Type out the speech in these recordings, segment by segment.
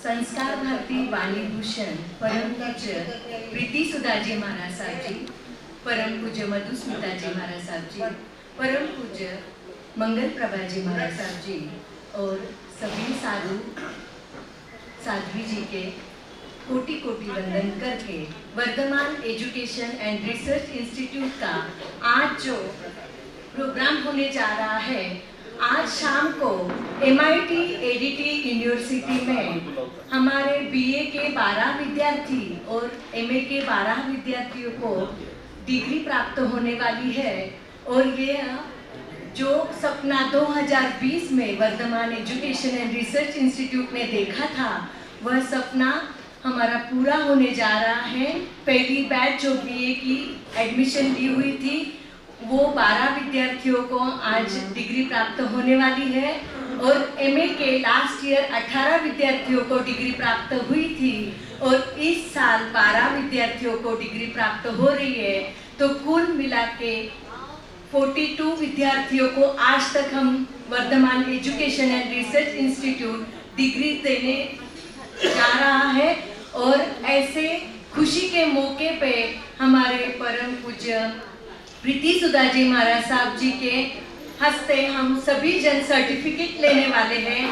संस्कार भारती वाणी भूषण परम पूज्य प्रीति सुधाजी महाराज साहब जी, परम पूज्य मधुस्मिता जी महाराज साहब जी, परम पूज्य मंगल प्रभा जी महाराज साहब जी और सभी साधु साध्वी जी के कोटि कोटि वंदन करके Vardhaman education and research institute का आज जो प्रोग्राम होने जा रहा है, आज शाम को MIT ADT यूनिवर्सिटी में हमारे BA के 12 विद्यार्थी और MA के 12 विद्यार्थियों को डिग्री प्राप्त होने वाली है। और ये जो सपना 2020 में Vardhaman education and research institute ने देखा था, वह सपना हमारा पूरा होने जा रहा है। पहली बैच जो BA की एडमिशन ली हुई थी, वो 12 विद्यार्थियों को आज डिग्री प्राप्त होने वाली है और MA के लास्ट ईयर 18 विद्यार्थियों को डिग्री प्राप्त हुई थी और इस साल 12 विद्यार्थियों को डिग्री प्राप्त हो रही है। तो कुल मिला के 42 विद्यार्थियों को आज तक हम Vardhaman education and research institute degree देने जा रहा है। और ऐसे खुशी के मौके पे हमारे परम पूज्य प्रीति सुधाजी महाराज साहब जी के हस्ते हम सभी जन सर्टिफिकेट लेने वाले हैं।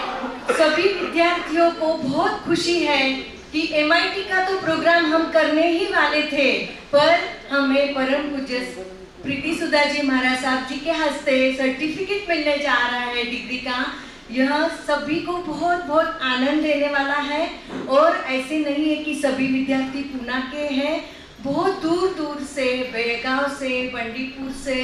सभी विद्यार्थियों को बहुत खुशी है कि MIT का तो प्रोग्राम हम करने ही वाले थे, पर हमें परम पूज्य प्रीति सुधाजी महाराज साहब जी के हस्ते सर्टिफिकेट मिलने जा रहा है डिग्री का। यह सभी को बहुत बहुत आनंद देने वाला है। और ऐसे नहीं है कि सभी विद्यार्थी पूना के हैं, बहुत दूर दूर से, बेलगांव से, बंडीपुर से,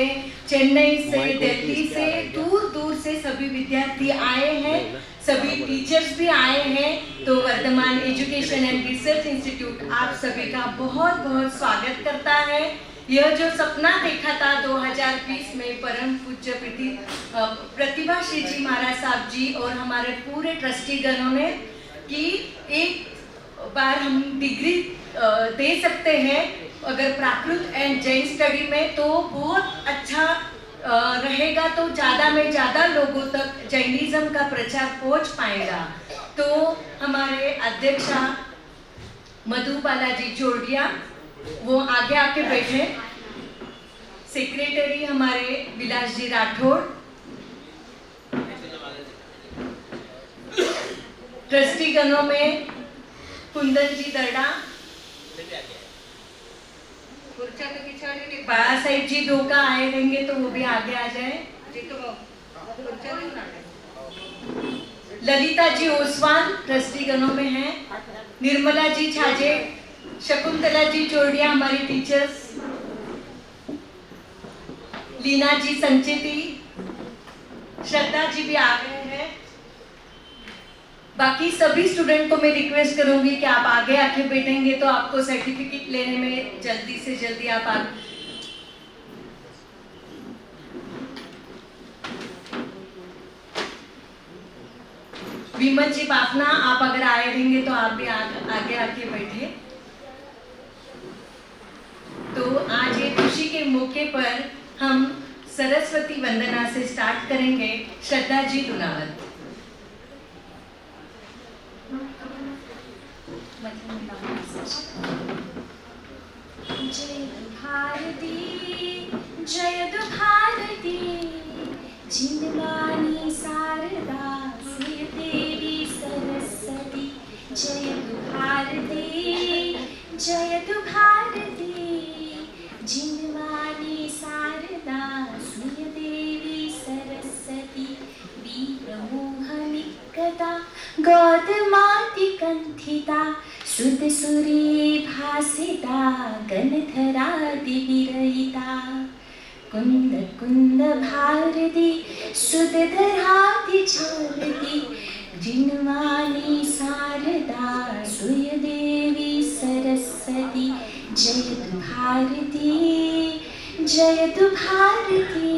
चेन्नई से, दिल्ली से, दूर दूर से सभी विद्यार्थी आए हैं, सभी टीचर्स भी आए हैं। तो Vardhaman education and research institute आप सभी का बहुत बहुत स्वागत करता है। यह जो सपना देखा था 2020 में परम पूज्य प्रतिभा श्री जी महाराज साहब जी और हमारे पूरे ट्रस्टी गणों ने, कि एक बार हम डिग्री दे सकते हैं अगर प्राकृत एंड जैन स्टडी में, तो बहुत अच्छा रहेगा, तो ज़्यादा में ज़्यादा लोगों तक जैनिज्म का प्रचार पहुंच पाएगा। तो हमारे अध्यक्षा मधुबाला जी जोड़िया वो आगे आके बैठे, सेक्रेटरी हमारे विलास जी राठौड़, ट्रस्टी गणों में कुंदन जी दर्डा, बाला साहिब जी धोखा आए रहेंगे तो वो भी आगे आ जाए, ललिता जी ओसवाल ट्रस्टी गणों में हैं, निर्मला जी छाजे, शकुंतला जी चोरडिया हमारी टीचर्स, लीना जी संचिती, श्रद्धा जी भी आ गए हैं। बाकी सभी स्टूडेंट को मैं रिक्वेस्ट करूंगी कि आप आगे आके बैठेंगे तो आपको सर्टिफिकेट लेने में जल्दी से जल्दी आप विमल जी बापना, आप अगर आए रहेंगे तो आप भी आगे आके बैठे। तो आज ये खुशी के मौके पर हम सरस्वती वंदना से स्टार्ट करेंगे। श्रद्धा जी दुनावत। जय भारती जय भारती, जिनवाणी शारदा श्री देवी सरस्वती। जय भारती जय भारती, जिनवाणी शारदा श्री देवी सरस्वती। वीरमोहनी कदा गौतमाति कंठिता, सुध सुरी भासिता गणधरादि विरहिता। कुंद कुंद भारती सुध धरादि झारती, जिनवाणी शारदा सुय देवी सरस्वती। जय भारती जय भारती,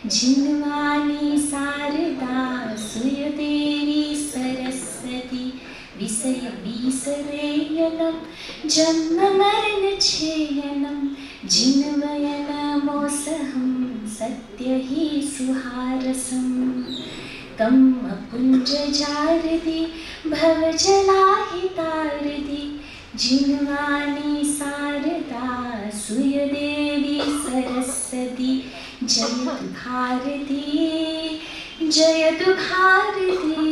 जिनवाणी शारदा सुय देवी सरस्वती। विषय विसरेयनं जन्म मरण छेयनं, जिन्वयनमोसहं सत्य हि सुहारसं। कम कुञ्जजारति भवजलाहितारति जिन्वाणी शारदा सुयदेवी सरस्वती जयतु भारती जयतु भारती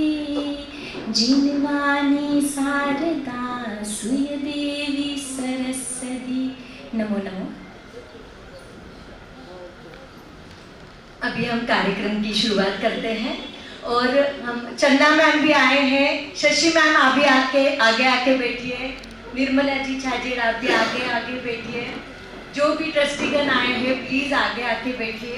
जिन्वाणी शारदा सुयदेवी सरस्वती। नमो नमो। अभी हम कार्यक्रम की शुरुआत करते हैं और हम चंदा मैम भी आए हैं, शशि मैम आप भी आगे आके बैठिए, निर्मला जी छाजेड़ आप भी आगे बैठिए, जो भी ट्रस्टीगण आए हैं प्लीज आगे आके बैठिए।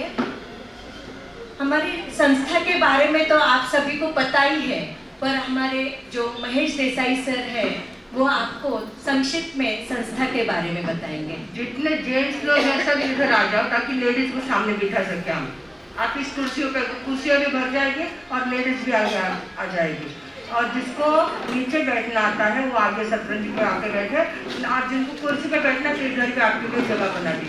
हमारी संस्था के बारे में तो आप सभी को पता ही है, पर हमारे जो महेश देसाई सर है वो आपको संक्षिप्त में संस्था के बारे में बताएंगे। जितने जेंट्स लोग हैं सब इधर आ जाओ ताकि लेडीज को सामने बिठा सके हम। आप इस कुर्सियों भी भर जाएगी और लेडीज भी आगे आ जाएगी। और जिसको नीचे बैठना आता है वो आगे सतरंज पे आके बैठे, और जिनको कुर्सी पे बैठना तो इधर भी आपके लिए जगह बना दी।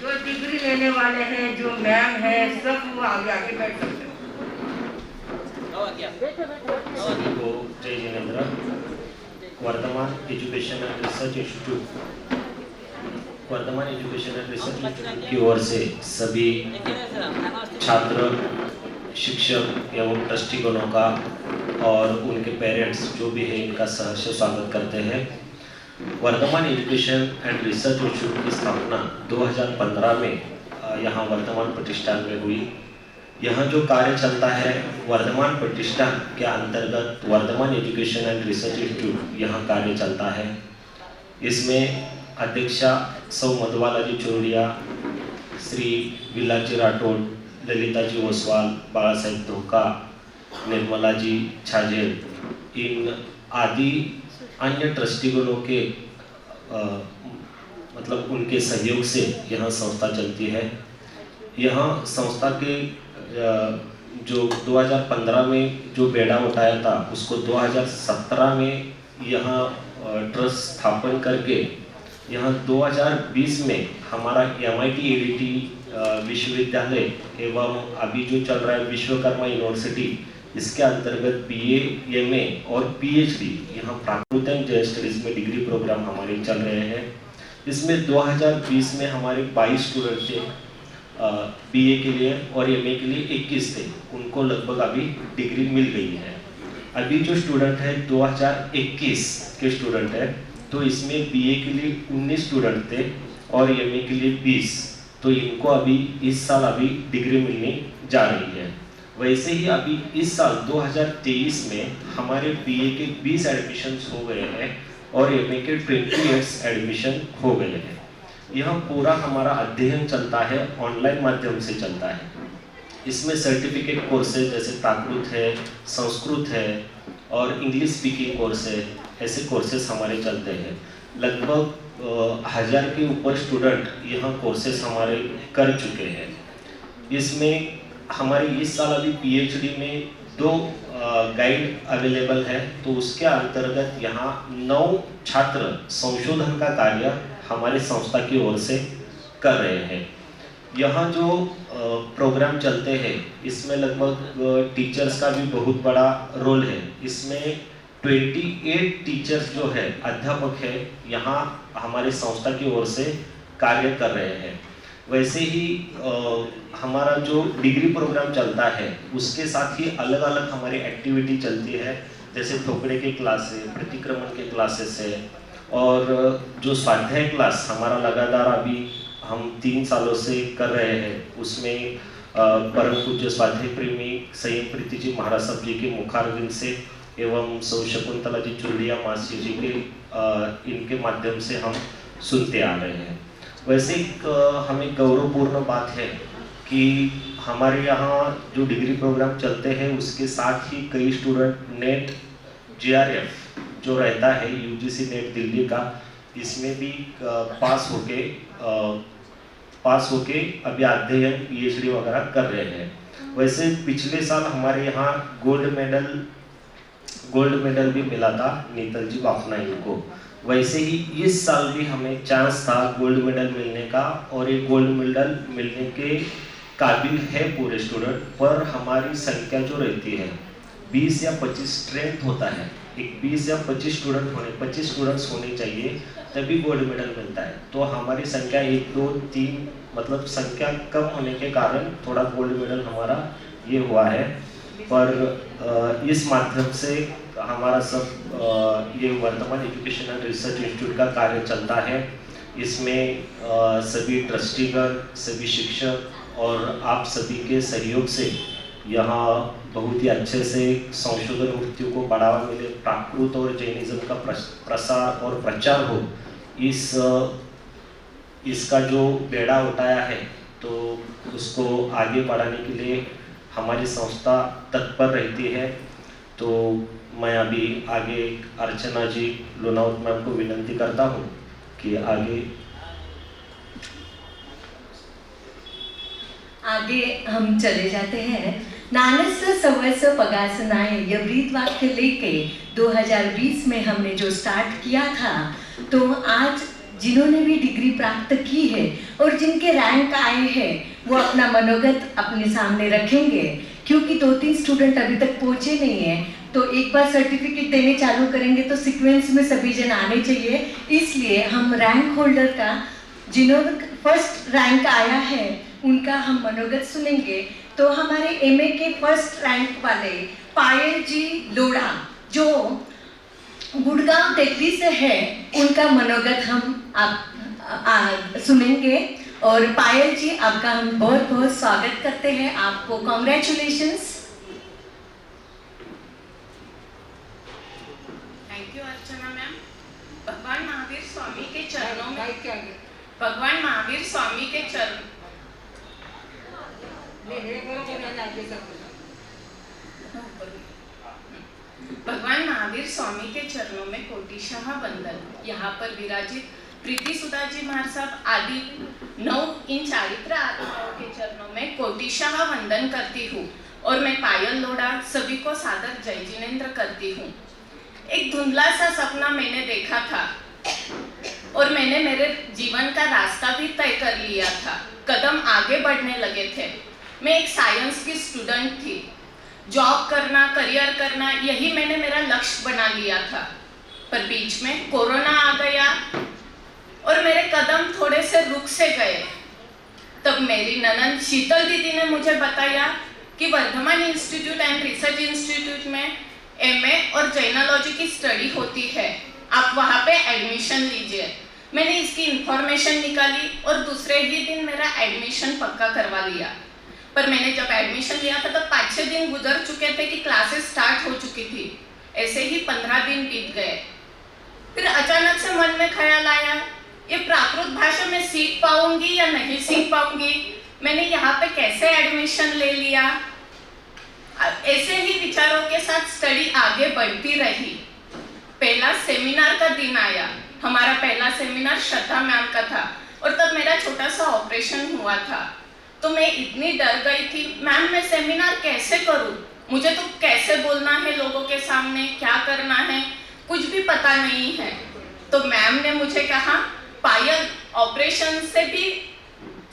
जो डिग्री लेने वाले हैं, जो मैम है, सब वो आगे आके बैठ सकते हैं। सभी को जय जिनेंद्र। Vardhaman education and research institute की ओर से सभी छात्र, शिक्षक एवं ट्रस्टीगणों का और उनके पेरेंट्स जो भी है इनका सहर्ष स्वागत करते हैं। Vardhaman education and research institute की स्थापना 2015 में यहाँ वर्धमान प्रतिष्ठान में हुई। यहाँ जो कार्य चलता है वर्धमान प्रतिष्ठान के अंतर्गत Vardhaman education and research institute यहाँ कार्य चलता है। इसमें अध्यक्षा सौ मधुबाला जी चुरड़िया, श्री विलाजी राठौड़, ललिता जी ओसवाल, बाला साहेब धोका, निर्मला जी छाजेड़, इन आदि अन्य ट्रस्टीगणों के मतलब उनके सहयोग से यहाँ संस्था चलती है। यहाँ संस्था के जो 2015 में जो बेड़ा उठाया था उसको 2017 में यहाँ ट्रस्ट स्थापन करके यहाँ 2020 में हमारा MIT ADT विश्वविद्यालय एवं अभी जो चल रहा है विश्वकर्मा यूनिवर्सिटी, इसके अंतर्गत BA, MA और PhD यहाँ प्राकृत एंड जनरल स्टडीज में डिग्री प्रोग्राम हमारे चल रहे हैं। इसमें 2020 में हमारे 22 स्टूडेंट थे BA के लिए और MA के लिए 21 थे, उनको लगभग अभी डिग्री मिल गई है। अभी जो स्टूडेंट है 2021 के स्टूडेंट है, तो इसमें BA के लिए 19 स्टूडेंट थे और MA के लिए 20, तो इनको अभी इस साल अभी डिग्री मिलने जा रही है। वैसे ही अभी इस साल 2023 में हमारे BA के 20 एडमिशन्स हो गए हैं और MA के 28 एडमिशन हो गए हैं। यह पूरा हमारा अध्ययन चलता है ऑनलाइन माध्यम से चलता है। इसमें सर्टिफिकेट कोर्सेज जैसे प्राकृत है, संस्कृत है और इंग्लिश स्पीकिंग कोर्स है, ऐसे कोर्सेज हमारे चलते हैं। लगभग 1000 के ऊपर स्टूडेंट यहाँ कोर्सेज हमारे कर चुके हैं। इसमें हमारे इस साल अभी PhD में 2 गाइड अवेलेबल है, तो उसके अंतर्गत यहाँ 9 छात्र संशोधन का कार्य हमारे संस्था की ओर से कर रहे हैं। यहाँ जो प्रोग्राम चलते हैं इसमें लगभग टीचर्स का भी बहुत बड़ा रोल है। इसमें 28 टीचर्स जो है, अध्यापक है, यहाँ हमारे संस्था की ओर से कार्य कर रहे हैं। वैसे ही हमारा जो डिग्री प्रोग्राम चलता है उसके साथ ही अलग अलग हमारी एक्टिविटी चलती है, जैसे थोपड़े के क्लास है, प्रतिक्रमण के क्लासेस है और जो स्वाध्याय क्लास हमारा लगातार अभी हम 3 सालों से कर रहे हैं, उसमें परम पूज्य स्वाध्याय प्रेमी संयम प्रीति जी महाराज साहब जी के मुखारविंद से एवं सौ शकुंतला जी चुरड़िया मासी जी के इनके माध्यम से हम सुनते आ रहे हैं। वैसे हमें गौरवपूर्ण बात है कि हमारे यहाँ जो डिग्री प्रोग्राम चलते हैं उसके साथ ही कई स्टूडेंट नेट JRF जो रहता है UGC नेट दिल्ली का, इसमें भी पास होके अभी अध्ययन PhD वगैरह कर रहे हैं। वैसे पिछले साल हमारे यहाँ गोल्ड मेडल भी मिला था नीतल जी बाफनाइन को। वैसे ही इस साल भी हमें चांस था गोल्ड मेडल मिलने का और ये गोल्ड मेडल मिलने के काबिल है पूरे स्टूडेंट, पर हमारी संख्या जो रहती है 20 या 25 स्ट्रेंथ होता है, एक 20 या 25 स्टूडेंट्स होने चाहिए, तभी गोल्ड मेडल मिलता है। तो हमारी संख्या 1, 2, 3 मतलब संख्या कम होने के कारण थोड़ा गोल्ड मेडल हमारा ये हुआ है। पर इस माध्यम से हमारा सब ये वर्तमान एजुकेशनल रिसर्च इंस्टीट्यूट का कार्य चलता है। इसमें सभी ट्रस्टीगण, सभी शिक्षक और आप सभी के सहयोग से यहाँ बहुत ही अच्छे से संशोधन वृत्तियों को बढ़ावा मिले, प्राकृत और जैनिज्म का प्रसार और प्रचार हो, इसका जो बेड़ा उठाया है तो उसको आगे बढ़ाने के लिए हमारी संस्था तत्पर रहती है। तो मैं अभी आगे अर्चना जी लोनावत मैम को विनंती करता हूँ कि आगे हम चले जाते हैं। नानस सवस पगासनाए यह ब्रीद वाक्य लेके 2020 में हमने जो स्टार्ट किया था, तो आज जिन्होंने भी डिग्री प्राप्त की है और जिनके रैंक आए हैं वो अपना मनोगत अपने सामने रखेंगे, क्योंकि 2-3 स्टूडेंट अभी तक पहुंचे नहीं हैं। तो एक बार सर्टिफिकेट देने चालू करेंगे तो सीक्वेंस में सभी जन आने चाहिए। इसलिए हम रैंक होल्डर का, जिन्होंने फर्स्ट रैंक आया है उनका हम मनोगत सुनेंगे। तो हमारे एमए के फर्स्ट रैंक वाले पायल जी लोढ़ा जो गुड़गांव दिल्ली से है, उनका मनोगत हम आप सुनेंगे। और पायल जी, आपका हम बहुत बहुत स्वागत करते हैं, आपको congratulations. Thank you Archana ma'am. भगवान महावीर स्वामी के चरणों में, भगवान महावीर स्वामी के चरण भगवान महावीर स्वामी के चरणों में कोटिशाह वंदन। यहाँ पर विराजित प्रीति सुधा जी महाराज साहब आदि 9 इन चारित्र आत्माओं के चरणों में कोटिशाह वंदन करती हूँ। और मैं पायल लोढ़ा सभी को सादर जय जिनेंद्र करती हूँ। एक धुंधला सा सपना मैंने देखा था और मैंने मेरे जीवन का रास्ता भी तय कर लिया था, कदम आगे बढ़ने लगे थे। मैं एक साइंस की स्टूडेंट थी, जॉब करना, करियर करना, यही मैंने मेरा लक्ष्य बना लिया था। पर बीच में कोरोना आ गया और मेरे कदम थोड़े से रुक से गए। तब मेरी ननद शीतल दीदी ने मुझे बताया कि Vardhaman institute and research institute में एमए और जैनोलॉजी की स्टडी होती है, आप वहाँ पे एडमिशन लीजिए। मैंने इसकी इंफॉर्मेशन निकाली और दूसरे ही दिन मेरा एडमिशन पक्का करवा लिया। पर मैंने जब एडमिशन लिया था तब 5-6 दिन गुजर चुके थे कि क्लासेस स्टार्ट हो चुकी थी। ऐसे ही 15 दिन बीत गए। फिर अचानक से मन में ख्याल आया, ये प्राकृत भाषा में सीख पाऊंगी या नहीं सीख पाऊंगी, मैंने यहाँ पे कैसे एडमिशन ले लिया। ऐसे ही विचारों के साथ स्टडी आगे बढ़ती रही। पहला सेमिनार का दिन आया। हमारा पहला सेमिनार श्रद्धा मैम का था और तब मेरा छोटा सा ऑपरेशन हुआ था। तो मैं इतनी डर गई थी, मैम मैं सेमिनार कैसे करूं, मुझे तो कैसे बोलना है लोगों के सामने, क्या करना है, कुछ भी पता नहीं है। तो मैम ने मुझे कहा, पायल ऑपरेशन से भी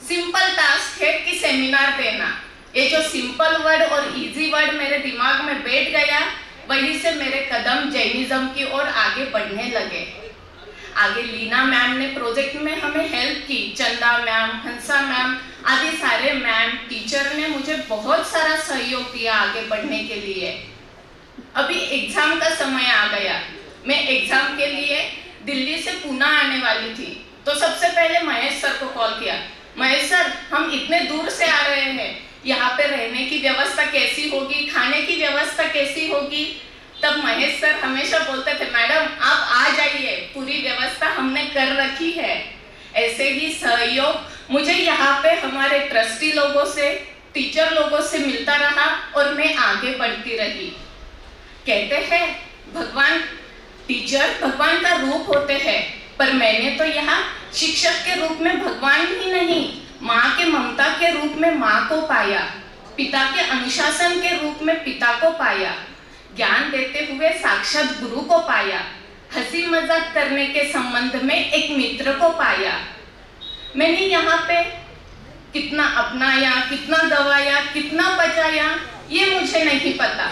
सिंपल टास्क है कि सेमिनार देना। ये जो सिंपल वर्ड और इजी वर्ड मेरे दिमाग में बैठ गया, वहीं से मेरे कदम जैनिज्म की ओर आगे बढ़ने लगे। आगे लीना मैम ने प्रोजेक्ट में हमें हेल्प की, चंदा मैम, हंसा मैम आदि सारे मैम टीचर ने मुझे बहुत सारा सहयोग दिया आगे बढ़ने के लिए। अभी एग्जाम का समय आ गया। मैं एग्जाम के लिए दिल्ली से पुणे आने वाली थी, तो सबसे पहले महेश सर को कॉल किया। महेश सर, हम इतने दूर से आ रहे हैं, यहाँ पे रहने की व्यवस्था कैसी होगी, खाने की व्यवस्था कैसी होगी। तब महेश सर हमेशा बोलते थे, मैडम आप आ जाइए, पूरी व्यवस्था हमने कर रखी है। ऐसे ही सहयोग मुझे यहाँ पे हमारे ट्रस्टी लोगों से, टीचर लोगों से मिलता रहा और मैं आगे बढ़ती रही। कहते हैं भगवान, टीचर भगवान का रूप होते हैं, पर मैंने तो यहाँ शिक्षक के रूप में भगवान ही नहीं, माँ के ममता के रूप में माँ को पाया, पिता के अनुशासन के रूप में पिता को पाया, ज्ञान देते हुए साक्षात गुरु को पाया, हंसी मजाक करने के संबंध में एक मित्र को पाया। मैंने यहाँ पे कितना अपनाया, कितना गवाया, कितना बचाया, ये मुझे नहीं पता,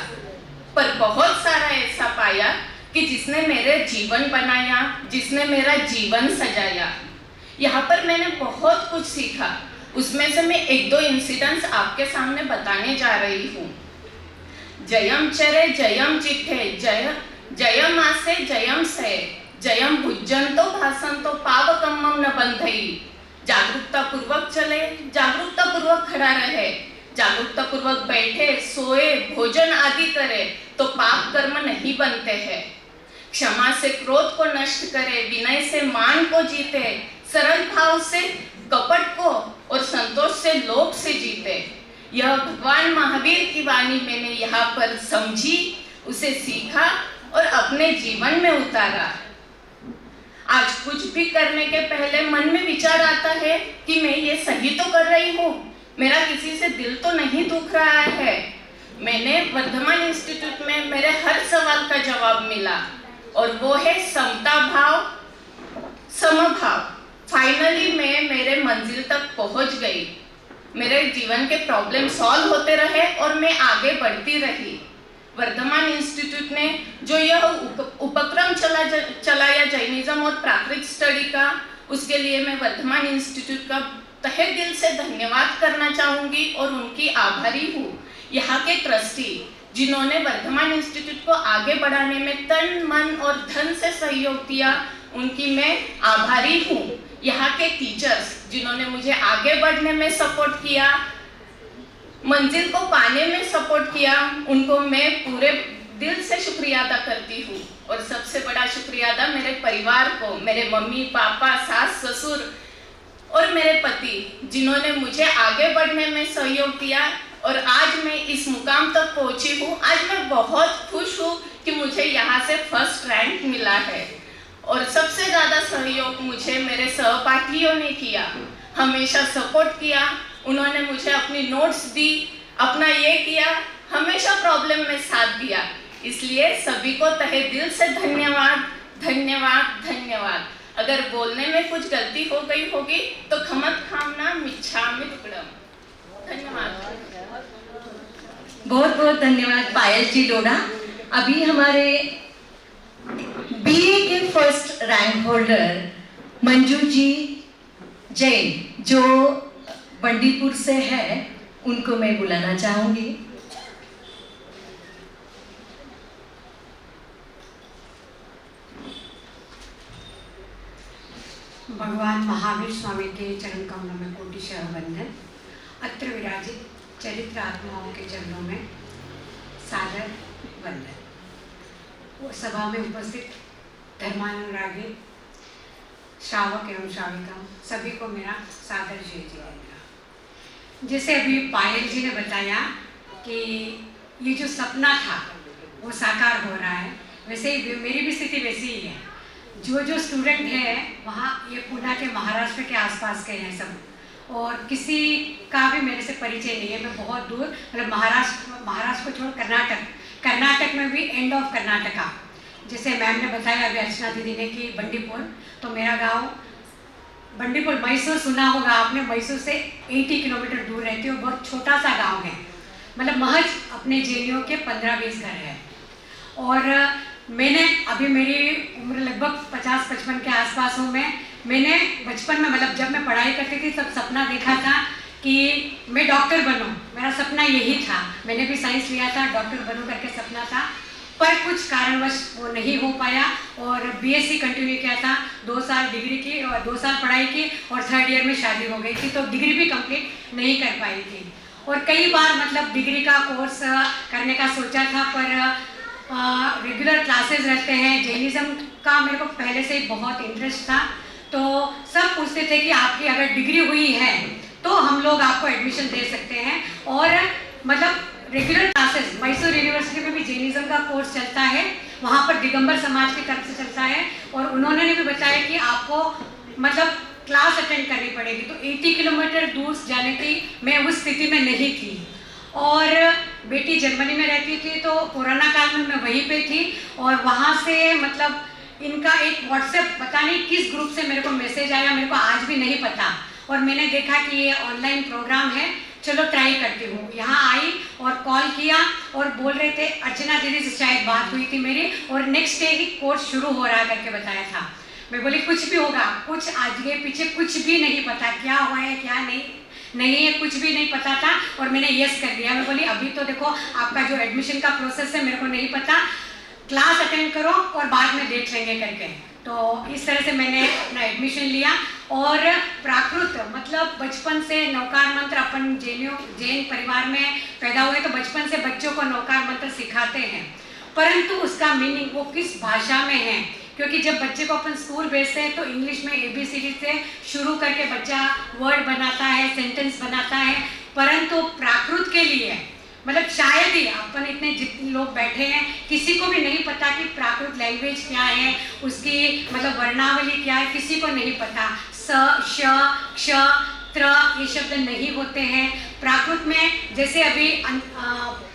पर बहुत सारा ऐसा पाया कि जिसने मेरे जीवन बनाया, जिसने मेरा जीवन सजाया। यहाँ पर मैंने बहुत कुछ सीखा। उसमें से मैं 1-2 इंसिडेंट्स आपके सामने बताने जा रही हूँ। जयम चरे जयम चिट्ठे जयम आसे जयम से जयम भुजंतो भाषंतो पावकम्मम न बंधई। जागरूकता पूर्वक चले, जागरूकता पूर्वक खड़ा रहे, जागरूकता पूर्वक बैठे, सोए, भोजन आदि करे तो पाप कर्म नहीं बनते हैं। क्षमा से क्रोध को नष्ट करे, विनय से मान को जीते, सरल भाव से कपट को और संतोष से लोभ से जीते। यह भगवान महावीर की वाणी मैंने यहाँ पर समझी, उसे सीखा और अपने जीवन में उतारा। आज कुछ भी करने के पहले मन में विचार आता है कि मैं ये सही तो कर रही हूँ, मेरा किसी से दिल तो नहीं दुख रहा है। मैंने वर्धमान इंस्टीट्यूट में मेरे हर सवाल का जवाब मिला और वो है समता भाव, समभाव। फाइनली मैं मेरे मंजिल तक पहुंच गई। मेरे जीवन के प्रॉब्लम सॉल्व होते रहे और मैं आगे बढ़ती रही। वर्धमान इंस्टीट्यूट ने जो यह उपक्रम चलाया जैनिज्म और प्राकृतिक स्टडी का, उसके लिए मैं वर्धमान इंस्टीट्यूट का तहे दिल से धन्यवाद करना चाहूँगी और उनकी आभारी हूँ। यहाँ के ट्रस्टी जिन्होंने वर्धमान इंस्टीट्यूट को आगे बढ़ाने में तन मन और धन से सहयोग दिया, उनकी मैं आभारी हूँ। यहाँ के टीचर्स जिन्होंने मुझे आगे बढ़ने में सपोर्ट किया, मंजिल को पाने में सपोर्ट किया, उनको मैं पूरे दिल से शुक्रिया अदा करती हूँ। और सबसे बड़ा शुक्रिया अदा मेरे परिवार को, मेरे मम्मी पापा, सास ससुर और मेरे पति, जिन्होंने मुझे आगे बढ़ने में सहयोग दिया और आज मैं इस मुकाम तक पहुँची हूँ। आज मैं बहुत खुश हूँ कि मुझे यहाँ से फर्स्ट रैंक मिला है। और सबसे ज़्यादा सहयोग मुझे मेरे सहपाठियों ने किया, हमेशा सपोर्ट किया। उन्होंने मुझे अपनी नोट्स दी, अपना ये किया, हमेशा प्रॉब्लम में साथ दिया। इसलिए सभी को तहे दिल से धन्यवाद, धन्यवाद, धन्यवाद। अगर बोलने में कुछ गलती हो गई होगी तो खमत खामना मिच्छामि दुक्कडम। धन्यवाद। बहुत बहुत धन्यवाद पायल जी लोढ़ा। अभी हमारे बीए के first rank holder Manju ji Jain जो बंडीपुर से है, उनको मैं बुलाना चाहूंगी। भगवान महावीर स्वामी के चरण कमलों में कोटिशः वंदन। अत्र विराजित चरित्र आत्माओं के चरणों में सादर वंदन। सभा में उपस्थित धर्मानुरागी श्रावक एवं श्राविका सभी को मेरा सादर जय जयेंद्र। जैसे अभी पायल जी ने बताया कि ये जो सपना था वो साकार हो रहा है, वैसे ही मेरी भी स्थिति वैसी ही है। जो स्टूडेंट है वहाँ ये पुणे के महाराष्ट्र के आसपास के हैं सब, और किसी का भी मेरे से परिचय नहीं है। मैं बहुत दूर, मतलब महाराष्ट्र को छोड़ कर्नाटक में भी एंड ऑफ कर्नाटका, जैसे मैम ने बताया अभी अर्चना दीदी ने कि बंडीपुर, तो मेरा गांव बंडीपुर मैसूर सुना होगा आपने, मैसूर से 80 किलोमीटर दूर रहती हूँ। बहुत छोटा सा गांव है, मतलब महज अपने जेलियों के 15-20 घर है। और मैंने अभी मेरी उम्र लगभग 50-55 के आसपास हूँ। मैंने बचपन में, मतलब जब मैं पढ़ाई करती थी तब सपना देखा था कि मैं डॉक्टर बनूं। मेरा सपना यही था, मैंने भी साइंस लिया था, डॉक्टर बनूं करके सपना था, पर कुछ कारणवश वो नहीं हो पाया। और बीएससी कंटिन्यू किया था, 2 साल डिग्री की और 2 साल पढ़ाई की, और 3rd ईयर में शादी हो गई थी, तो डिग्री भी कंप्लीट नहीं कर पाई थी। और कई बार मतलब डिग्री का कोर्स करने का सोचा था, पर रेगुलर क्लासेस रहते हैं। जैनिज्म का मेरे को पहले से ही बहुत इंटरेस्ट था, तो सब पूछते थे कि आपकी अगर डिग्री हुई है तो हम लोग आपको एडमिशन दे सकते हैं। और मतलब रेगुलर क्लासेस मैसूर यूनिवर्सिटी में भी जैनिज्म का कोर्स चलता है, वहाँ पर दिगंबर समाज की तरफ से चलता है। और उन्होंने भी बताया कि आपको मतलब क्लास अटेंड करनी पड़ेगी, तो 80 किलोमीटर दूर जाने की मैं उस स्थिति में नहीं थी। और बेटी जर्मनी में रहती थी, तो कोरोना काल में मैं वहीं पे थी, और वहाँ से मतलब इनका एक व्हाट्सएप, पता नहीं किस ग्रुप से मेरे को मैसेज आया, मेरे को आज भी नहीं पता। और मैंने देखा कि ये ऑनलाइन प्रोग्राम है, चलो ट्राई करती हूँ। यहाँ आई और कॉल किया और बोल रहे थे, अर्चना दीदी से शायद बात हुई थी मेरी, और नेक्स्ट डे ही कोर्स शुरू हो रहा है करके बताया था। मैं बोली कुछ भी होगा, कुछ आगे पीछे कुछ भी नहीं पता, क्या हुआ है क्या नहीं है, कुछ भी नहीं पता था, और मैंने यस कर दिया। मैं बोली अभी तो देखो आपका जो एडमिशन का प्रोसेस है मेरे को नहीं पता, क्लास अटेंड करो और बाद में देख लेंगे करके। तो इस तरह से मैंने अपना एडमिशन लिया। और प्राकृत मतलब बचपन से नौकार मंत्र, अपन जैन परिवार में पैदा हुए तो बचपन से बच्चों को नौकार मंत्र सिखाते हैं, परंतु उसका मीनिंग वो किस भाषा में है, क्योंकि जब बच्चे को अपन स्कूल भेजते हैं तो इंग्लिश में ABCD से शुरू करके बच्चा वर्ड बनाता है, सेंटेंस बनाता है, परंतु प्राकृत के लिए मतलब शायद ही अपन इतने जितने लोग बैठे हैं किसी को भी नहीं पता कि प्राकृत लैंग्वेज क्या है, उसकी मतलब वर्णावली क्या है, किसी को नहीं पता। स, श, क्ष, त्र ये शब्द नहीं होते हैं प्राकृत में। जैसे अभी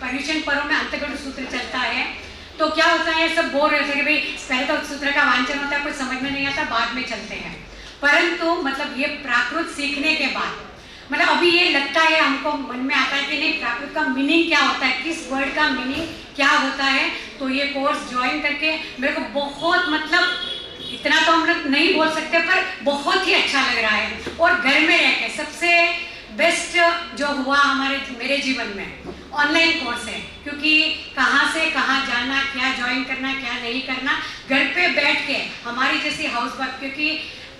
पर्युषण पर्व में अंतगढ़ सूत्र चलता है तो क्या होता है, सब बोल रहे थे कि भाई पहले तो सूत्र का वांचन होता है, कुछ समझ में नहीं आता, बाद में चलते हैं। परंतु मतलब ये प्राकृत सीखने के बाद मतलब अभी ये लगता है हमको मन में आता है कि नहीं प्राकृत का मीनिंग क्या होता है, किस वर्ड का मीनिंग क्या होता है। तो ये कोर्स ज्वाइन करके मेरे को बहुत मतलब इतना तो हम लोग नहीं बोल सकते पर बहुत ही अच्छा लग रहा है। और घर में रह के सबसे बेस्ट जो हुआ मेरे जीवन में ऑनलाइन कोर्स है, क्योंकि कहाँ से कहाँ जाना, क्या ज्वाइन करना क्या नहीं करना, घर पे बैठ के हमारी जैसी हाउस वाइफ, क्योंकि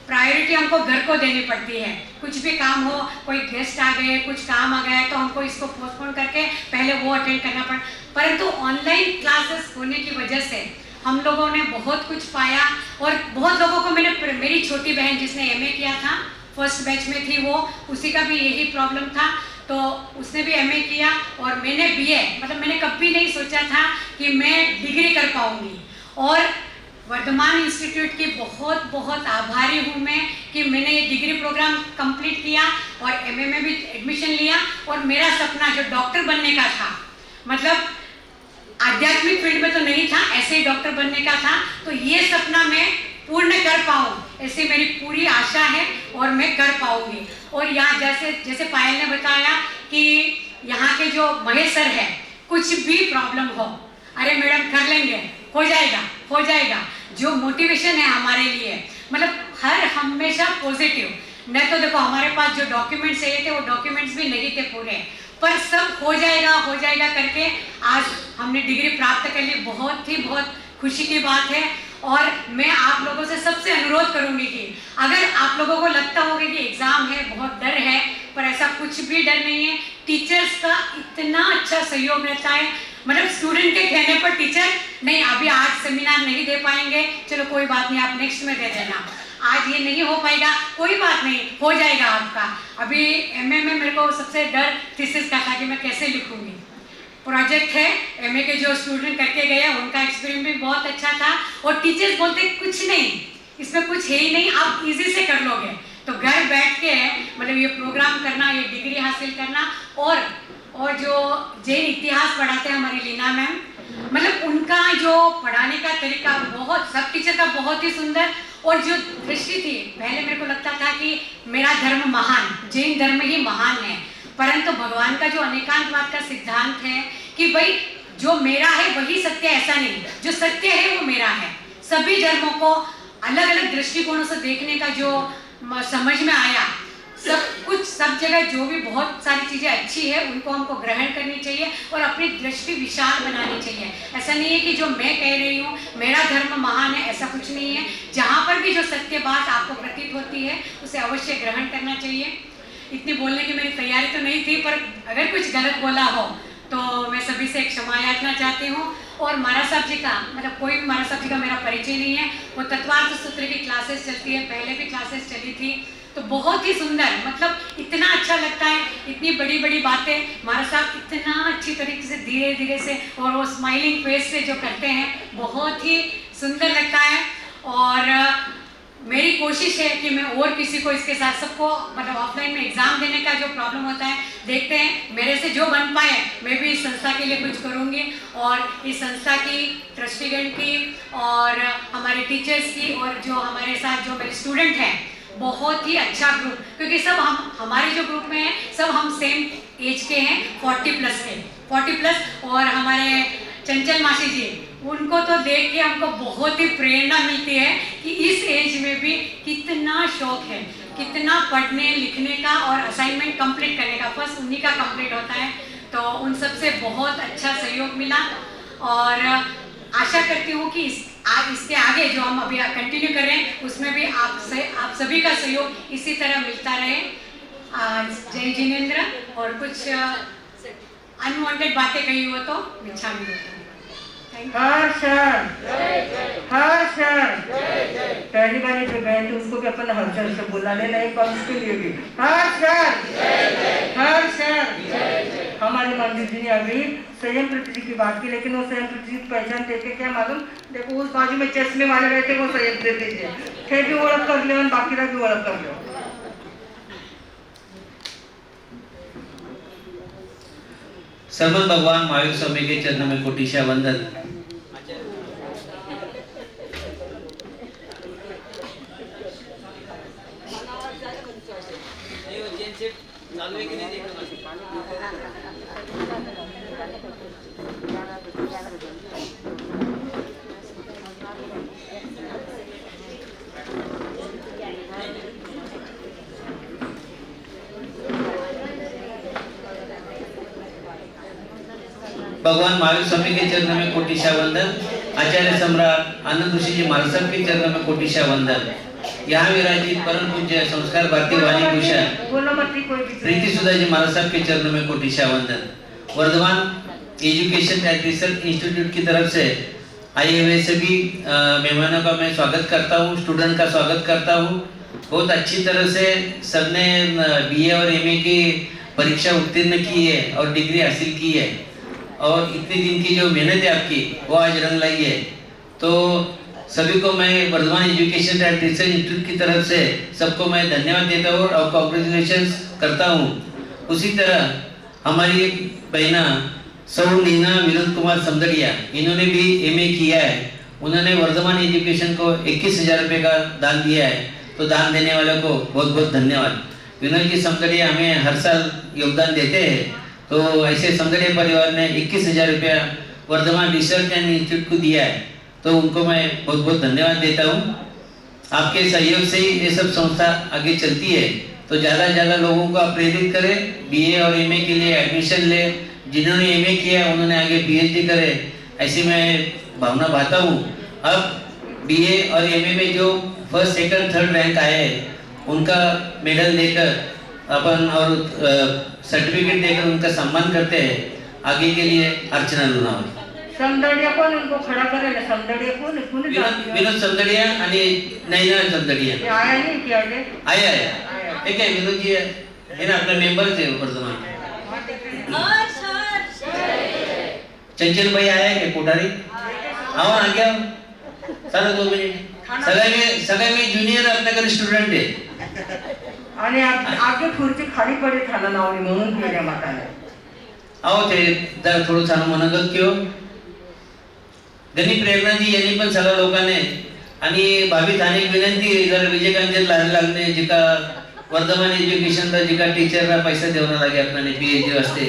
प्रायोरिटी हमको घर को देनी पड़ती है। कुछ भी काम हो, कोई गेस्ट आ गए, कुछ काम आ गया तो हमको इसको पोस्टपोन करके पहले वो अटेंड करना पड़ा। परंतु ऑनलाइन क्लासेस होने की वजह से हम लोगों ने बहुत कुछ पाया। और बहुत लोगों को मेरी छोटी बहन जिसने MA किया था, फर्स्ट बैच में थी वो, उसी का भी यही प्रॉब्लम था, तो उसने भी MA किया और मैंने BA, मतलब मैंने कभी नहीं सोचा था कि मैं डिग्री कर पाऊंगी। और वर्धमान इंस्टीट्यूट की बहुत बहुत आभारी हूँ मैं कि मैंने ये डिग्री प्रोग्राम कंप्लीट किया और MA में भी एडमिशन लिया। और मेरा सपना जो डॉक्टर बनने का था, मतलब आध्यात्मिक फील्ड में तो नहीं था, ऐसे ही डॉक्टर बनने का था, तो ये सपना मैं पूर्ण कर पाऊँ ऐसी मेरी पूरी आशा है और मैं कर पाऊंगी। और यहाँ जैसे पायल ने बताया कि यहाँ के जो महेश सर है, कुछ भी प्रॉब्लम हो, अरे मैडम कर लेंगे, हो जाएगा, जो मोटिवेशन है हमारे लिए, मतलब हर हमेशा पॉजिटिव। नहीं तो देखो हमारे पास जो डॉक्यूमेंट्स चाहिए थे वो डॉक्यूमेंट्स भी नहीं थे पूरे, पर सब हो जाएगा करके आज हमने डिग्री प्राप्त कर ली। बहुत खुशी की बात है। और मैं आप लोगों से सबसे अनुरोध करूंगी कि अगर आप लोगों को लगता होगा कि एग्जाम है, बहुत डर है, पर ऐसा कुछ भी डर नहीं है। टीचर्स का इतना अच्छा सहयोग रहता है, मतलब स्टूडेंट के कहने पर टीचर नहीं अभी आज सेमिनार नहीं दे पाएंगे, चलो कोई बात नहीं आप नेक्स्ट में दे देना, आज ये नहीं हो पाएगा, कोई बात नहीं, हो जाएगा आपका। अभी MA में मेरे को सबसे डर थीसिस का था कि मैं कैसे लिखूंगी। प्रोजेक्ट है, MA के जो स्टूडेंट करके गए उनका एक्सपीरियंस भी बहुत अच्छा था। और टीचर्स बोलते कुछ नहीं, इसमें कुछ है ही नहीं, आप इजी से कर लोगे। तो घर बैठ के मतलब ये प्रोग्राम करना, ये डिग्री हासिल करना। और जो जैन इतिहास पढ़ाते हैं हमारी लीना मैम, मतलब उनका जो पढ़ाने का तरीका सब टीचर का बहुत ही सुंदर। और जो दृष्टि थी, पहले मेरे को लगता था कि मेरा धर्म महान, जैन धर्म ही महान है, परंतु भगवान का जो अनेकांतवाद का सिद्धांत है कि भाई जो मेरा है वही सत्य, ऐसा नहीं, जो सत्य है वो मेरा है। सभी धर्मों को अलग अलग दृष्टिकोणों से देखने का जो समझ में आया, सब जगह जो भी बहुत सारी चीज़ें अच्छी है उनको हमको ग्रहण करनी चाहिए और अपनी दृष्टि विशाल बनानी चाहिए। ऐसा नहीं है कि जो मैं कह रही हूँ मेरा धर्म महान है, ऐसा कुछ नहीं है। जहाँ पर भी जो सत्य बात आपको प्रतीत होती है उसे अवश्य ग्रहण करना चाहिए। इतनी बोलने की मेरी तैयारी तो नहीं थी, पर अगर कुछ गलत बोला हो तो मैं सभी से क्षमा याचना चाहती हूँ। और महाराज साहब जी का मतलब कोई भी महाराज साहब जी का मेरा परिचय नहीं है, वो तत्वार्थ सूत्र की क्लासेस चलती है, पहले भी क्लासेस चली थी, तो बहुत ही सुंदर, मतलब इतना अच्छा लगता है, इतनी बड़ी बड़ी बातें महाराज साहब इतना अच्छी तरीके से धीरे धीरे से और वो स्माइलिंग फेस से जो करते हैं बहुत ही सुंदर लगता है। और मेरी कोशिश है कि मैं और किसी को इसके साथ सबको मतलब ऑफलाइन में एग्जाम देने का जो प्रॉब्लम होता है, देखते हैं मेरे से जो बन पाए मैं भी इस संस्था के लिए कुछ करूँगी। और इस संस्था की, ट्रस्टीगण की और हमारे टीचर्स की और जो हमारे साथ जो मेरे स्टूडेंट हैं बहुत ही अच्छा ग्रुप, क्योंकि सब हमारे जो ग्रुप में हैं सब हम सेम एज के हैं, 40 प्लस। और हमारे चंचल मासी जी, उनको तो देख के हमको बहुत ही प्रेरणा मिलती है कि इस एज में भी कितना शौक है, कितना पढ़ने लिखने का और असाइनमेंट कंप्लीट करने का। फर्स्ट उन्हीं का कंप्लीट होता है, तो उन सब से बहुत अच्छा सहयोग मिला और आशा करती हूँ कि इसके आगे जो हम अभी कंटिन्यू कर रहे हैं उसमें भी आप सभी का सहयोग इसी तरह मिलता रहे। जय जिनेंद्र। और कुछ अनवांटेड बातें कही हो तो मिच्छा मिलो। हर्ष पहली बार जो बहन थी उसको भी अपन हर्ष से बुला लेना एक बार, उसके लिए भी हर्ष। हमारी मंदिर जी ने अभी संयम प्रति की बात की, लेकिन वो संयम प्रति की पहचान देखे क्या मालूम, देखो उस बाजू में चश्मे वाले रहते वो संयम देते थे भी ओळख कर ले, बाकी भी ओळख कर लो। सर्वत भगवान महावीर स्वामी के चरणों में कोटिशा वंदन। भगवान महावीर स्वामी के चरणों में कोटिशा वंदन। आचार्य सम्राट आनंद ऋषि जी महाराज साहब के चरणों में कोटिशा वंदन। यहाँ विराजित परम पूज्य संस्कार भारती वाणी भूषण प्रीति सुधा जी महाराज साहब के चरणों में कोटिशा वंदन। Vardhaman education and research institute की तरफ से आए हुए सभी मेहमानों का मैं स्वागत करता हूँ, स्टूडेंट का स्वागत करता हूँ। बहुत अच्छी तरह से सबने BA और MA की परीक्षा उत्तीर्ण की है और डिग्री हासिल की है, और इतने दिन की जो मेहनत है आपकी वो आज रंग लाई है। तो सभी को मैं Vardhaman education and research institute की तरफ से सबको मैं धन्यवाद देता हूँ और कॉन्ग्रेचुलेशंस करता हूँ। उसी तरह हमारी एक बहना सौ नीना विनोद कुमार समदड़िया, इन्होंने भी MA किया है। उन्होंने वर्धमान एजुकेशन को 21,000 रुपये का दान दिया है, तो दान देने वालों को बहुत बहुत धन्यवाद। विनोद जी समदड़िया हमें हर साल योगदान देते हैं, तो ऐसे समदड़िया परिवार ने 21,000 रुपया वर्धमान रिसर्च एंड इंस्टीट्यूट को दिया है, तो उनको मैं बहुत बहुत धन्यवाद देता हूँ। आपके सहयोग से ही ये सब संस्था आगे चलती है, तो ज़्यादा से ज़्यादा लोगों को आप प्रेरित करें, BA और MA के लिए एडमिशन ले। जिन्होंने MA किया उन्होंने आगे PhD करे, ऐसी मैं भावना भाता हूँ। अब BA और MA में जो फर्स्ट सेकंड थर्ड रैंक आए हैं उनका मेडल देकर अपन और सर्टिफिकेट देकर उनका सम्मान करते हैं। आगे के लिए अर्चना लुनावत। समदड़िया कौन उनको खड़ा करे ना, समदड़िया कौन विनोद समदड़िया आणि नैना समदड़िया ये आया नहीं क्या ये आया ठीक है। विनोद जी है ना, अपना मेंबर थे वर्धमान। चंचल भाई आया है कोठारी, आओ आ गया सारा 2 मिनिट। सगळे में जूनियर आपल्याकडे स्टुडंट आहे आणि आगे खुर्ची खाली पडे थाना नावनी म्हणून गेल्या माताने आओ ते जरा थोडं छान मनोगत कियो गणी प्रेरणा दी यांनी पण सगळ्या लोकांनी। आणि भाभी थाने विनंती आहे जरा विजयकांत लागणे जिका वर्धमान एजुकेशन का जिका टीचर का पैसा देना लगे अपने PhD वास्ते,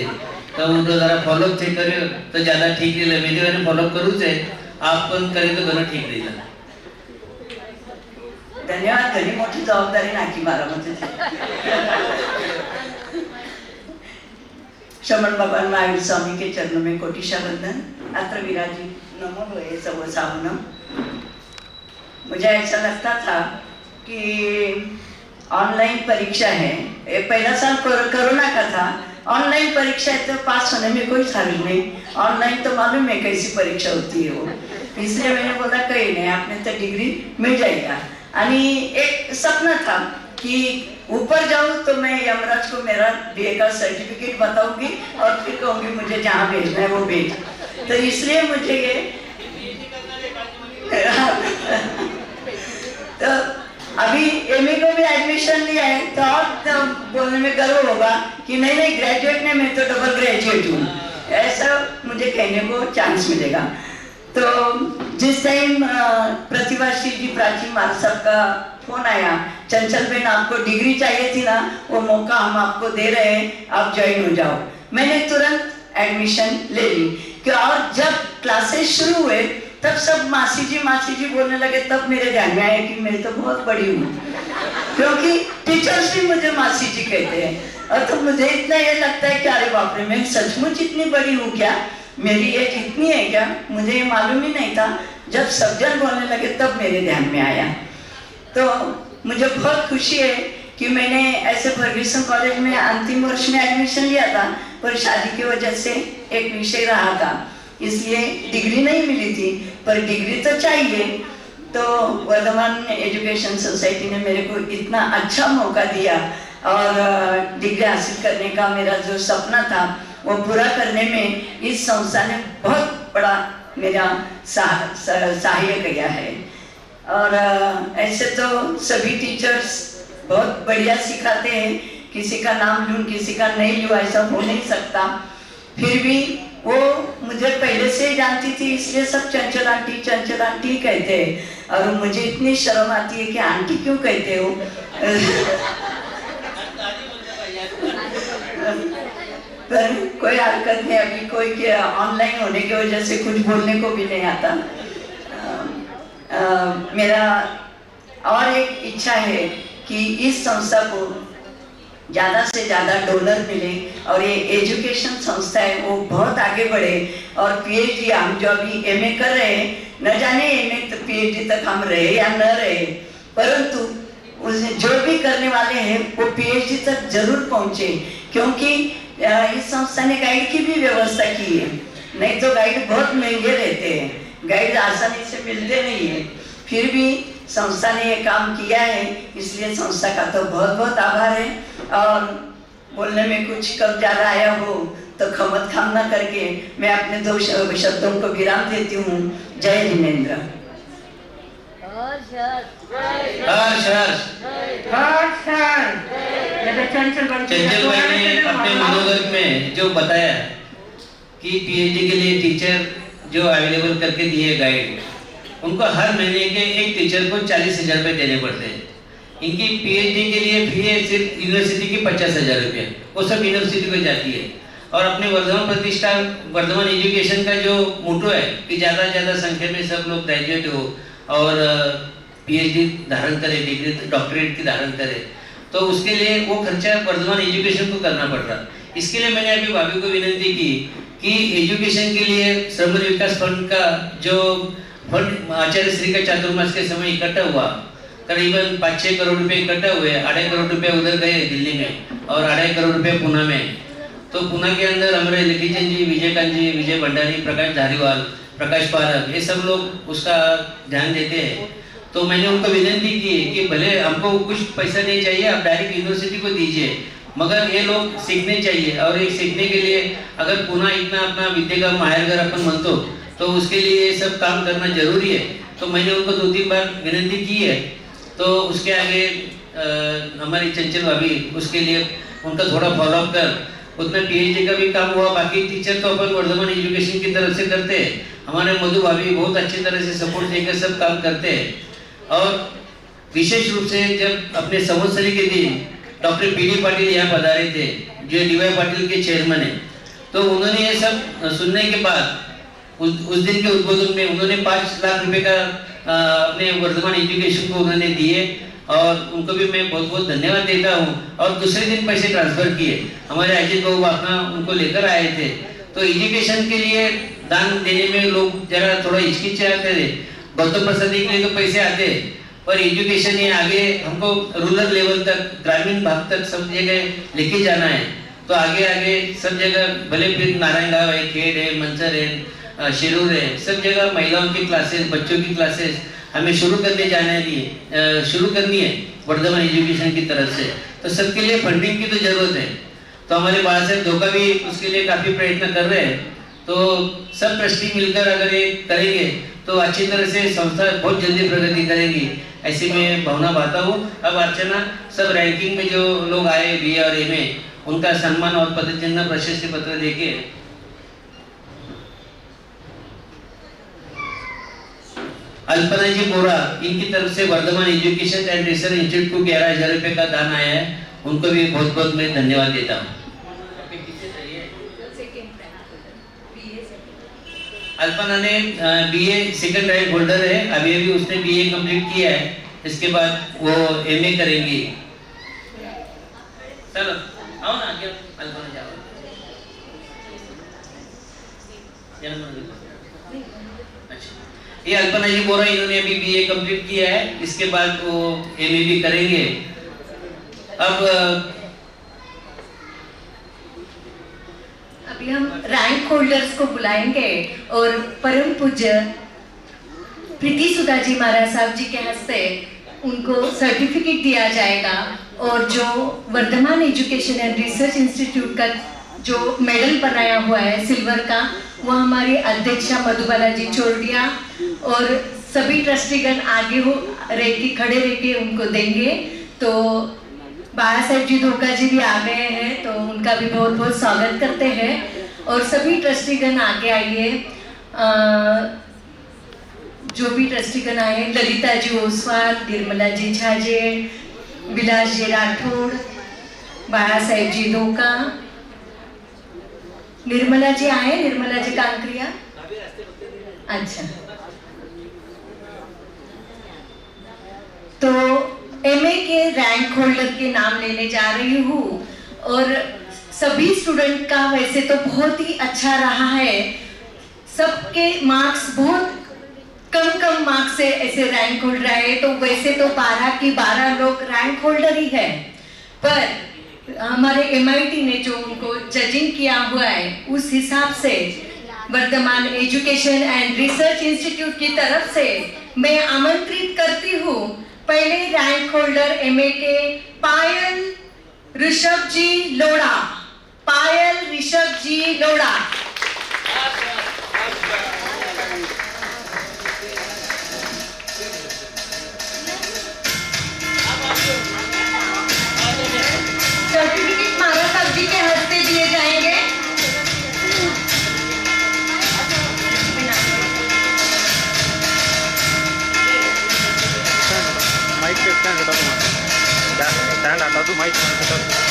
तो उनको जरा फॉलोअप थे करियो तो ज़्यादा ठीक रही। मेरे मैंने फॉलोअप करूँ से आप पण करें तो घणं ठीक रहेगा। धन्यवाद। घरी मोठी जबाबदारी नाकी मारा म्हणजे श्रमण भगवान महावीर स्वामी के चरणों में कोटिशा वंदन। अत्र विराजित नमो लोए सब सावनम। मुझे ऐसा लगता था कि ऑनलाइन परीक्षा है, पहला साल कोरोना का था, ऑनलाइन परीक्षा है तो पास होने में कोई हर्ज नहीं। ऑनलाइन तो मालूम है कैसी परीक्षा होती है वो, इसलिए मैंने बोला कहीं नहीं, आपने तो डिग्री मिल जाएगा। आणि एक सपना था कि ऊपर जाऊं तो मैं यमराज को मेरा BA का सर्टिफिकेट बताऊंगी और फिर कहूंगी मुझे जहाँ भेजना है वो भेज। तो इसलिए मुझे ये तो अभी MA को भी एडमिशन लिया है, तो और तो बोलने में गर्व होगा कि नहीं ग्रेजुएट में मैं तो डबल ग्रेजुएट हूँ, ऐसा मुझे कहने को चांस मिलेगा। तो जिस टाइम प्रतिभाशील जी प्राची मार साहब का फोन आया, चंचल बहन आपको डिग्री चाहिए थी ना, वो मौका हम आपको दे रहे हैं, आप ज्वाइन हो जाओ। मैंने तुरंत एडमिशन ले ली कि और जब क्लासेस शुरू हुए तब सब मासी जी बोलने लगे, तब मेरे ध्यान में आया कि मैं तो बहुत बड़ी हूँ, क्योंकि टीचर्स भी मुझे मासी जी कहते हैं। और तो मुझे इतना ये लगता है कि अरे बाप रे, मैं सचमुच इतनी बड़ी हूँ क्या, मेरी एज इतनी है क्या, मुझे ये मालूम ही नहीं था। जब सब जन बोलने लगे तब मेरे ध्यान में आया। तो मुझे बहुत खुशी है कि मैंने ऐसे फर्ग्यूसन कॉलेज में अंतिम वर्ष में एडमिशन लिया था, पर शादी की वजह से एक विषय रहा था, इसलिए डिग्री नहीं मिली थी, पर डिग्री तो चाहिए। तो वर्धमान एजुकेशन सोसाइटी ने मेरे को इतना अच्छा मौका दिया और डिग्री हासिल करने का मेरा जो सपना था वो पूरा करने में इस संस्था ने बहुत बड़ा मेरा सहायता किया है। और ऐसे तो सभी टीचर्स बहुत बढ़िया सिखाते हैं, किसी का नाम लूँ किसी का नहीं लूँ ऐसा हो नहीं सकता। फिर भी वो मुझे पहले से ही जानती थी, इसलिए सब चंचल आंटी कहते हैं। और मुझे इतनी शर्म आती है कि आंटी क्यों कहते हो। पर कोई हरकत नहीं, अभी कोई ऑनलाइन होने की वजह से कुछ बोलने को भी नहीं आता। मेरा और एक इच्छा है कि इस संस्था को ज़्यादा से ज़्यादा डोनर मिले और ये एजुकेशन संस्था है वो बहुत आगे बढ़े। और पीएचडी हम जो अभी एमए कर रहे हैं, न जाने एमए तो पीएचडी तक हम रहे या न रहे, परंतु जो भी करने वाले हैं वो पीएचडी तक जरूर पहुँचे, क्योंकि इस संस्था ने गाइड की भी व्यवस्था की है। नहीं तो गाइड बहुत महंगे रहते हैं, गाइड आसानी से मिलते नहीं है। फिर भी संस्था ने ये काम किया है, इसलिए संस्था का तो बहुत बहुत आभार है। और बोलने में कुछ कम ज़्यादा आया हो तो खमत खाम ना करके मैं अपने 2 शब्दों को विराम देती हूँ। जय जिनेन्द्र। चंचल भाई ने अपने मनोगत में जो बताया कि पीएचडी के लिए टीचर जो अवेलेबल करके दिए गाइड, उनको हर महीने के एक टीचर को 40,000 रुपये देने पड़ते हैं। इनकी पीएचडी के लिए फी है सिर्फ यूनिवर्सिटी की 50,000 रुपये, वो सब यूनिवर्सिटी को जाती है। और अपने वर्धमान प्रतिष्ठान वर्धमान एजुकेशन का जो मोटो है कि ज़्यादा से ज़्यादा संख्या में सब लोग ग्रेजुएट हो और पीएचडी धारण करे, डिग्री डॉक्टरेट की धारण करे, तो उसके लिए वो खर्चा वर्धमान एजुकेशन को करना पड़ रहा। इसके लिए मैंने अभी भाभी को विनती की कि एजुकेशन के लिए श्रम विकास फंड का जो फंड आचार्य श्री का चातुर्मास के समय इकट्ठा हुआ, करीबन 5-6 करोड़ रुपए इकट्ठा हुए। 2.5 करोड़ रुपए उधर गए दिल्ली में और 2.5 करोड़ रुपए पुणे में। तो पुणे के अंदर हमारे लिखिचंद जी, विजयकांत जी, विजय भंडारी, प्रकाश धारीवाल, प्रकाश पारक, ये सब लोग उसका ध्यान देते हैं। तो मैंने उनको विनती की कि भले हमको कुछ पैसा नहीं चाहिए, आप डायरेक्ट यूनिवर्सिटी को दीजिए, मगर ये लोग सीखने चाहिए। और एक सीखने के लिए अगर पुणे इतना अपना विद्या का माहेरघर अपन मानतो, तो उसके लिए ये सब काम करना जरूरी है। तो मैंने उनको 2-3 बार विनती की है। तो उसके आगे हमारी चंचल भाभी उसके लिए उनका थोड़ा फॉलोअप कर उसमें पीएचडी का भी काम हुआ। बाकी टीचर तो अपन वर्धमान एजुकेशन की तरफ से करते हैं, हमारे मधु भाभी बहुत अच्छी तरह से सपोर्ट देकर सब काम करते हैं। और विशेष रूप से जब अपने संवत्सरी के दिन डॉक्टर पीडी पाटिल यहाँ पधारे थे, जो डीवाई पाटिल के चेयरमैन है, तो उन्होंने ये सब सुनने के बाद उस दिन के उद्बोधन में उन्होंने 5 लाख रुपए का अपने वर्धमान एजुकेशन को उन्होंने दिए और उनको भी मैं बहुत बहुत धन्यवाद देता हूँ। और दूसरे दिन पैसे ट्रांसफर किए, हमारे अजीत बाबू अपना उनको लेकर आए थे। तो एजुकेशन के लिए दान देने में लोग जरा थोड़ा हिचकिचाते थे। गौतम प्रसाद के लिए तो पैसे आते, पर एजुकेशन ये आगे हमको रूरल लेवल तक, ग्रामीण भाग तक सब जगह लेके जाना है। तो आगे आगे सब जगह, भले फिर नारायणगांव है, खेड़ है, मंचर है, शिरूर है, सब जगह महिलाओं की क्लासेस, बच्चों की क्लासेस हमें शुरू करनी है वर्धमान एजुकेशन की तरफ से। तो सबके लिए फंडिंग की तो जरूरत है। तो हमारे बाल साहब धोखा भी उसके लिए काफ़ी प्रयत्न कर रहे हैं। तो सब ट्रस्टी मिलकर अगर ये करेंगे तो अच्छी तरह से संस्था बहुत जल्दी प्रगति करेगी, ऐसी मैं भावना पाता हूँ। अब अर्चना सब रैंकिंग में जो लोग आए BA और MA, उनका सम्मान और पद चिन्ह प्रशस्ति पत्र देके अल्पना जी बोरा, इनकी तरफ से Vardhaman education and research institute को 11,000 रुपए का दान आया है, उनको भी बहुत बहुत मैं धन्यवाद देता हूँ। अल्पना ने बीए सेकंड रैंक होल्डर है, अभी अभी उसने बीए कंप्लीट किया है, इसके बाद वो एमए करेंगी। चलो आओ ना आगे, अल्पना जाओ। अच्छा, ये अल्पना जी बोरा, इन्होंने अभी बीए कंप्लीट किया है, इसके बाद वो एमए भी करेंगे। अब अभी हम रैंक होल्डर्स को बुलाएंगे और परम पूज्य प्रीति सुधा जी महाराज साहब जी के हस्ते उनको सर्टिफिकेट दिया जाएगा और जो Vardhaman education and research institute का जो मेडल बनाया हुआ है सिल्वर का, वो हमारी अध्यक्षा मधुबाला जी चोरडिया और सभी ट्रस्टीगण आगे खड़े रह के उनको देंगे। तो बाला साहेब जी धोखा जी भी आ गए हैं, तो उनका भी बहुत बहुत स्वागत करते हैं और सभी ट्रस्टीगण आगे आइए। जो भी ट्रस्टीगण आए, ललिता जी ओसवाल, निर्मला जी झाजे, विलास जी राठौड़, बाला साहेब जी धोखा, निर्मला जी आए, निर्मला जी कांकरिया। अच्छा, तो एमए के रैंक होल्डर के नाम लेने जा रही हूँ और सभी स्टूडेंट का वैसे तो बहुत ही अच्छा रहा है, सबके मार्क्स बहुत कम मार्क्स से ऐसे रैंक होल्डर आए, तो वैसे तो 12 की 12 लोग रैंक होल्डर ही है, पर हमारे MIT ने जो उनको जजिंग किया हुआ है उस हिसाब से Vardhaman education and research institute की तरफ से मैं आमंत्रित करती हूँ पहले रैंक होल्डर MA के पायल ऋषभ जी लोड़ा। पायल ऋषभ जी लोड़ा। सर्टिफिकेट महाराज साहब जी के हस्ते दिए जाएंगे। माइक पे स्टैंड हटा दो, स्टैंड हटा दो, माइक हटा दो।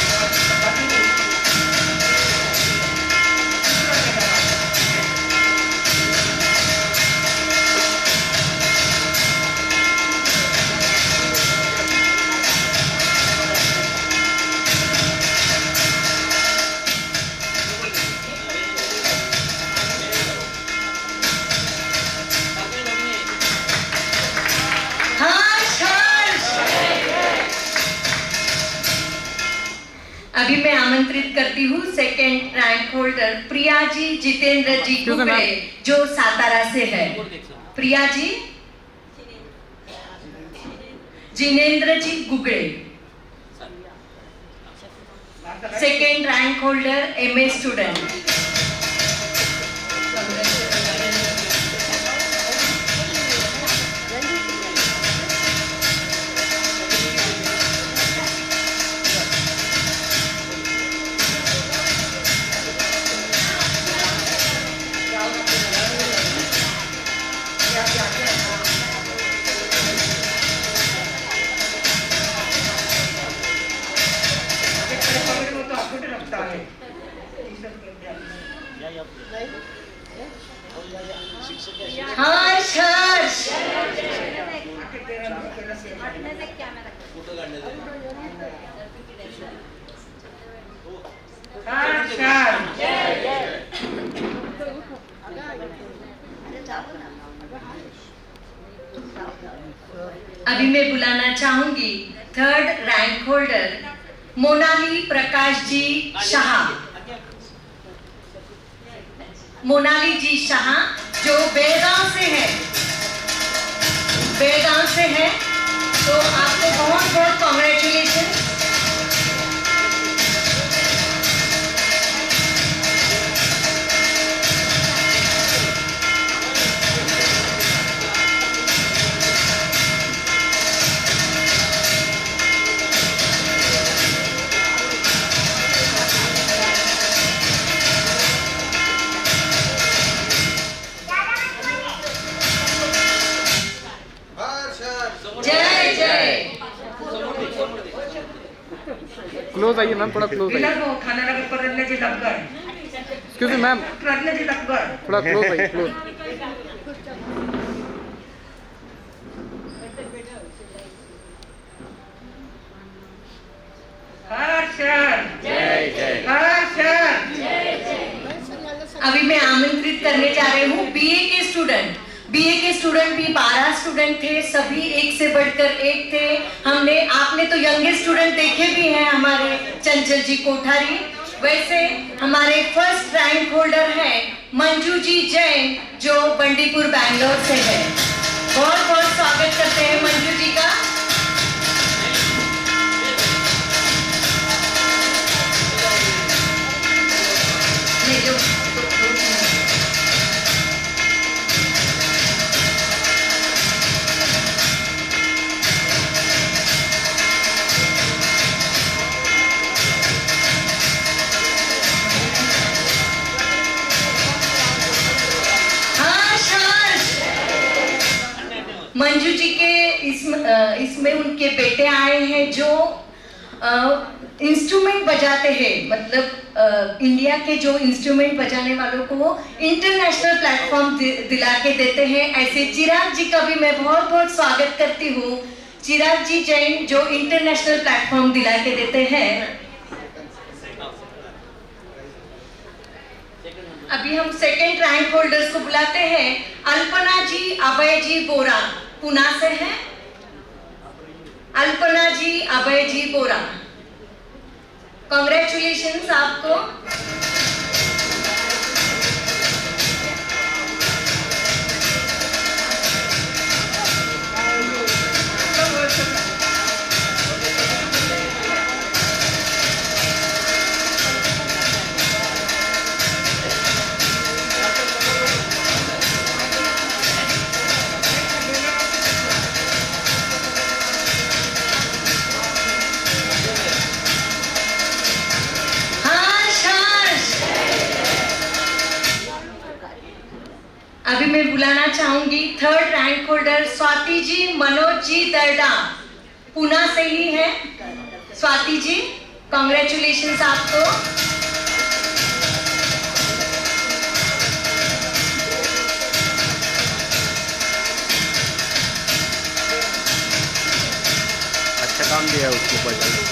अभी मैं आमंत्रित करती हूँ second rank holder Priya ji Jitendra ji Gugade, जो सातारा से है। Priya ji Jinendra ji Gugade, second rank holder MA student. हर्ष हर्ष अभी मैं बुलाना चाहूंगी third rank holder Monali Prakash ji Shah. Monali जी शाह जो बेलगांव से है, बेलगांव से है, तो आपको बहुत बहुत कॉन्ग्रेचुलेशन। क्लोज आइए मैम, थोड़ा क्लोज बिना आइए। वो खाना लगे परडने जी लग गए, एक्सक्यूज मी मैम, परडने जी लग गए। थोड़ा क्लोज आइए, क्लोज। अभी मैं आमंत्रित करने जा रही हूँ बीए के स्टूडेंट। बीए के स्टूडेंट भी 12 स्टूडेंट थे, सभी एक से बढ़कर एक थे। आपने तो यंगेस्ट स्टूडेंट देखे भी हैं हमारे चंचल जी कोठारी। वैसे हमारे फर्स्ट रैंक होल्डर हैं मंजू जी जैन, जो बंडीपुर बैंगलोर से है। बहुत बहुत स्वागत करते हैं मंजू जी का। मंजू जी के इसमें उनके बेटे आए हैं जो इंस्ट्रूमेंट बजाते हैं, मतलब इंडिया के जो इंस्ट्रूमेंट बजाने वालों को वो इंटरनेशनल प्लेटफॉर्म दिला के देते हैं। ऐसे चिराग जी का भी मैं बहुत बहुत स्वागत करती हूँ। चिराग जी जैन जो इंटरनेशनल प्लेटफॉर्म दिला के देते हैं। अभी हम सेकेंड रैंक होल्डर्स को बुलाते हैं। अल्पना जी अभय जी बोरा पुणे से हैं। अल्पना जी अभय जी बोरा, कॉन्ग्रेचुलेशंस आपको। अभी मैं बुलाना चाहूंगी third rank holder Swati ji Manoj ji Darda, Pune से ही है। स्वाति जी, कॉन्ग्रेचुलेशंस आपको। अच्छा काम दिया है उसको बजाने।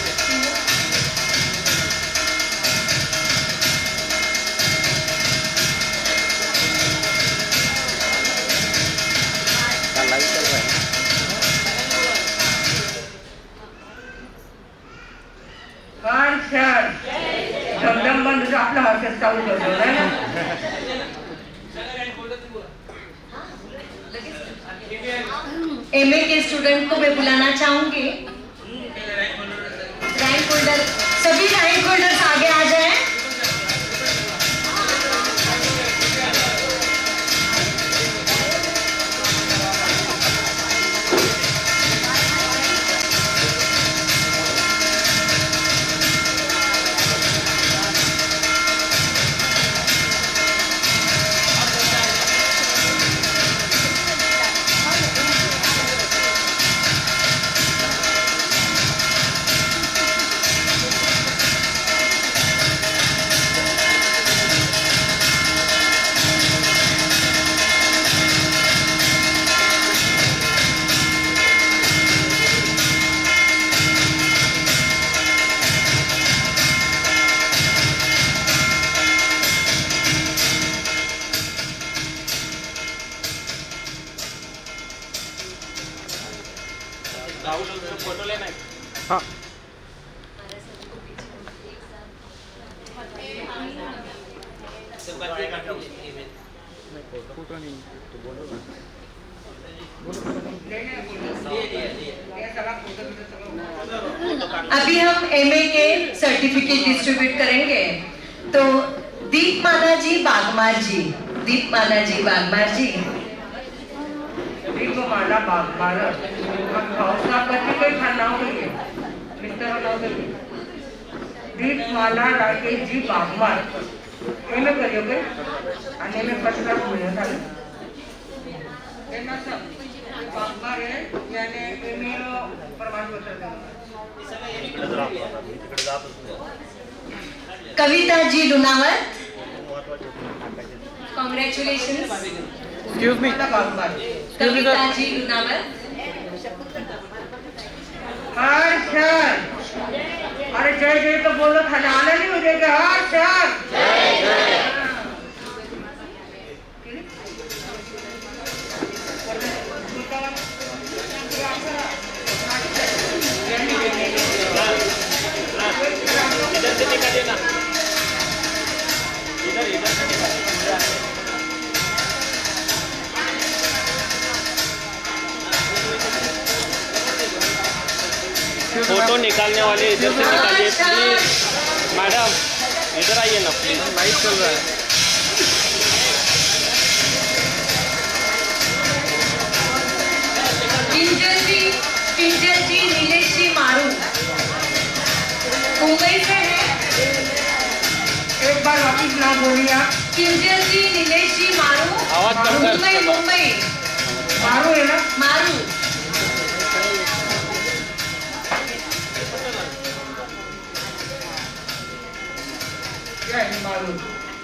लाइव चल रहा है। धमधम बंद आपला हर्षद चालू करतो है ना। एमए के स्टूडेंट को मैं बुलाना चाहूंगी। रैंक होल्डर, सभी रैंक होल्डर्स आगे आ जाएं। हाँ, फोटो नहीं तो बोलो ना। अभी हम एमए के सर्टिफिकेट डिस्ट्रीब्यूट करेंगे। तो दीपमाला जी बागमार जी, दीपमाला जी बागमार जी। दीपमाला बागमार भावसा कधी काही खाना होईल मिस्टर होईल। दीपमाला राकेश जी बागमार एमए करियोगे आणि एमए फर्स्ट क्लास मिळत आले। बागमार है यानी एमए प्रमाणपत्र इकडेच राहतो आता मी तिकडे जातच नाही कविता जी लुनावत, महत्वाचे congratulation. Excuse me Kavita ji Lunawat. Harshad, अरे जय जय तो बोलो, खाली आना नहीं हो जाएगा. हर्षद. इधर से निकालिए ना, इधर इधर से निकालिए. फोटो निकालने वाले इधर से निकालिए प्लीज. मैडम इधर आइए ना प्लीज, लाइट चल रहा है. किंजल जी नीलेश जी मारू, मुंबई से है. एक बार वापिस ना बोलिए आप. किंजल जी नीलेश जी मारू, आवाज कम कर. मुंबई. मारू है ना. मारू. क्या है मारू?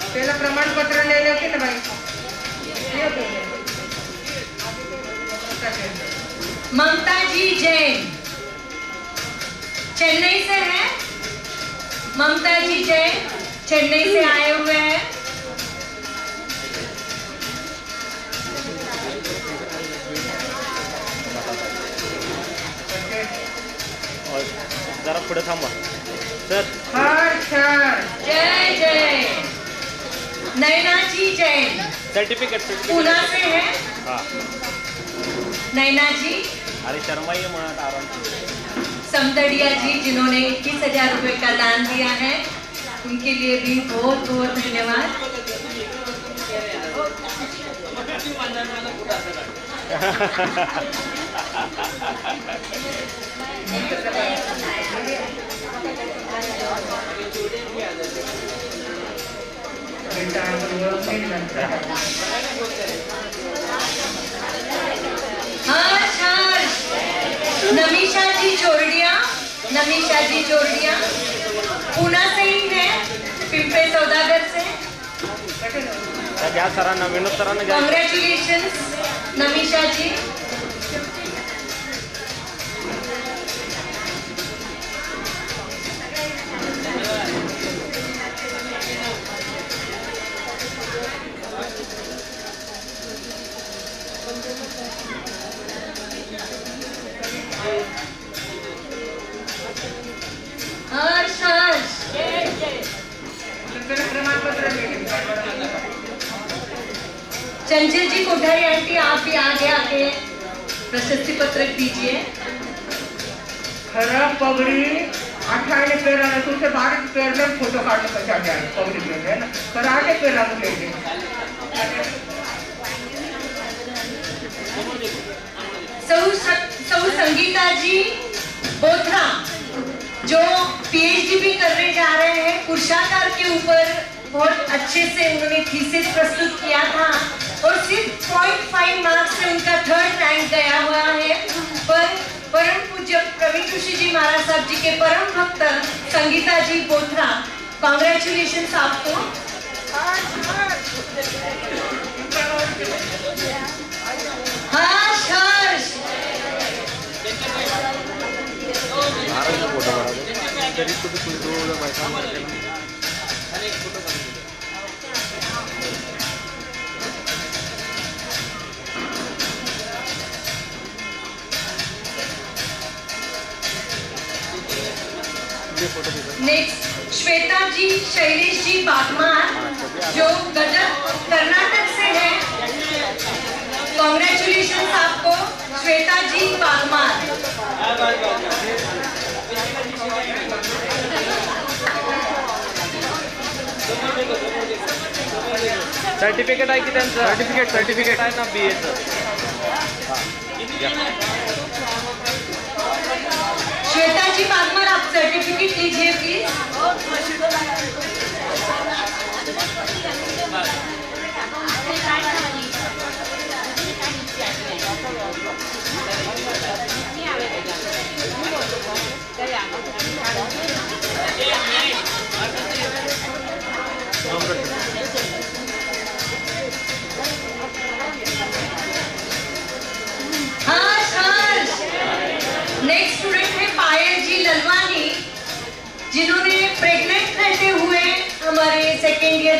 पहला प्रमाणपत्र ले लेके ना भाई. ये दे दे. ममता जी जैन, चेन्नई से है. ममता जी जैन चेन्नई से आए हुए हैं. और जरा पुढे थांबा सर. हर्षद. जय जय. नैना जी जैन सर्टिफिकेट पूना से है. हाँ. नैना जी. अरे शर्मा ये म्हणत आराम से. समदड़िया जी जिन्होंने 21,000 रुपए का दान दिया है, उनके लिए भी बहुत बहुत धन्यवाद. हर्ष हर्ष. नमीशा जी चोरडिया पूना से ही है, पिंपे सौदागर से. घ्या सरांना, विनोद सरांना घ्या. कॉन्ग्रॅच्युलेशन नमीशा जी. हर्ष हर्ष. प्रमाणपत्र ले लेंगे. चंचल जी कोठारी आंटी, आप भी आगे आके प्रशस्ति पत्रक दीजिए. खरं पगड़ी 18 पेरा ना, तुझसे 12 पेर में फोटो काटने का चाहते हैं. पगड़ी पे है ना, पर 8 पेरा को लेंगे. सौ संगीता जी बोथरा, जो पीएचडी भी करने जा रहे हैं. पुरुषाकार के ऊपर बहुत अच्छे से उन्होंने थीसिस प्रस्तुत किया था और सिर्फ 0.5 मार्क्स से उनका 3rd रैंक गया हुआ है. पर परम पूज्य प्रवीण ऋषि जी महाराज साहब जी के परम भक्त संगीता जी बोथरा, कॉन्ग्रेचुलेशन आपको. हर्ष हर्ष. फोटो काढा तरी कुठे कुठे बायका. नेक्स्ट श्वेता जी शैलेश जी बागमार, जो गजब कर्नाटक से है. कॉन्ग्रेचुलेशन आपको श्वेता जी बागमार. सर्टिफिकेट आहे की त्यांचं. सर्टिफिकेट आहे ना BA श्वेता जी बागमार, आप सर्टिफिकेट लीजिए प्लीज.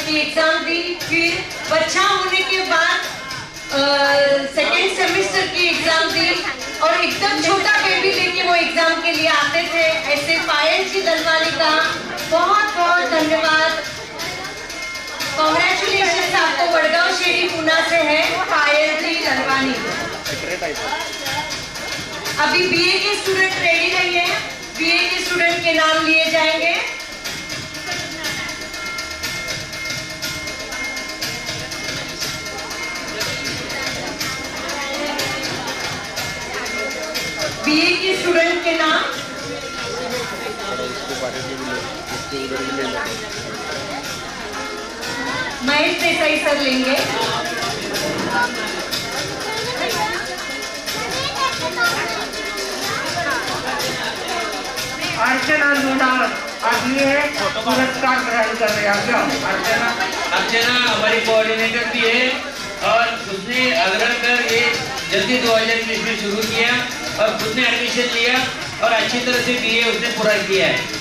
की एग्जाम दी, फिर बच्चा होने के बाद सेकेंड सेमेस्टर की एग्जाम दी और एकदम छोटा बेबी लेके वो एग्जाम के लिए आते थे। ऐसे पायल जी दलवानी का बहुत बहुत धन्यवाद। कॉन्ग्रेचुलेशन आपको, वडगांव शेरी पुणे से है पायल जी दलवानी। अभी बीए के स्टूडेंट रेडी नहीं है, बीए के स्टूडेंट के नाम लिए जाएंगे। बीए के स्टूडेंट के नाम महेश देसाई सर लेंगे। अर्चना लूनावत आदमी है, पुरस्कार ग्रहण कर रहे हैं। क्या अर्चना हमारी कोऑर्डिनेटर भी है और उसने आग्रह कर ये जल्दी 2020 में शुरू किया और खुद ने एडमिशन लिया और अच्छी तरह से बीए उसने पूरा किया है।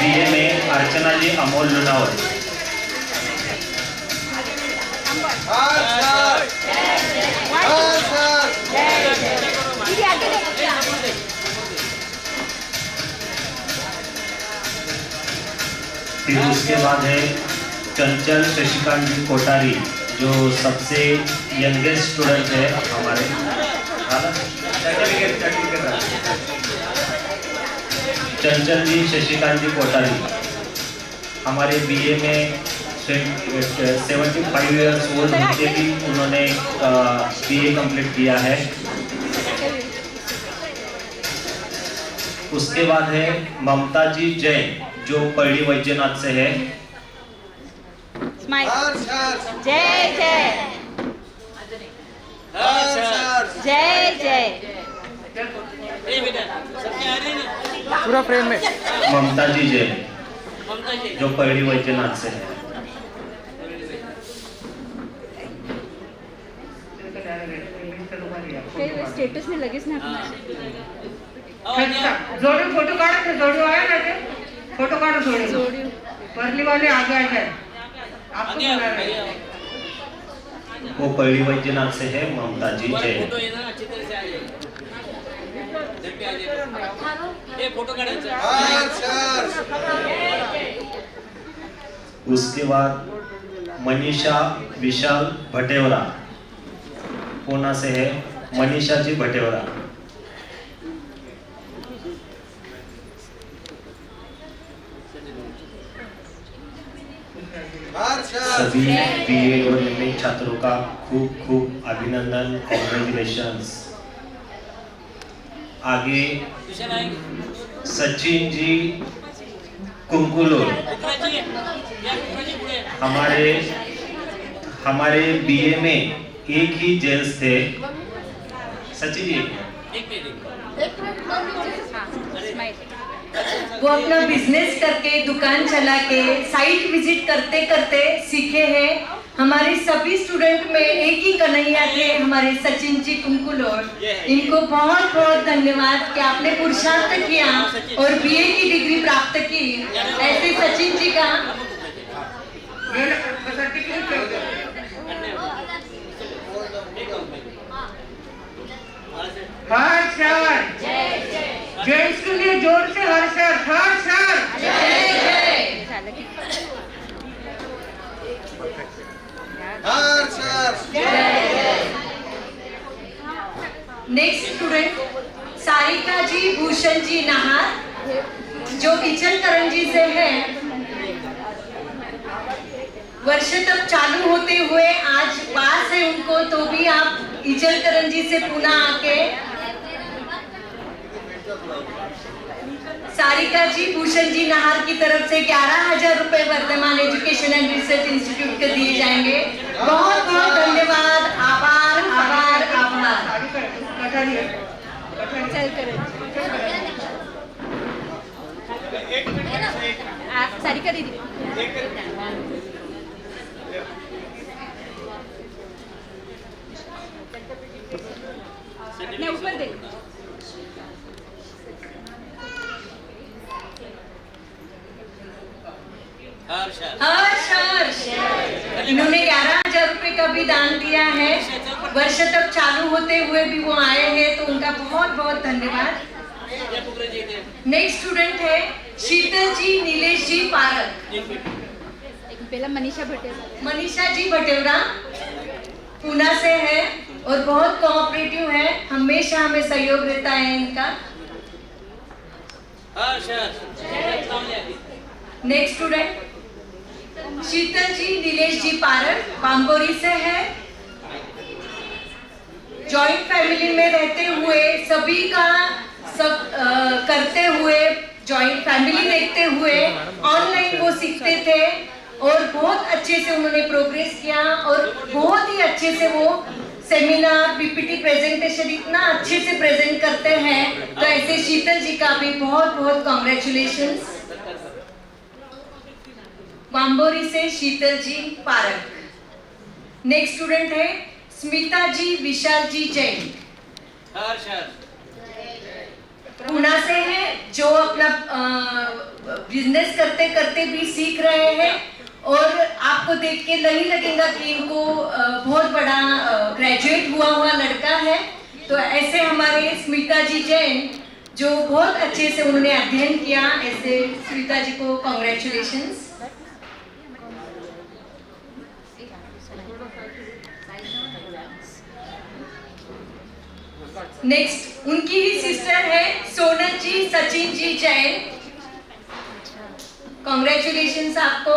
बीए में अर्चना जी अमोल लुनावत। फिर उसके बाद है चंचल शशिकांत जी कोठारी, जो सबसे यंगेस्ट स्टूडेंट है हमारे। चंचल जी शशिकांत जी कोठारी हमारे बीए में 75 ईयर्स ओल्ड होते भी उन्होंने बीए कंप्लीट किया है। उसके बाद है ममता जी जैन, जो पड़ी वैद्यनाथ से है। जय जय जय जय पूरा फ्रेम में ममता जी जैन, जो पड़ी वैद्यनाथ से है। स्टेटस में लगेच ना जोड़ो फोटो काढो, जोड़ो आया ना ते फोटो काढो, जोड़ो परली वाले आगे आ जाए। आपको बुला रहे हैं। वो पड़ी वैद्यनाथ से है ममता जी जैन। उसके बाद मनीषा विशाल भटेवरा पुणे से है, मनीषा जी भटेवरा। सभी बीए और एमए छात्रों का खूब खूब अभिनंदन, कॉन्ग्रेचुलेशंस। आगे सचिन जी कुंकुलोर, हमारे बीए में एक ही जेंट्स थे। सचिन जी वो अपना बिजनेस करके, दुकान चला के, साइट विजिट करते करते सीखे हैं। हमारे सभी स्टूडेंट में एक ही कन्हैया थे, हमारे सचिन जी कुंकुलोर। इनको बहुत बहुत धन्यवाद कि आपने पुरुषार्थ किया और बीए की डिग्री प्राप्त की। ऐसे सचिन जी का हर सर जेंट्स के लिए जोर से हर सर, हर सर नेक्स्ट स्टूडेंट सारिका जी भूषण जी नाहर, जो किचन जी से है। वर्ष तक चालू होते हुए आज पास है उनको, तो भी आप इचलकरंजी से पुणे आके सारिका जी भूषण जी नाहर की तरफ से 11,000 रुपए Vardhaman education and research institute को दिए जाएंगे। बहुत बहुत धन्यवाद, आभार आभार आभार। सारिका दीदी नहीं ऊपर देख। हर्ष हर्ष। इन्होंने 11,000 रुपए का भी दान दिया है। वर्ष तक चालू होते हुए भी वो आए हैं, तो उनका बहुत बहुत धन्यवाद। नेक्स्ट स्टूडेंट है शीतल जी नीलेश जी पारक। पहला मनीषा भट्टेल। मनीषा जी भटेवरा पूना से है और बहुत कोऑपरेटिव है, हमेशा हमें सहयोग रहता है इनका। नेक्स्ट स्टूडेंट शीतल जी नीलेश जी पारक बांबोरी से है। जॉइंट फैमिली में रहते हुए सभी का सब करते हुए, जॉइंट फैमिली देखते हुए ऑनलाइन वो सीखते थे और बहुत अच्छे से उन्होंने प्रोग्रेस किया और बहुत ही अच्छे से वो सेमिनार पीपीटी प्रेजेंटेशन इतना अच्छे से प्रेजेंट करते हैं। तो ऐसे शीतल जी का भी बहुत बहुत कॉन्ग्रेचुलेशंस। बांबोरी से शीतल जी पारक। नेक्स्ट स्टूडेंट है स्मिता जी विशाल जी जैन। पूना से है, जो अपना बिजनेस करते करते भी सीख रहे हैं और आपको देख के नहीं लगेगा कि इनको बहुत बड़ा ग्रेजुएट हुआ लड़का है। तो ऐसे हमारे स्मिता जी जैन जो बहुत अच्छे से उन्होंने अध्ययन किया, ऐसे स्मिता जी को कॉन्ग्रेचुलेशंस। नेक्स्ट उनकी ही सिस्टर है सोनल जी सचिन जी जैन। कॉन्ग्रेचुलेशंस आपको,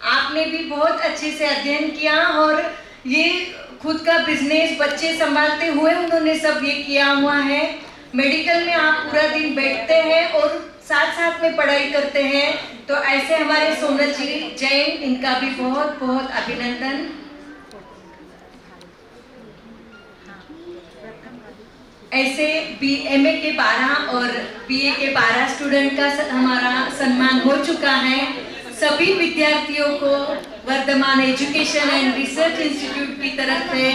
आपने भी बहुत अच्छे से अध्ययन किया और ये खुद का बिजनेस बच्चे संभालते हुए उन्होंने सब ये किया हुआ है। मेडिकल में आप पूरा दिन बैठते हैं और साथ साथ में पढ़ाई करते हैं। तो ऐसे हमारे सोनल जी जैन, इनका भी बहुत बहुत अभिनंदन। ऐसे एमए के 12 और बीए के 12 स्टूडेंट का हमारा सम्मान हो चुका है। सभी विद्यार्थियों को Vardhaman education and research institute की तरफ से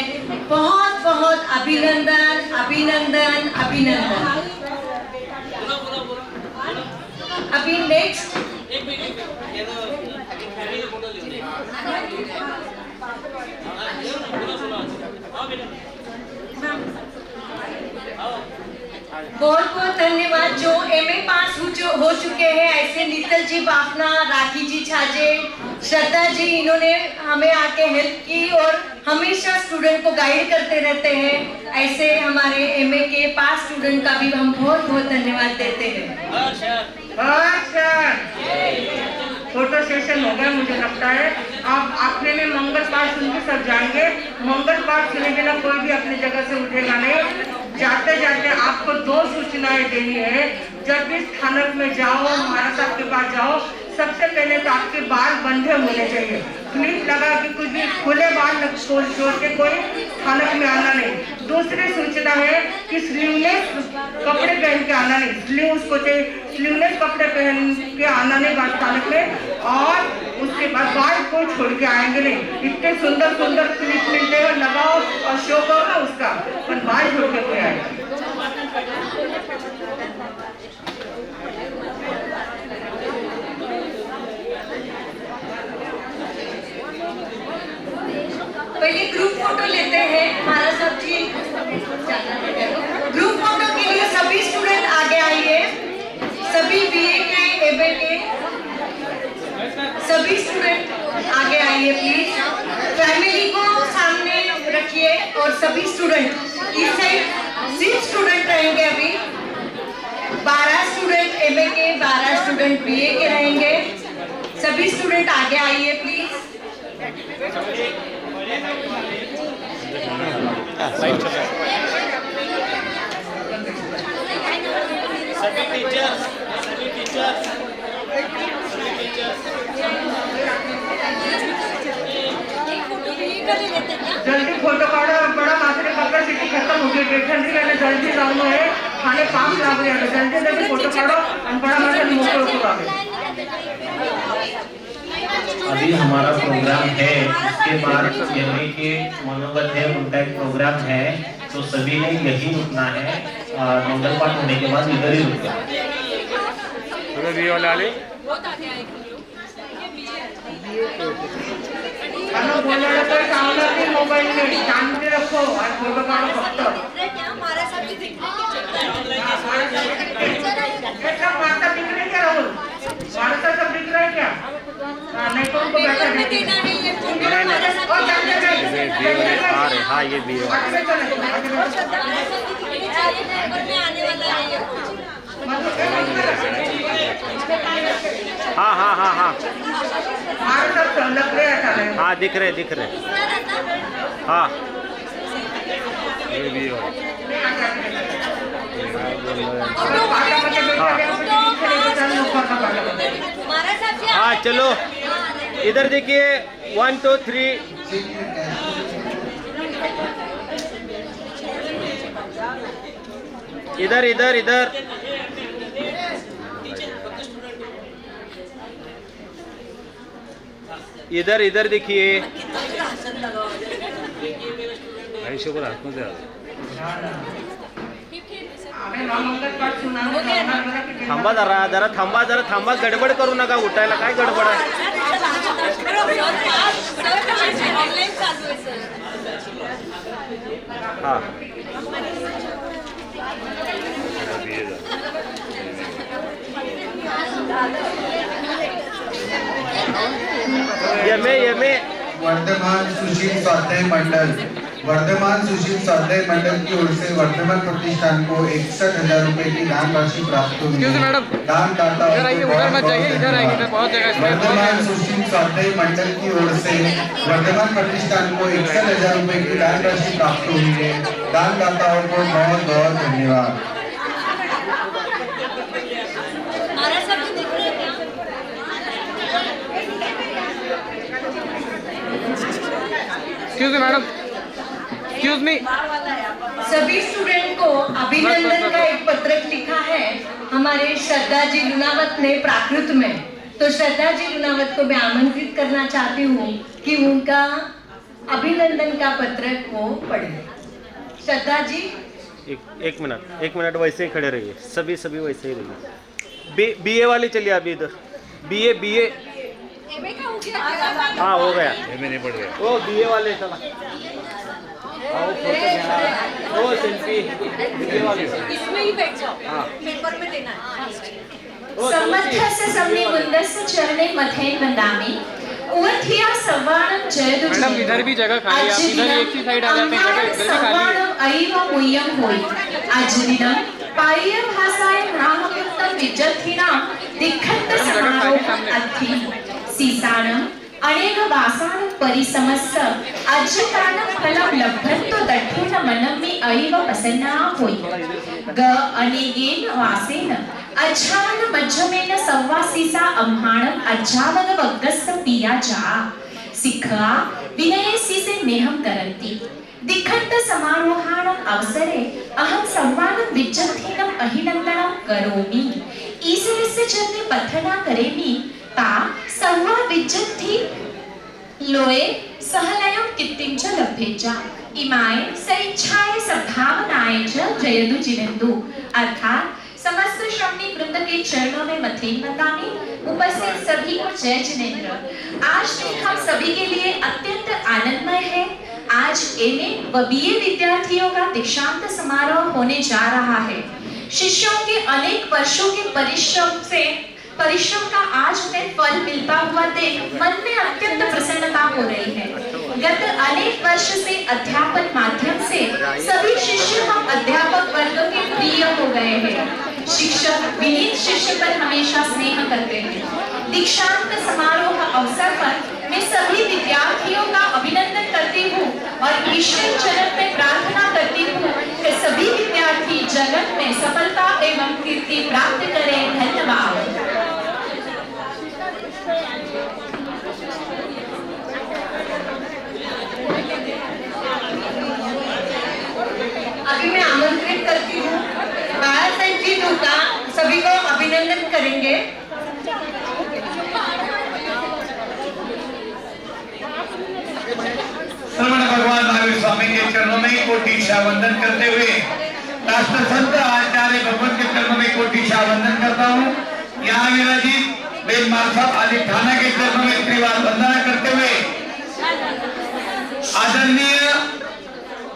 बहुत बहुत अभिनंदन अभिनंदन अभिनंदन। अभी नेक्स्ट बहुत बहुत धन्यवाद जो एमए पास हो चुके हैं, ऐसे नीतल जी बाफना, राखी जी छाजे, श्रद्धा जी, इन्होंने हमें आके हेल्प की और हमेशा स्टूडेंट को गाइड करते रहते हैं। ऐसे हमारे एमए के पास स्टूडेंट का भी हम बहुत बहुत धन्यवाद देते हैं। फोटो सेशन हो गया मुझे लगता है। अब आखिर में मंगल पाठ सुन के सब जाएंगे। मंगल पाठ सुने बिना कोई भी अपनी जगह से उठेगा नहीं। जाते जाते आपको 2 सूचनाएं देनी है। जब भी स्थानक में जाओ, महाराज साहब के पास जाओ, सबसे पहले तो आपके बाल बंधे होने चाहिए। क्लिप लगा के कुछ भी खुले बाल छोड़ के कोई स्थानक में आना नहीं। दूसरी सूचना है कि स्लीवलेस कपड़े पहन के आना नहीं। स्लीवलेस कपड़े पहन के आना नहीं स्थानक में। और उसके बाद बाल को छोड़ के आएंगे नहीं। इतने सुंदर सुंदर क्लिप मिलते हैं, लगाओ और शो करो ना उसका, पर बाल छोड़ के कोई आएगा। पहले ग्रुप फोटो लेते हैं। महाराज साहब जी ग्रुप फोटो के लिए सभी स्टूडेंट आगे आइए। सभी बीए के, एमए के सभी स्टूडेंट आगे आइए प्लीज। फैमिली को सामने रखिए और सभी स्टूडेंट इस साइड 6 स्टूडेंट रहेंगे। अभी 12 स्टूडेंट एमए के, 12 स्टूडेंट बीए के रहेंगे। सभी स्टूडेंट आगे आइए प्लीज। सभी टीचर्स जल्दी फोटो काढो। बड़ा मात्र कपड़ा सिटी खत्म हो गई। टेंशन नहीं, जल्दी जाऊन है, खाने पास लाग रहे हैं। जल्दी जल्दी फोटो काढो और बड़ा मात्र मोकळं करू। अभी हमारा प्रोग्राम है, इसके बाद एमए के मनोगत है, उनका एक प्रोग्राम है, तो सभी ने यही रुकना है। मंगल पाठ होने के बाद इधर ही रुकना है। खाना बोलायला तर चांगलं नाही मोबाईल में शांत रखो और फोटो काढो फक्त ये सब माता दिख रही है क्या राहुल माता सब दिख रहा है क्या नहीं तो उनको बैठा देना है हाँ ये भी है हाँ हाँ हाँ हाँ हाँ दिख रहे हाँ ये भी है हाँ चलो इधर देखिए 1 2 3 इधर इधर इधर इधर इधर देखिए थांबा जरा थांबा गडबड करू नका उठायला काय गडबड आहे हा यमे वर्धमान सुशील स्वाध्याय मंडल की ओर से वर्धमान प्रतिष्ठान को 61,000 रुपए की दान राशि प्राप्त हुई है। दान दाताओं को बहुत वर्धमान सुशील स्वाध्याय मंडल की ओर से वर्धमान प्रतिष्ठान को 61,000 रुपए की दान राशि प्राप्त हुई है। दान दाताओं को बहुत बहुत धन्यवाद। मैडम एक्सक्यूज मी सभी स्टूडेंट को अभिनंदन का एक पत्रक लिखा है हमारे श्रद्धा जी लुनावत ने प्राकृत में। तो श्रद्धा जी लुनावत को मैं आमंत्रित करना चाहती हूँ कि उनका अभिनंदन का पत्रक वो पढ़े। श्रद्धा जी एक मिनट वैसे ही खड़े रहिए, सभी वैसे ही रहिए। बीए वाली चलिए अभी इधर बीए हाँ हो गया नहीं पड़ गया वो बीए वाले चला वो सेल्फी बीए वाले इसमें ही बैठ जाओ हाँ पेपर में देना है समर्थस्य समनी मुंदस्य चरणे मथेन वंदामि उवथिया सवाणम जयदु मैडम इधर भी जगह खाली है, आप इधर एक ही साइड आ जाते हैं, जगह इधर भी खाली है। अयिव मुय्यम होई अजदिनं पाय्य भाषाय ब्राह्मणोत्तम विद्यार्थिनां दीक्षन्त समारोह अर्थी सीसाणं अनेक वासानं परिसमस्य अज्यतानं फलं लभ्यन्तो दठेन मनं मे अयिव प्रसन्ना होई ग अनेकेन वासेन अज्झावन मज्जमेन संवासीसा अम्हाणं अज्झावन वग्गस्य पिया जा सिखा विनयसी से नेहं करन्ति दिखन्त समारोहाणम् अवसरे अहं सम्मानं विद्यार्थिनम् अभिनन्दनं करोमि ईश्वरस्य चरणे प्रार्थना करेमि ता सर्व विद्यार्थी लोये सहलयं कीर्तिं च लभ्येच इमाय सइच्छाय सद्भावनाय च जयतु जिनेन्दु अर्थात समस्त श्रमणी वृंद के चरणों में मथेन वंदामि उपस्थित सभी को जय जिनेंद्र। आज दिन हम सभी के लिए अत्यंत आनंदमय है। आज एमए व बीए विद्यार्थियों का दीक्षांत समारोह होने जा रहा है। शिष्यों के अनेक वर्षों के परिश्रम का आज उन्हें फल मिलता हुआ देख मन में अत्यंत प्रसन्नता हो रही है। गत अनेक वर्ष से अध्यापन माध्यम से सभी शिष्य हम अध्यापक वर्ग के प्रिय हो गए हैं। शिक्षक विनीत शिष्य पर हमेशा स्नेह करते हैं। दीक्षांत समारोह अवसर पर मैं सभी विद्यार्थियों का अभिनंदन करती हूँ और ईश्वर चरण में प्रार्थना करती हूँ कि सभी विद्यार्थी जगत में सफलता एवं कीर्ति प्राप्त करें। धन्यवाद। अभी मैं आमंत्रित करती हूँ बालासाहेब जी दुर्गा सभी को अभिनंदन करेंगे। श्रवण भगवान महावीर स्वामी के चरणों में कोटि वंदन करते हुए राष्ट्र संत आचार्य भगवान के चरणों में कोटि वंदन करता हूँ। यहाँ विराजित बेन मार साहब आदि थाना के चरणों में त्रिवार वंदना करते हुए आदरणीय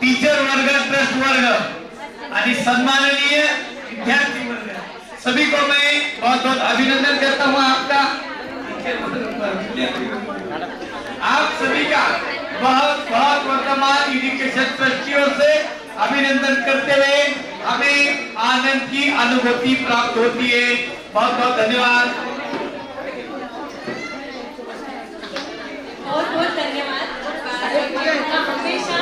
टीचर वर्ग, ट्रस्ट वर्ग आणि सम्माननीय विद्यार्थी वर्ग सभी को मैं बहुत बहुत अभिनंदन करता हूँ आपका। आप सभी का बहुत बहुत वर्तमान एजुकेशन ट्रस्टियों से अभिनंदन करते हुए हमें आनंद की अनुभूति प्राप्त होती है। बहुत बहुत धन्यवाद। बहुत बहुत धन्यवाद। हमेशा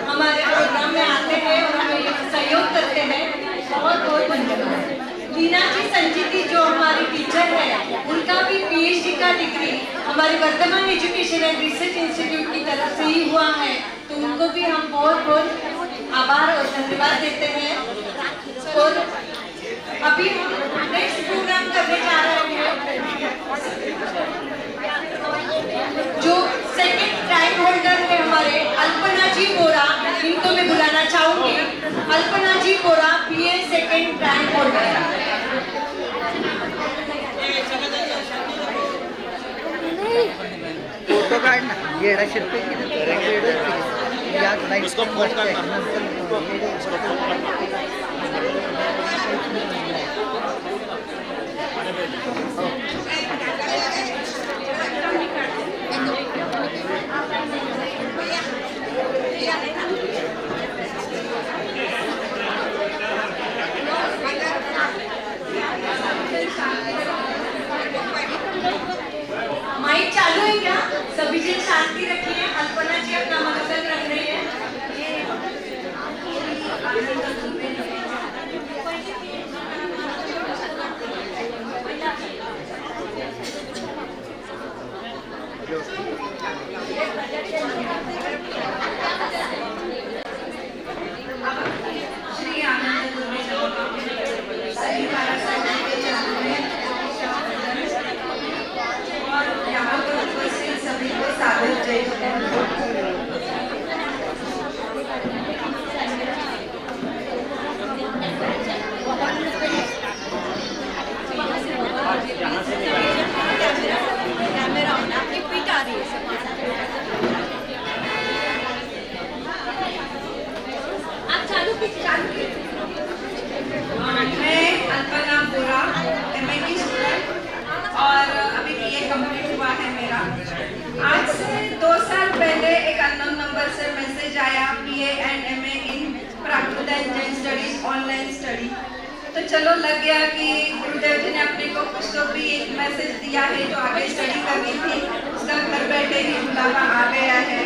हमारे प्रोग्राम में आते हैं और हमें सहयोग करते हैं। बहुत बहुत धन्यवाद। लीना जी संजीती जो हमारी टीचर है, उनका भी पीएचडी का डिग्री हमारे Vardhaman education and research institute की तरफ से ही हुआ है, तो उनको भी हम बहुत बहुत आभार और धन्यवाद देते हैं। और अभी हम नेक्स्ट प्रोग्राम करने जा रहे हैं। जो सेकंड रैंक होल्डर है हमारे अल्पना जी बोरा, इनको मैं बुलाना चाहूंगी। Alpana ji Bora BA second rank holder. Photo काढना 150 रुपये किती इसको फोन करना। माइक चालू है क्या? सभी जन शांति रखिए। अल्पना जी अपना मनोरंजन रख रही है। श्री आनंद गुरु सभी और यहाँ पर उपस्थित सभी को सादर जय। मैं अल्पना बोरा एमए की स्टूडेंट और अभी बीए कंप्लीट हुआ है मेरा। आज से 2 साल पहले एक अननोन नंबर से मैसेज आया BA and MA in Prakrit and Jain studies online study. तो चलो लग गया कि गुरुदेव जी ने अपने को कुछ तो भी एक मैसेज दिया है जो आगे स्टडी करनी थी, उसका घर बैठे ही बुलावा आ गया है।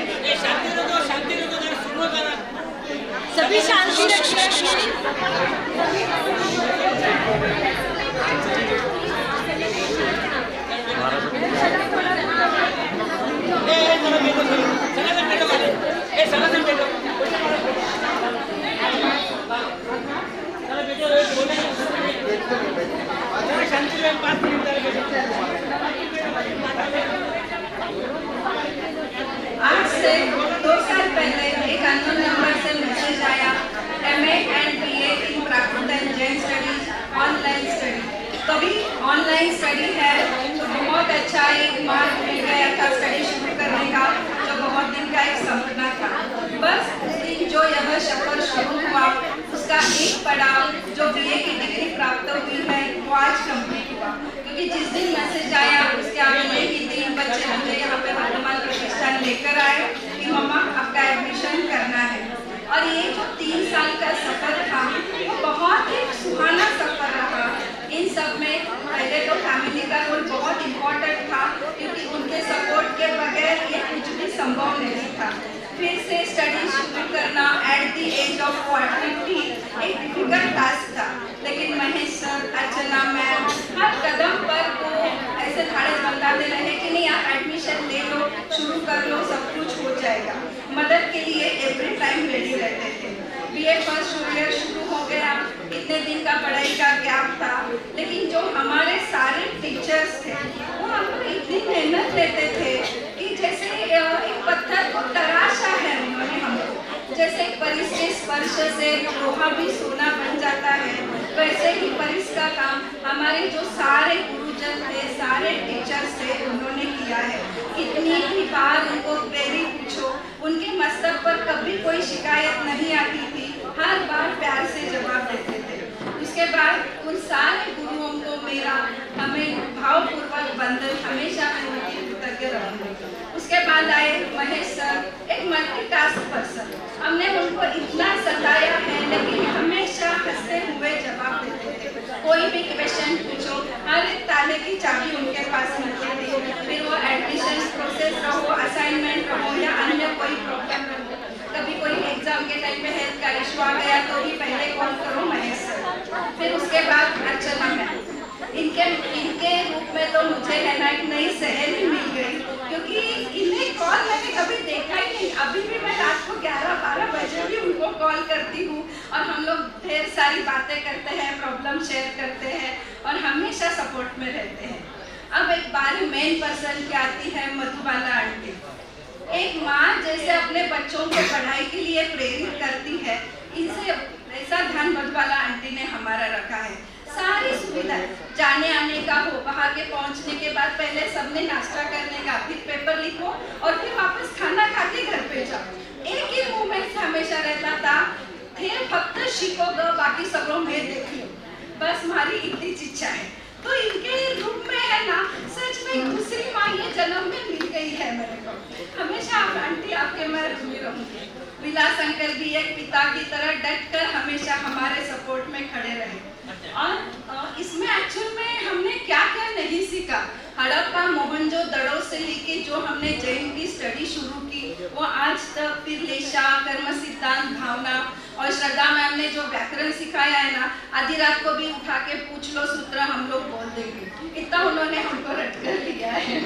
सभी शांति रखिए। आज से 2 साल पहले एक अननोन नंबर से मैसेज आया MA and BA in Prakrit and Jain studies online study. तभी ऑनलाइन स्टडी है तो बहुत अच्छा एक मार्ग मिल गया था स्टडी शुरू करने का, जो बहुत दिन का एक सपना था। बस उस दिन जो यह सफर शुरू हुआ उसका एक पड़ाव जो बीए की डिग्री प्राप्त हुई है वो आज कंप्लीट हुआ, क्योंकि जिस दिन मैसेज आया उसके अगले ही दिन बच्चे मुझे यहाँ पे वर्तमान प्रतिष्ठान लेकर आए कि मम्मा आपका एडमिशन करना है। और ये जो 3 साल का सफर था वो बहुत ही सुहाना सफर रहा। इन सब में पहले तो फैमिली का रोल बहुत इम्पोर्टेंट था, क्योंकि उनके सपोर्ट के बगैर ये कुछ भी संभव नहीं था। फिर से स्टडी शुरू करना एट द एज ऑफ 40 एक डिफिकल्ट टास्क था, लेकिन महेश सर, अर्चना मैम हर कदम पर वो ऐसे धाड़े बंधाते रहे कि नहीं आप एडमिशन ले लो, शुरू कर लो, सब कुछ हो जाएगा। मदद के लिए एवरी टाइम रेडी रहते थे। बीए फर्स्ट ईयर शुरू हो गया, इतने दिन का पढ़ाई का गैप था, लेकिन जो हमारे सारे टीचर्स थे वो हमको इतनी मेहनत देते थे कि जैसे एक पत्थर को तराशा है उन्होंने हमको। जैसे परिस के स्पर्श से लोहा भी सोना बन जाता है, वैसे ही परिस का काम हमारे जो सारे गुरुजन हॉस्टल के सारे टीचर्स से उन्होंने किया है। कितनी भी बार उनको क्वेरी पूछो, उनके मस्तक पर कभी कोई शिकायत नहीं आती थी, हर बार प्यार से जवाब देते थे। उसके बाद उन सारे गुरुओं को मेरा हमें भावपूर्वक वंदन, हमेशा मैं उनकी कृतज्ञ रहूँगी। उसके बाद आए महेश सर, एक मल्टीटास्क पर्सन। हमने उनको इतना सताया है लेकिन हमेशा हंसते हुए जवाब देते थे। कोई भी क्वेश्चन पूछो, हर एक ताले की चाबी उनके पास मिलती थी। फिर वो एडमिशन प्रोसेस का हो, असाइनमेंट का हो या अन्य कोई प्रॉब्लम हो, कभी कोई एग्जाम के टाइम में हेल्थ का इशू आ गया तो भी पहले कॉल करो महेश सर। फिर उसके बाद अर्चना मैम, इनके रूप में तो मुझे है ना एक नई सहेली मिल गई, क्योंकि इन्हें कॉल मैंने कभी देखा ही नहीं। अभी भी मैं रात को 11-12 बजे भी उनको कॉल करती हूँ और हम लोग ढेर सारी बातें करते हैं, प्रॉब्लम शेयर करते हैं और हमेशा सपोर्ट में रहते हैं। अब एक बार मेन पर्सन क्या आती है, मधुबाला आंटी। एक माँ जैसे अपने बच्चों को पढ़ाई के लिए प्रेरित करती है, इसे ऐसा ध्यान मधुबाला आंटी ने हमारा रखा है। सारी सुविधा जाने आने का हो, वहाँ के पहुँचने के बाद पहले सबने नाश्ता करने का, फिर पेपर लिखो और फिर वापस खाना खा के घर पे जाओ। एक ही मूवमेंट हमेशा रहता था, थे फक्त शिकोगे बाकी सब लोग मैं देख लो, बस हमारी इतनी इच्छा है। तो इनके रूप में है ना, सच में दूसरी माँ ये जन्म में मिल गई है मेरे को। हमेशा आप आंटी आपके मैं ऋणी रहूँगी। विलास अंकल भी एक पिता की तरह डट कर हमेशा हमारे सपोर्ट में खड़े रहे। और इसमें एक्चुअल में हमने क्या क्या नहीं सीखा। हड़प्पा मोहनजोदड़ो से लेके जो हमने जैन की स्टडी शुरू की वो आज तक, फिर लेशा, कर्म सिद्धांत, भावना और श्रद्धा मैम ने जो व्याकरण सिखाया है ना, आधी रात को भी उठा के पूछ लो सूत्र हम लोग बोल देंगे, इतना उन्होंने हमको रट कर लिया है।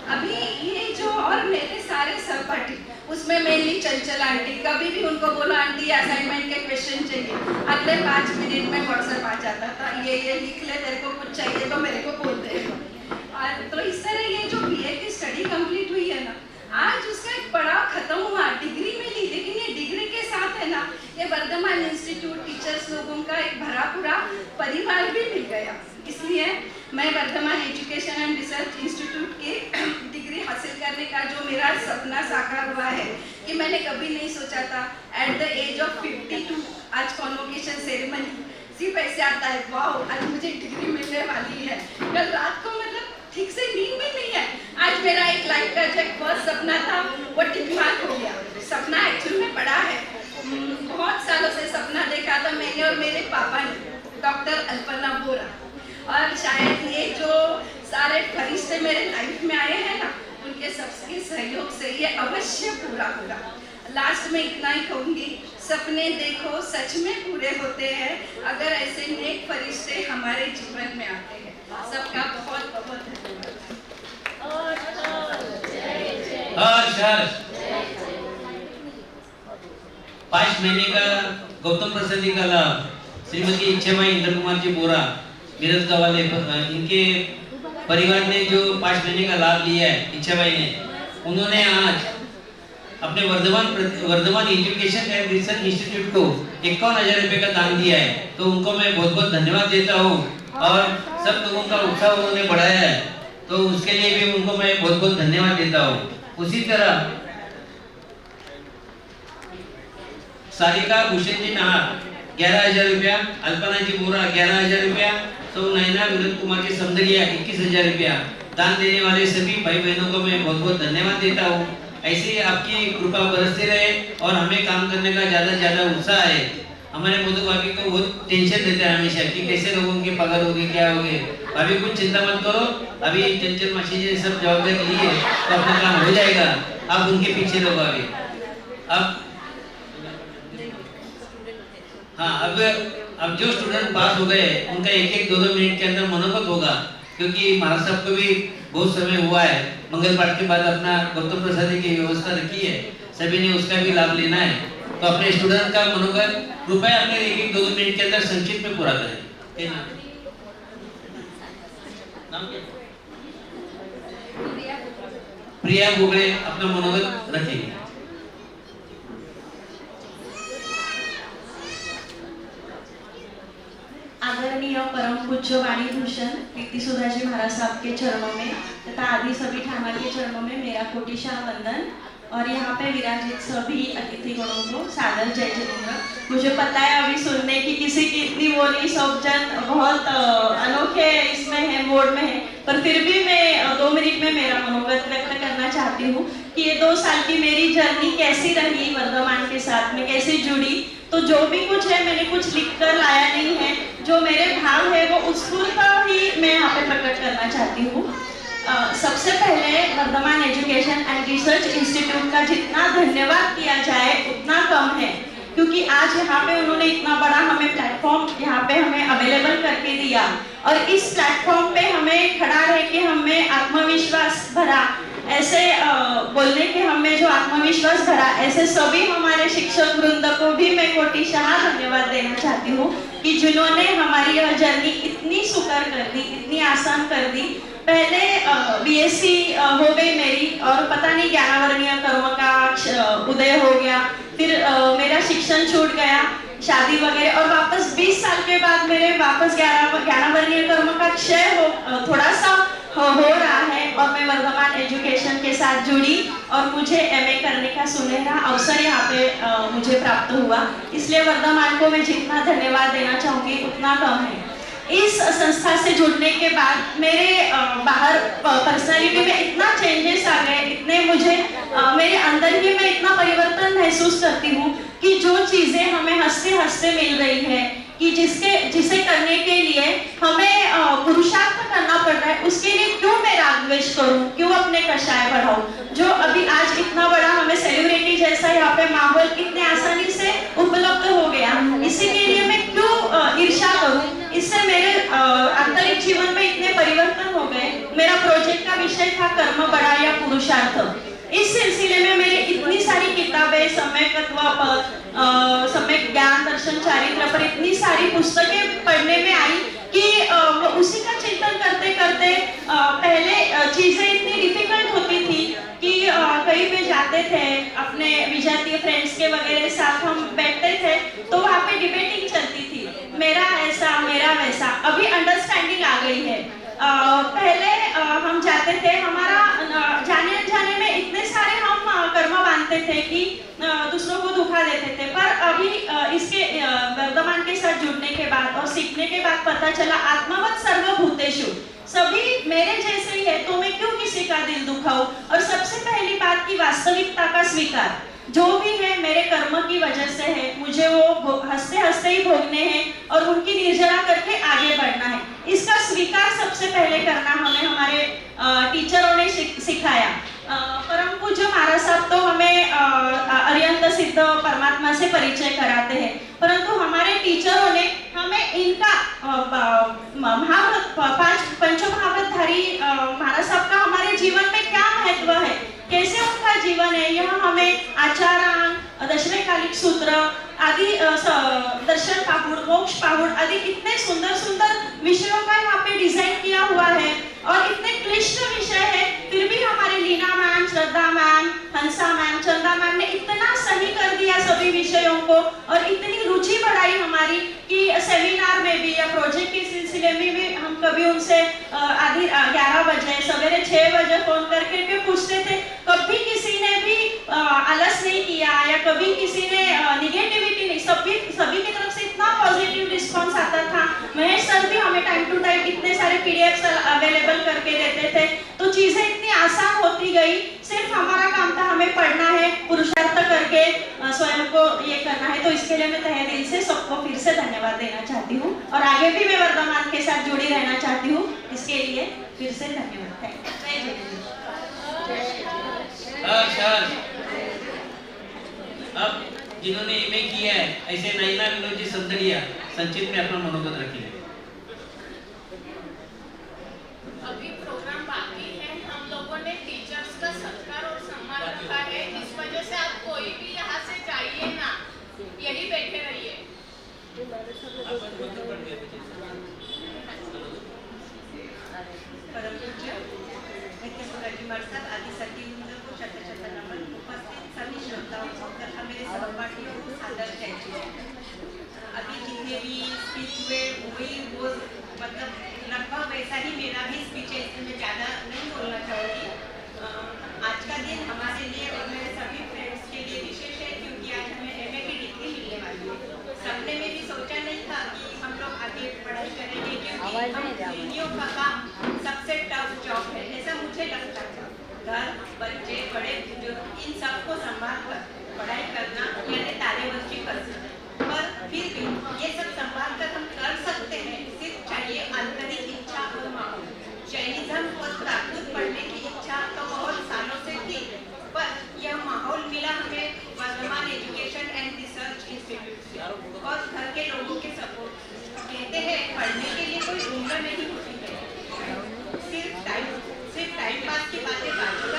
अभी ये जो और मेरे सारे सहपाठी, उसमें मेनली चंचल आंटी, कभी भी उनको बोलो आंटी असाइनमेंट के क्वेश्चन चाहिए, अगले 5 मिनट में व्हाट्सएप आ जाता था, ये लिख ले, तेरे को कुछ चाहिए तो मेरे को बोल दे। तो इस तरह ये जो बीए की स्टडी कंप्लीट हुई है ना, आज उसका एक पड़ाव खत्म हुआ, डिग्री मिली, लेकिन ये डिग्री के साथ है ना, ये वर्धमान इंस्टीट्यूट टीचर्स लोगों का एक भरा पूरा परिवार भी मिल गया। इसलिए मैं Vardhaman education and research institute की डिग्री हासिल करने का जो मेरा सपना साकार हुआ है, कि मैंने कभी नहीं सोचा था एट द एज ऑफ 52 आज कॉन्वोकेशन सेरेमनी सिर्फ ऐसे आता है, वाओ आज मुझे डिग्री मिलने वाली है। कल रात को मतलब ठीक से नींद भी नहीं है। आज मेरा एक लाइफ का जो फर्स्ट सपना था वो टिक मार्क हो गया। सपना एक्चुअल में बड़ा है, बहुत सालों से सपना देखा था मैंने और मेरे पापा ने, डॉक्टर अल्पना बोरा। और शायद ये जो सारे फरिश्ते मेरे लाइफ में आए हैं ना, उनके सबके सहयोग से ये अवश्य पूरा होगा। लास्ट में इतना ही कहूँगी, सपने देखो सच में पूरे होते हैं अगर ऐसे नेक फरिश्ते हमारे जीवन में आते हैं। सबका बहुत बहुत धन्यवाद। 5 महीने का गौतम प्रसादी का लाभ श्रीमती इच्छाबाई इंद्र कुमार जी बोरा मिरज वाले, इनके परिवार ने जो 5 महीने का लाभ लिया है इच्छाबाई ने, उन्होंने आज अपने Vardhaman education and research institute को 51,000 रुपए का दान दिया है। तो उनको मैं बहुत बहुत धन्यवाद देता हूँ और सब लोगों का उत्साह उन्होंने बढ़ाया है, तो उसके लिए भी उनको मैं बहुत बहुत धन्यवाद देता हूँ। उसी तरह सारिका भूषण जी नाहर 11,000 रुपया, अल्पना जी बोरा 11,000 रुपया, तो नैना विनोद कुमार जी समदरिया 21,000 रुपया। दान देने वाले सभी भाई बहनों को मैं बहुत बहुत धन्यवाद देता हूँ। ऐसे ही आपकी कृपा बरसती रहे और हमें काम करने का ज्यादा उत्साह है। हमारे मोदू भाभी को बहुत टेंशन देते हैं हमेशा कि कैसे लोगों की पगार होगी, क्या होगी। भाभी कुछ चिंता मत करो, अभी चंचल मासी जी ने सब जवाबदारी ली है तो अपना काम हो जाएगा। आप उनके पीछे लोग अभी अब जो स्टूडेंट पास हो गए उनका 1-2 मिनट के अंदर मनोगत होगा, क्योंकि महाराज साहब को भी बहुत समय हुआ है। मंगल पाठ के बाद अपना गौतम प्रसादी की व्यवस्था रखी है, सभी ने उसका भी लाभ लेना है। तो अपने स्टूडेंट का मनोगत कृपया अपने 1-2 मिनट के अंदर संक्षिप्त में पूरा करें। प्रिया बुगड़े अपना मनोगत रखेंगे। आदरणीय परम पूज्य पूज्य वाणी भूषण प्रीति सुधाजी महाराज साहब के चरणों में तथा आदि सभी ठाकुर के चरणों में मेरा कोटिशाह वंदन और यहाँ पे विराजित सभी अतिथिगणों को सादर जय जिनेंद्र। मुझे पता है अभी सुनने की किसी की इतनी वो नहीं, सब जन बहुत अनोखे इसमें है, मोड में है, पर फिर भी मैं 2 मिनट में मेरा मनोगत व्यक्त करना चाहती हूँ कि ये 2 साल की मेरी जर्नी कैसी रही, वर्धमान के साथ में कैसे जुड़ी। तो जो भी कुछ है मैंने कुछ लिख कर लाया नहीं है, जो मेरे भाव है वो उत्स्फूर्त ही मैं यहाँ पे प्रकट करना चाहती हूँ। सबसे पहले Vardhaman education and research institute का जितना धन्यवाद किया जाए उतना कम है, क्योंकि आज यहाँ पे उन्होंने इतना बड़ा हमें प्लेटफॉर्म यहाँ पे हमें अवेलेबल करके दिया और इस प्लेटफॉर्म पे हमें खड़ा रह के हमें आत्मविश्वास भरा, ऐसे बोलने के हमें जो आत्मविश्वास भरा, ऐसे सभी हमारे शिक्षक वृंद को भी मैं कोटिशाह धन्यवाद देना चाहती हूँ कि जिन्होंने हमारी यह जर्नी इतनी सुकर कर दी, इतनी आसान कर दी। पहले बीएससी हो गई मेरी और पता नहीं 11 वर्णीय कर्म का उदय हो गया, फिर मेरा शिक्षण छूट गया, शादी वगैरह, और वापस 20 साल के बाद मेरे वापस 11 वर्णीय कर्म का क्षय थोड़ा सा हो रहा है और मैं वर्धमान एजुकेशन के साथ जुड़ी और मुझे एमए करने का सुनहरा अवसर यहाँ पे मुझे प्राप्त हुआ। इसलिए वर्धमान को मैं जितना धन्यवाद देना चाहूँगी उतना कम है। इस संस्था से जुड़ने के बाद मेरे बाहर पर्सनालिटी में इतना चेंजेस आ गए, इतने मुझे मेरे अंदर ही मैं इतना परिवर्तन महसूस करती हूँ कि जो चीजें हमें हंसते हंसते मिल रही है, कि जिसे करने के लिए हमें पुरुषार्थ करना पड़ रहा है, उसके लिए क्यों मैं राग द्वेष करूं, क्यों अपने कषाय बढ़ाऊं। जो अभी आज इतना बड़ा हमें सेलिब्रिटी जैसा यहाँ पे माहौल इतने आसानी से उपलब्ध हो गया, इसी के लिए मैं क्यों ईर्ष्या करूं। इससे मेरे आंतरिक जीवन में इतने परिवर्तन हो गए। मेरा प्रोजेक्ट का विषय था कर्म बड़ा या पुरुषार्थ। इस सिलसिले में मेरी इतनी सारी किताबें, सम्यक ज्ञान दर्शन चारित्र पर इतनी सारी पुस्तकें पढ़ने में आई कि उसी का चिंतन करते करते पहले चीजें इतनी डिफिकल्ट होती थी कि कहीं पे जाते थे अपने विजातीय फ्रेंड्स के वगैरह साथ हम बैठते थे तो वहाँ पे डिबेटिंग चलती थी, मेरा ऐसा मेरा वैसा। अभी अंडरस्टैंडिंग आ गई है। पहले हम जाते थे, हमारा जाने अनजाने में इतने सारे हम कर्म बांधते थे कि दूसरों को दुखा देते थे, पर अभी इसके वर्धमान के साथ जुड़ने के बाद और सीखने के बाद पता चला आत्मवत् सर्वभूतेषु, सभी मेरे जैसे ही है तो मैं क्यों किसी का दिल दुखाऊं। और सबसे पहली बात की वास्तविकता का स्वीकार, जो भी है मेरे कर्म की वजह से है, मुझे वो हंसते हंसते ही भोगने हैं और उनकी निर्जरा करके आगे बढ़ना है। इसका स्वीकार सबसे पहले करना हमें हमारे टीचरों ने सिखाया। परम पूज्य महाराज साहब तो हमें अरिहंत सिद्ध परमात्मा से परिचय कराते हैं, परंतु हमारे टीचरों ने हमें इनका पंचमहाव्रतधारी महाराज साहब का हमारे जीवन में क्या महत्व है, कैसे उनका जीवन है, यह हमें आचारान, दशरकालिक सूत्र आदि, दर्शन पाहुड़, मोक्ष पाहुड़ आदि इतने सुंदर सुंदर विषयों का यहाँ पे डिजाइन किया हुआ है और इतने क्लिष्ट विषय है, फिर भी हमारे लीना मैम, श्रद्धा मैम, हंसा मैम, चंदा मैम ने इतना सही कर दिया सभी विषयों को और इतनी रुचि बढ़ाई हमारी कि सेमिनार में भी या प्रोजेक्ट के सिलसिले में भी हम कभी उनसे आधी 11 बजे सवेरे 6 बजे फोन करके पूछते थे। कभी किसी ने भी आलस नहीं किया या कभी किसी ने निगेटिविटी नहीं, सभी की तरफ से इतना पॉजिटिव रिस्पांस आता था। महेश सर भी हमें टाइम टू टाइम इतने सारे पीडीएफ अवेलेबल करके देते थे, तो चीजें इतनी आसान होती गई। सिर्फ हमारा काम था हमें पढ़ना है, पुरुषार्थ करके स्वयं को ये करना है। तो इसके लिए मैं तहे दिल से सबको फिर से धन्यवाद देना चाहती हूँ और आगे भी मैं वर्धमान के साथ जुड़ी रहना चाहती हूँ, इसके लिए फिर से धन्यवाद है। अब जिन्होंने एमए किया है ऐसे नैना विनोद जी संदड़िया संचित में अपना मनोगत रखिए। अभी प्रोग्राम बाकी है, हम लोगों ने टीचर्स का सत्कार और सम्मान रखा है, इस वजह से आप कोई भी यहाँ से जाइए ना, यही बैठे रहिए। परम पूज्य प्रीति सुधाजी महाराज साहब आदि सती को शत नमन। उपस्थित सभी श्रोताओं तथा मेरे सहपाठियों को सादर जय। अभी जितने भी स्पीच हुए वही वो मतलब गृहिणियों का काम सबसे टफ जॉब है, ऐसा मुझे लगता है। घर, बच्चे, बड़े बुजुर्ग इन सबको संभाल कर पढ़ाई करना यानी तारेवरची कसरत है। पर फिर भी ये सब संभाल कर हम कर सकते हैं, सिर्फ चाहिए आंतरिक इच्छा और माहौल। जैनिज्म और प्राकृत पढ़ने की इच्छा तो बहुत सालों से थी, पर यह माहौल मिला हमें Vardhaman education and research institute से और घर के लोगों के सपोर्ट। कहते हैं पढ़ने के लिए कोई उम्र नहीं होती है, सिर्फ टाइम पास की बातें बात कर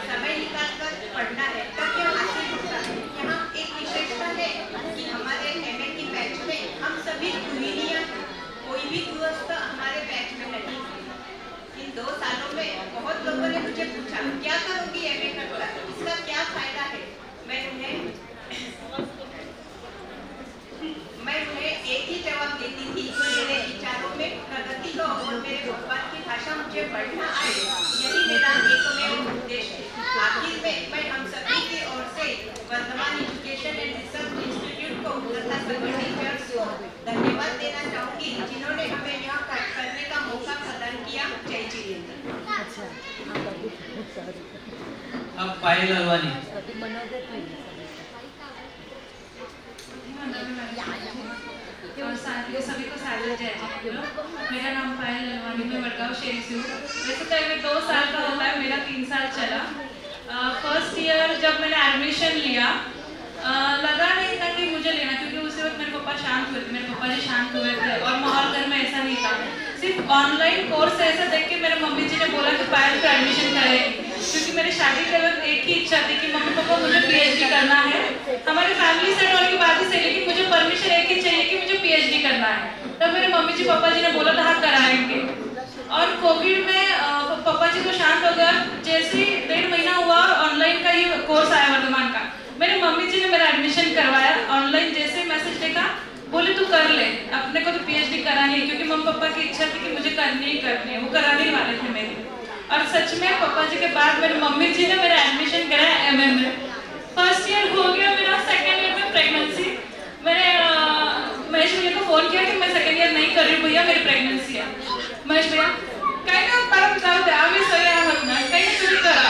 समय निकाल कर पढ़ना है तब यह हासिल होता है। यहाँ एक विशेषता है कि हमारे एमए की बैच में हम सभी गृहिणियाँ, कोई भी गृहस्थ हमारे बैच में नहीं। इन 2 सालों में बहुत लोगों ने मुझे पूछा क्या करोगी एमए करकर, इसका क्या फायदा है। मैं उन्हें एक ही जवाब देती थी, मेरे विचारों में प्रगति हो और मेरे भगवान की भाषा मुझे पढ़ना आए, यही मेरा एकमेव उद्देश्य है। आखिर में मैं हम सभी की ओर से Vardhaman education and research institute को तथा सभी टीचर्स को धन्यवाद देना चाहूँगी जिन्होंने हमें यह करने का मौका प्रदान किया। जय जितेंद्र। अब पायल अलवानी। और साथियों सभी को सादर जय जितेंद्र। मेरा नाम पायल अलवानी, मैं वडगांव शहरी से हूँ। वैसे तो मैं 2 साल का होता है, मेरा 3 साल चला। फर्स्ट ईयर जब मैंने एडमिशन लिया लगा नहीं था कि मुझे लेना, क्योंकि उसी वक्त मेरे पापा शांत हुए थे, मेरे पापा जी शांत हुए थे और माहौल घर में ऐसा नहीं था। सिर्फ ऑनलाइन कोर्स ऐसा देख के मेरे मम्मी जी ने बोला कि पायल का एडमिशन करेगी, क्योंकि मेरे शादी के वक्त एक ही इच्छा थी कि मम्मी पापा मुझे पीएचडी करना है। हमारे फैमिली सेट होने की बात ही सही, लेकिन मुझे परमिशन एक ही चाहिए कि मुझे पीएचडी करना है। तब मेरे मम्मी जी पापा जी ने बोला था हाँ कराएंगे। और कोविड में पापा जी को शांत हो गया, जैसे ही 1.5 महीना हुआ और ऑनलाइन का ये कोर्स आया वर्धमान का, मेरे मम्मी जी ने मेरा एडमिशन करवाया। ऑनलाइन जैसे मैसेज देखा बोले तू कर ले, अपने को तो पीएचडी करानी है, क्योंकि मम्मी पापा की इच्छा थी कि मुझे करनी ही करनी है, वो कराने ही वाले थे मेरे। और सच में पापा जी के बाद मेरे मम्मी जी ने मेरा एडमिशन कराया एमए में। फर्स्ट ईयर हो गया मेरा, सेकेंड ईयर में प्रेगनेंसी। मैंने महेश भैया को फोन किया कि मैं सेकेंड ईयर नहीं कर रही हूँ भैया, मेरी प्रेगनेंसी है। महेश भैया काही ना परत जाऊ दे, आम्ही सगळे आहोत ना, काही तुम्ही करा।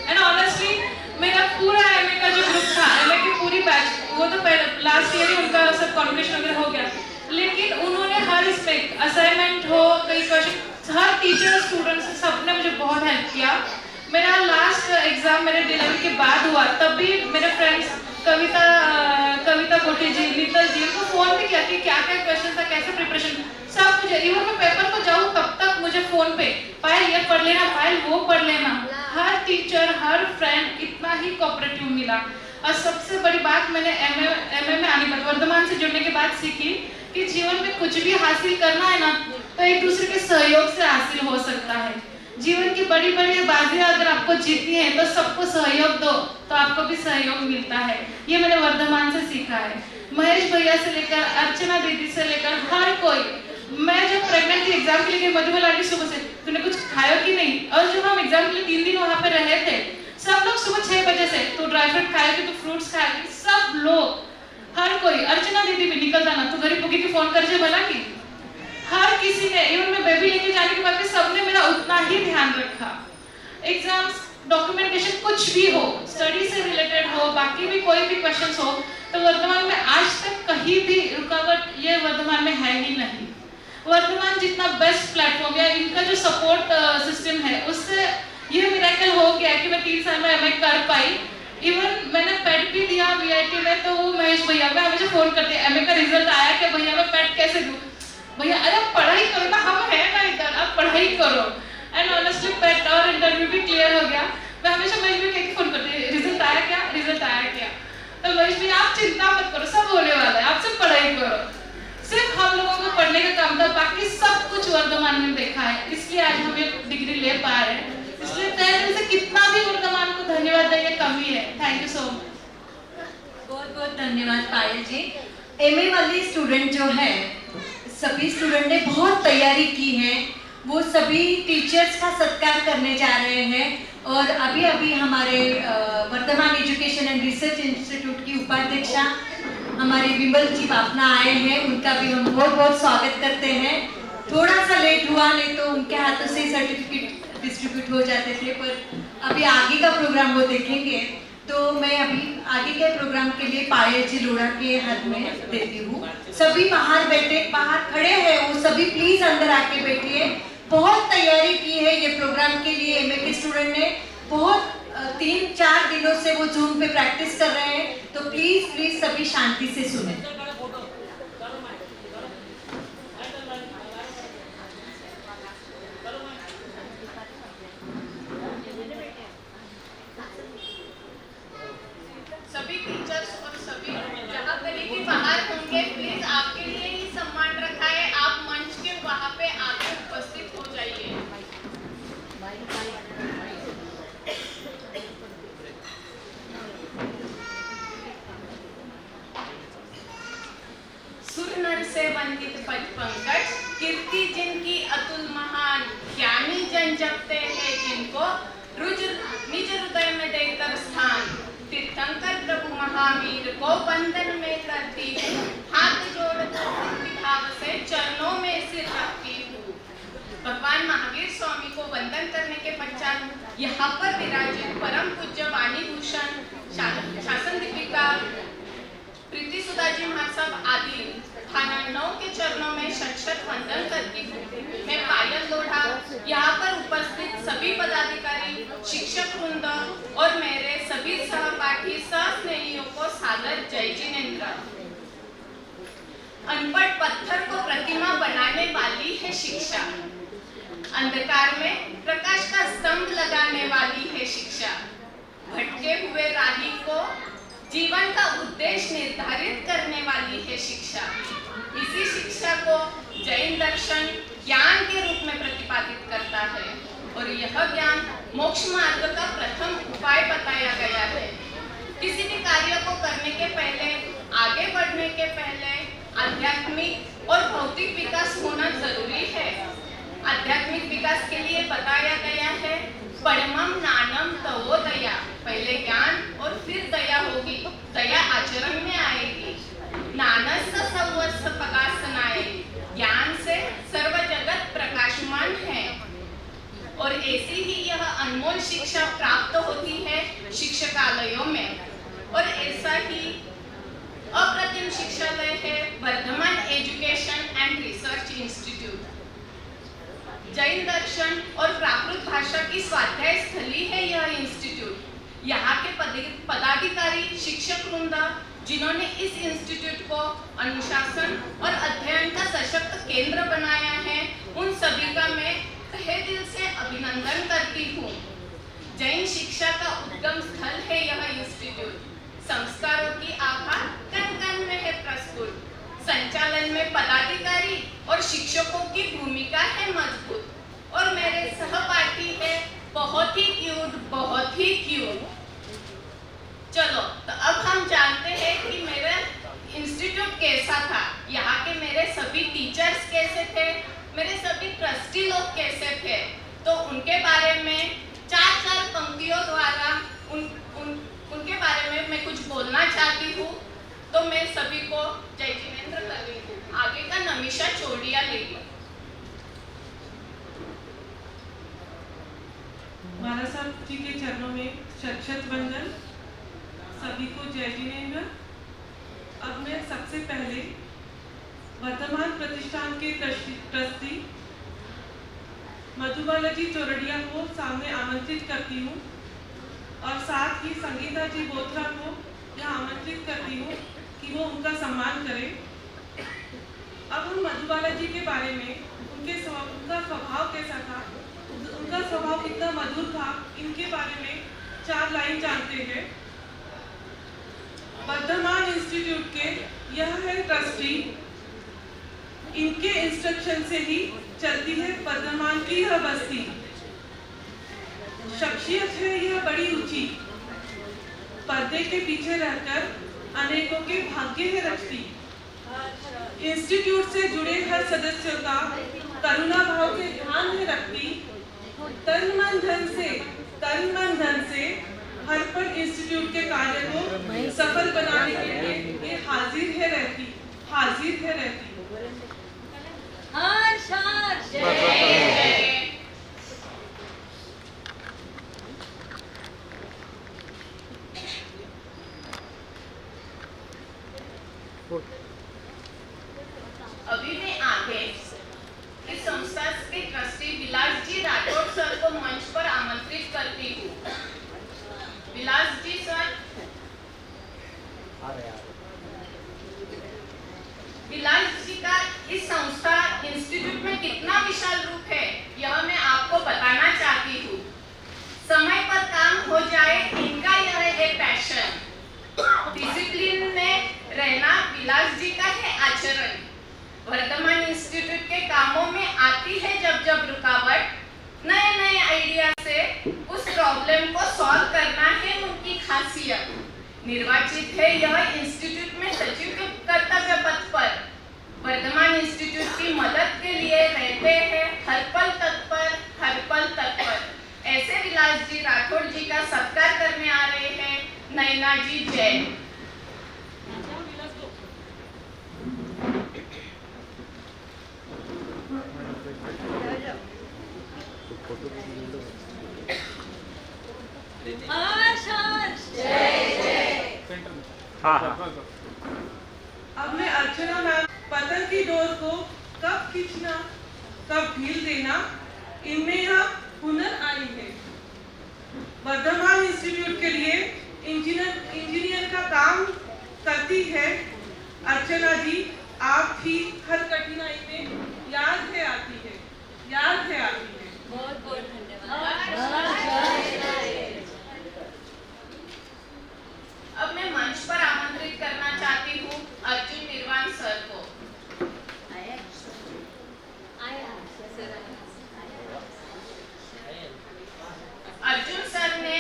एंड ऑनेस्टली मेरा पूरा एमए का जो ग्रुप था, एमए की पूरी बैच, वो तो पहले लास्ट ईयर ही उनका सब कॉन्वोकेशन वगैरह हो गया, लेकिन उन्होंने हर इसमें असाइनमेंट हो, कई क्वेश्चन, हर टीचर स्टूडेंट्स सबने मुझे बहुत हेल्प किया। मेरा लास्ट एग्जाम मेरे डिलीवरी के बाद हुआ, तब भी मेरे फ्रेंड्स कविता कोठी जी, नीतल जी, उनको फोन भी किया कि क्या क्या क्वेश्चन था, कैसे प्रिपरेशन, सब मुझे, इवन मैं पेपर को जाऊँ तब तक मुझे फोन पे पायल ये पढ़ लेना, पायल वो पढ़ लेना। हर टीचर, हर फ्रेंड इतना ही कोऑपरेटिव मिला। और सबसे बड़ी बात मैंने एमए में आने पर, वर्धमान से जुड़ने के बाद सीखी कि जीवन में कुछ भी हासिल करना है ना, तो एक दूसरे के सहयोग से हासिल हो सकता है। जीवन की बड़ी बड़ी बाजियां अगर आपको जीतनी है तो सबको सहयोग दो, तो आपको भी सहयोग मिलता है। ये मैंने वर्धमान से सीखा है। महेश भैया से लेकर अर्चना दीदी से लेकर हर कोई। मैं जब प्रेग्नेंट थी, एग्जाम के लिए मधुबन आली सुबह से, तूने कुछ खाया कि नहीं? और जब हम एग्जाम के लिए 3 दिन वहाँ पे रहे थे, सब लोग सुबह 6 बजे से, तू ड्राई फ्रूट खाएगी, तू फ्रूट्स खाएगी, सब लोग, हर कोई। अर्चना दीदी भी निकलता ना, तू गरीब की फोन कर भला की, हर किसी ने, इवन मैं बेबी लेके जाने के बाद भी सबने मेरा उतना ही ध्यान रखा। एग्जाम्स, डॉक्यूमेंटेशन, कुछ भी हो, स्टडी से रिलेटेड हो, बाकी भी कोई भी क्वेश्चंस हो, तो वर्धमान में आज तक कहीं भी रुकावट ये वर्धमान में है ही नहीं। वर्धमान जितना बेस्ट प्लेटफॉर्म है, इनका जो सपोर्ट सिस्टम है, उससे ये मिरेकल हो गया कि मैं 3 साल में एमए कर पाई। इवन मैंने पेट भी दिया वीआईटी में, तो वो महेश भैया मैं हमेशा फोन करते हैं, एमए का रिजल्ट आया कि भैया मैं पेट कैसे दूं? भैया अरे पढ़ाई करो ना, हम है ना इधर, आप पढ़ाई करो। एंड ऑनेस्टली पेट और इंटरव्यू भी क्लियर हो गया। मैं हमेशा महेश भैया को फोन करती है, रिजल्ट आया क्या, रिजल्ट आया क्या? तो महेश भैया आप चिंता मत करो, सब होने वाला है, आप सब पढ़ाई करो। सिर्फ हम लोगों को पढ़ने का काम था, बाकी सब कुछ वर्धमान में देखा है, इसलिए आज हम ये डिग्री ले पा रहे हैं। इसलिए तय दिल से कितना भी वर्धमान को धन्यवाद देंगे कमी है। Thank you so much. बहुत बहुत धन्यवाद पायल जी। एमए वाले स्टूडेंट जो है, सभी स्टूडेंट ने बहुत तैयारी की है, वो सभी टीचर्स का सत्कार करने जा रहे हैं। और अभी अभी हमारे Vardhaman education and research institute की उपाध्यक्षा हमारे विमल जी पापना आए हैं, उनका भी हम बहुत बहुत स्वागत करते हैं। थोड़ा सा लेट हुआ, नहीं तो उनके हाथों से सर्टिफिकेट डिस्ट्रीब्यूट हो जाते थे। पर अभी आगे का प्रोग्राम वो देखेंगे, तो मैं अभी आगे के प्रोग्राम के लिए पायल जी लोढ़ा के हाथ में देती हूँ। सभी बाहर खड़े हैं, वो सभी प्लीज अंदर आके बैठिए। बहुत तैयारी की है ये प्रोग्राम के लिए। एमए के स्टूडेंट ने बहुत 3-4 दिनों से वो जूम पे प्रैक्टिस कर रहे हैं, तो प्लीज सभी शांति से सुने। सभी टीचर्स और सभी जहाँ कभी भी बाहर होंगे, प्लीज आपके लिए ही सम्मान रखा है, आप मंच के वहाँ पे आके उपस्थित हो जाइए। सुर नर से वंदित पद पंकज, कीर्ति जिनकी अतुल महान, ज्ञानी जन जपते हैं जिनको, निज हृदय में देकर स्थान। तीर्थंकर प्रभु महावीर को बंधन में करती हूँ, हाथ जोड़कर भक्ति भाव से चरणों में सिर रखती हूँ। भगवान महावीर स्वामी को वंदन करने के पश्चात यहाँ पर विराजित परम पूज्य वाणी भूषण शासन दीपिका प्रीति सुधा जी महाराज साहब आदि थाना 9 के चरणों में शत वंदन करती हूँ। मैं पायल लोढ़ा यहाँ पर उपस्थित सभी पदाधिकारी, शिक्षक वृंद और मेरे सभी सहपाठी सहस्नेहियों को सादर जय जिनेन्द्र। अनपढ़ पत्थर को प्रतिमा बनाने वाली है शिक्षा, अंधकार में प्रकाश का स्तंभ लगाने वाली है शिक्षा, भटके हुए राही को जीवन का उद्देश्य निर्धारित करने वाली है शिक्षा। इसी शिक्षा को जैन दर्शन ज्ञान के रूप में प्रतिपादित करता है और यह ज्ञान मोक्ष मार्ग का प्रथम उपाय बताया गया है। किसी भी कार्य को करने के पहले, आगे बढ़ने के पहले आध्यात्मिक और भौतिक विकास होना जरूरी है। आध्यात्मिक विकास के लिए बताया गया है परमम नानम तवो दया, पहले ज्ञान और फिर दया होगी, दया आचरण में आएगी। नानस सर्वस्व प्रकाशनाए, ज्ञान से सर्व जगत प्रकाशमान है। और ऐसी ही यह अनमोल शिक्षा प्राप्त होती है शिक्षकालयों में। और ऐसा ही अप्रतिम शिक्षालय है Vardhaman education and research institute. Jain दर्शन और प्राकृत भाषा की स्वाध्याय स्थली है यह इंस्टीट्यूट। यहाँ के पदाधिकारी, शिक्षक वृंद जिन्होंने इस इंस्टीट्यूट को अनुशासन और अध्ययन का सशक्त केंद्र बनाया है, उन सभी का मैं तहे दिल से अभिनंदन करती हूँ। जैन शिक्षा का उद्गम स्थल है यह इंस्टीट्यूट। संस्कारों की आभा कण कण में है प्रस्फुट। संचालन में पदाधिकारी और शिक्षकों की भूमिका है मजबूत। और मेरे सहपाठी है बहुत ही क्यूट, बहुत ही क्यूट। चलो तो अब हम जानते हैं कि मेरा इंस्टीट्यूट कैसा था, यहाँ के मेरे सभी टीचर्स कैसे थे, मेरे सभी ट्रस्टी लोग कैसे थे। तो उनके बारे में 4 पंक्तियों द्वारा उनके बारे में मैं कुछ बोलना चाहती हूँ। तो मैं सभी को जय जिनेन्द्र कर रही हूँ। आगे का नमिशा चोड़िया लेगी। महाराज साहब जी के चरणों में शत वंदन, सभी को जय जिनेन्द्र। अब मैं सबसे पहले वर्तमान प्रतिष्ठान के ट्रस्टी मधुबाला जी चोरडिया को सामने आमंत्रित करती हूँ और साथ ही संगीता जी बोथरा को यहाँ आमंत्रित करती हूँ कि वो उनका सम्मान करें। अब हम मधुबाला जी के बारे में, उनका स्वभाव कैसा था, उनका स्वभाव कितना मधुर था, इनके बारे में 4 लाइन जानते हैं। वर्धमान इंस्टीट्यूट के यह है ट्रस्टी, इनके इंस्ट्रक्शन से ही चलती है वर्धमान की यह बस्ती। शख्सियत है यह बड़ी ऊंची, पर्दे के पीछे रहकर अनेकों के भाग्य है रचती। इंस्टीट्यूट से जुड़े हर सदस्यों का करुणा भाव से ध्यान है रखती। तन मन धन से हर पल इंस्टीट्यूट के कार्य को सफल बनाने के लिए ये हाजिर है रहती। हर शान अभी मैं आगे इस संस्था के ट्रस्टी विलास जी राठौड़ सर को मंच पर आमंत्रित करती हूँ। विलास जी सर। विलास जी का इस संस्था इंस्टीट्यूट में कितना विशाल रूप है यह मैं आपको बताना चाहती हूँ। समय पर काम हो जाए इनका यह है पैशन। डिसिप्लिन में रहना विलास जी का है आचरण। वर्धमान इंस्टीट्यूट के कामों में आती है जब जब रुकावट, नए नए आइडिया से उस प्रॉब्लम को सॉल्व करना है उनकी खासियत। निर्वाचित है यह इंस्टीट्यूट में सचिव के कर्तव्य पद पर। वर्धमान इंस्टीट्यूट की मदद के लिए रहते हैं हर पल तत्पर, हर पल तत्पर। ऐसे विलास जी राठौड़ जी का सत्कार करने आ रहे हैं नैना जी जैन। अब मैं अर्चना मैम पतन की डोर को कब खींचना कब ढील देना इनमें यह हुनर आई है। वर्धमान इंस्टीट्यूट के लिए इंजीनियर का काम करती है अर्चना जी। आप भी हर कठिनाई में याद है आती है। बहुत बहुत धन्यवाद। अब मैं मंच पर आमंत्रित करना चाहती हूँ अर्जुन निर्वाण सर को। अर्जुन सर ने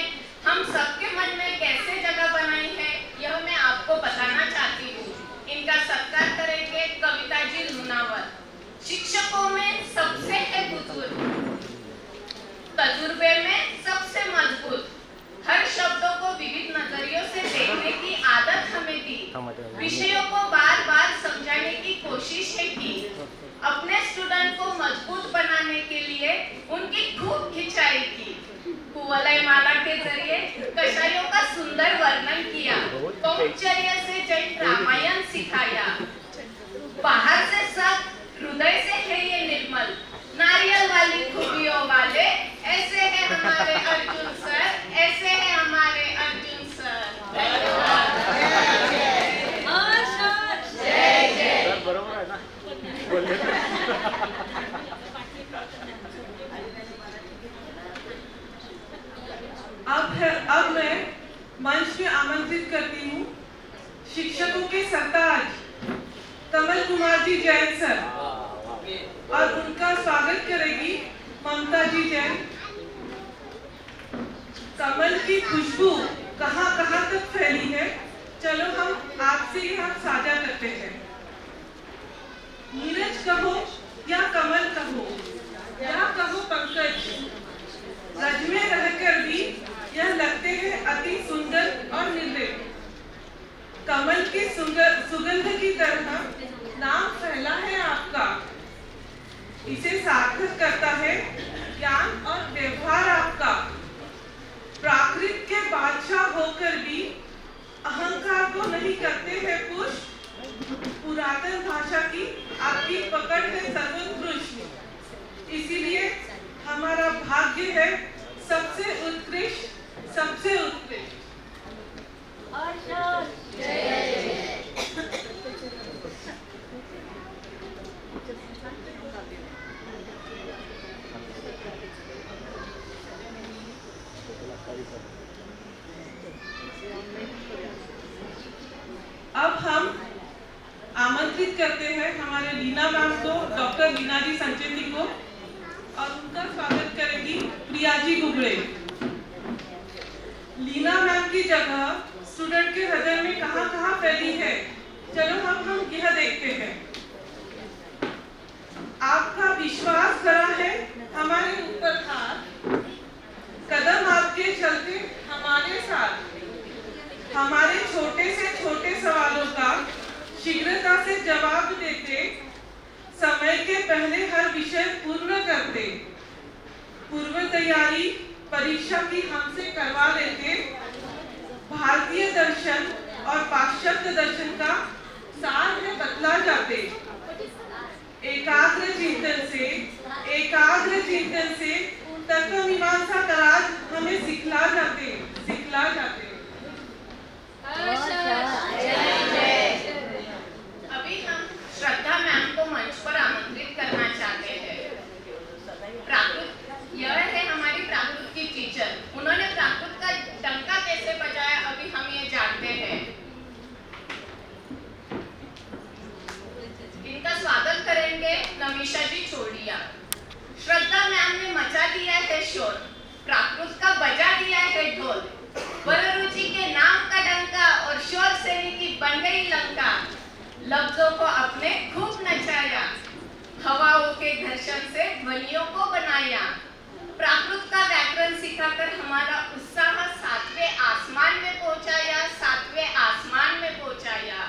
हम सबके मन में कैसे जगह बनाई है यह मैं आपको बताना चाहती हूँ। इनका सत्कार करेंगे कविता जी लूनावर। शिक्षकों में सबसे है बुजुर्ग, तजुर्बे में सबसे मजबूत। हर शब्दों को विविध नजरियों से देखने की आदत हमें दी। विषयों को बार बार समझाने की कोशिश है की। अपने स्टूडेंट को मजबूत बनाने के लिए उनकी खूब खिंचाई की। कुवलय माला के जरिए कषायों का सुंदर वर्णन किया। तोमचर्या से जैन रामायण सिखाया। बाहर से सब हृदय से है ये निर्मल। नारियल वाली खूबियों वाले ऐसे हैं हमारे अर्जुन सर, ऐसे हैं हमारे अर्जुन सर। जय जय। बरोबर है ना? अब मैं मंच में आमंत्रित करती हूँ शिक्षकों के सरताज कमल कुमार जी जैन सर और उनका स्वागत करेगी ममता जी जैन। कमल की खुशबू कहाँ कहाँ तक फैली है, चलो हम आपसे यह साझा करते हैं। नीरज कहो या कमल कहो या कहो पंकज, रज में रहकर भी यह लगते हैं अति सुंदर और निर्भय। कमल की सुगंध की तरह नाम फैला है आपका। इसे सार्थक करता है ज्ञान और व्यवहार आपका। प्राकृत के बादशाह होकर भी अहंकार को नहीं करते हैं पुष्ट। पुरातन भाषा की आपकी पकड़ है सर्वोत्कृष्ट। इसीलिए हमारा भाग्य है सबसे उत्कृष्ट, सबसे उत्कृष्ट। अब हम आमंत्रित करते हैं हमारे लीना मैम को, डॉक्टर लीना जी संचेती को, और उनका स्वागत करेगी प्रिया जी गुगड़े। लीना मैम की जगह स्टूडेंट के हृदय में कहाँ कहाँ फैली है, चलो हम यह देखते हैं। आपका विश्वास भरा है हमारे ऊपर था, कदम आपके चलते हमारे साथ। हमारे छोटे से छोटे सवालों का शीघ्रता से जवाब देते, समय के पहले हर विषय पूर्ण करते, पूर्व तैयारी परीक्षा की हमसे करवा लेते, भारतीय दर्शन और पाश्चात्य दर्शन का सार में बतला जाते, एकाग्र चिंतन से तर्क मीमांसा का राज हमें सिखला जाते। अभी हम श्रद्धा मैम को मंच पर आमंत्रित करना चाहते हैं। प्राकृत यह है हमारी प्राकृत की टीचर। उन्होंने प्राकृत का डंका कैसे बजाया अभी हम ये जानते हैं। इनका स्वागत करेंगे नमिशा जी छोड़िया। श्रद्धा मैम ने मचा दिया है शोर, प्राकृत का बजा दिया है ढोल, वररुचि के नाम का डंका और शोर सैनिक की बन गई लंका। लफ्जों को अपने खूब नचाया, हवाओं के घर्षण से ध्वनियों को बनाया। प्राकृत का व्याकरण सिखाकर हमारा उत्साह सातवें आसमान में पहुंचाया।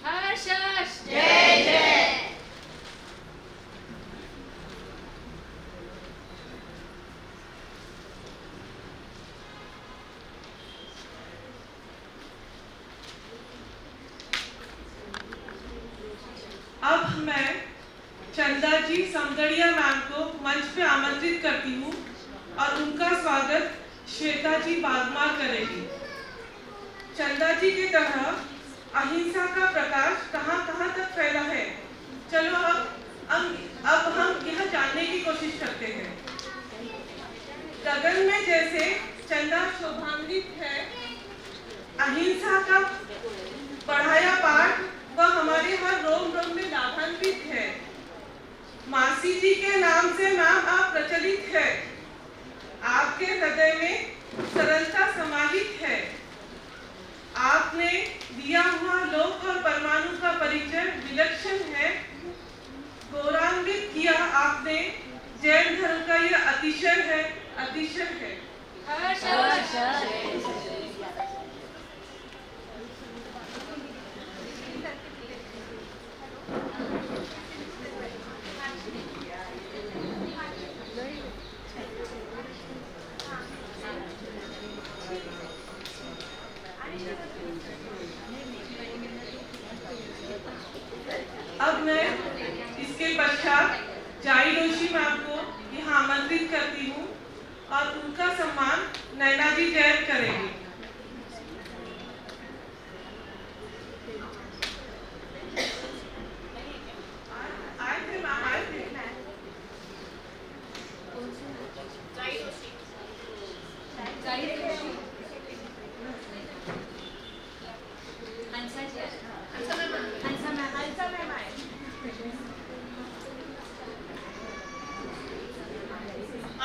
हर्ष जय जय। अब मैं चंदा जी समदड़िया मैम को मंच पे आमंत्रित करती हूँ और उनका स्वागत श्वेता जी बागमार करेगी। चंदा जी की तरह अहिंसा का प्रकाश कहाँ कहाँ तक फैला है, चलो अब हम यह जानने की कोशिश करते हैं। गगन में जैसे चंदा शोभान्वित है, अहिंसा का पढ़ाया पाठ वह हमारे हर रोम रोम में लाभान्वित है। मासी जी के नाम से मैम आप प्रचलित है, आपके हृदय में सरलता समाहित है। आपने दिया हुआ लोक और परमाणु का परिचय विलक्षण है। गौरवान्वित किया आपने जैन धर्म का यह अतिशय है। अब मैं इसके पश्चात जाई जोशी मैम को यहाँ आमंत्रित करती हूँ और उनका सम्मान नैना जी जैन करेंगी।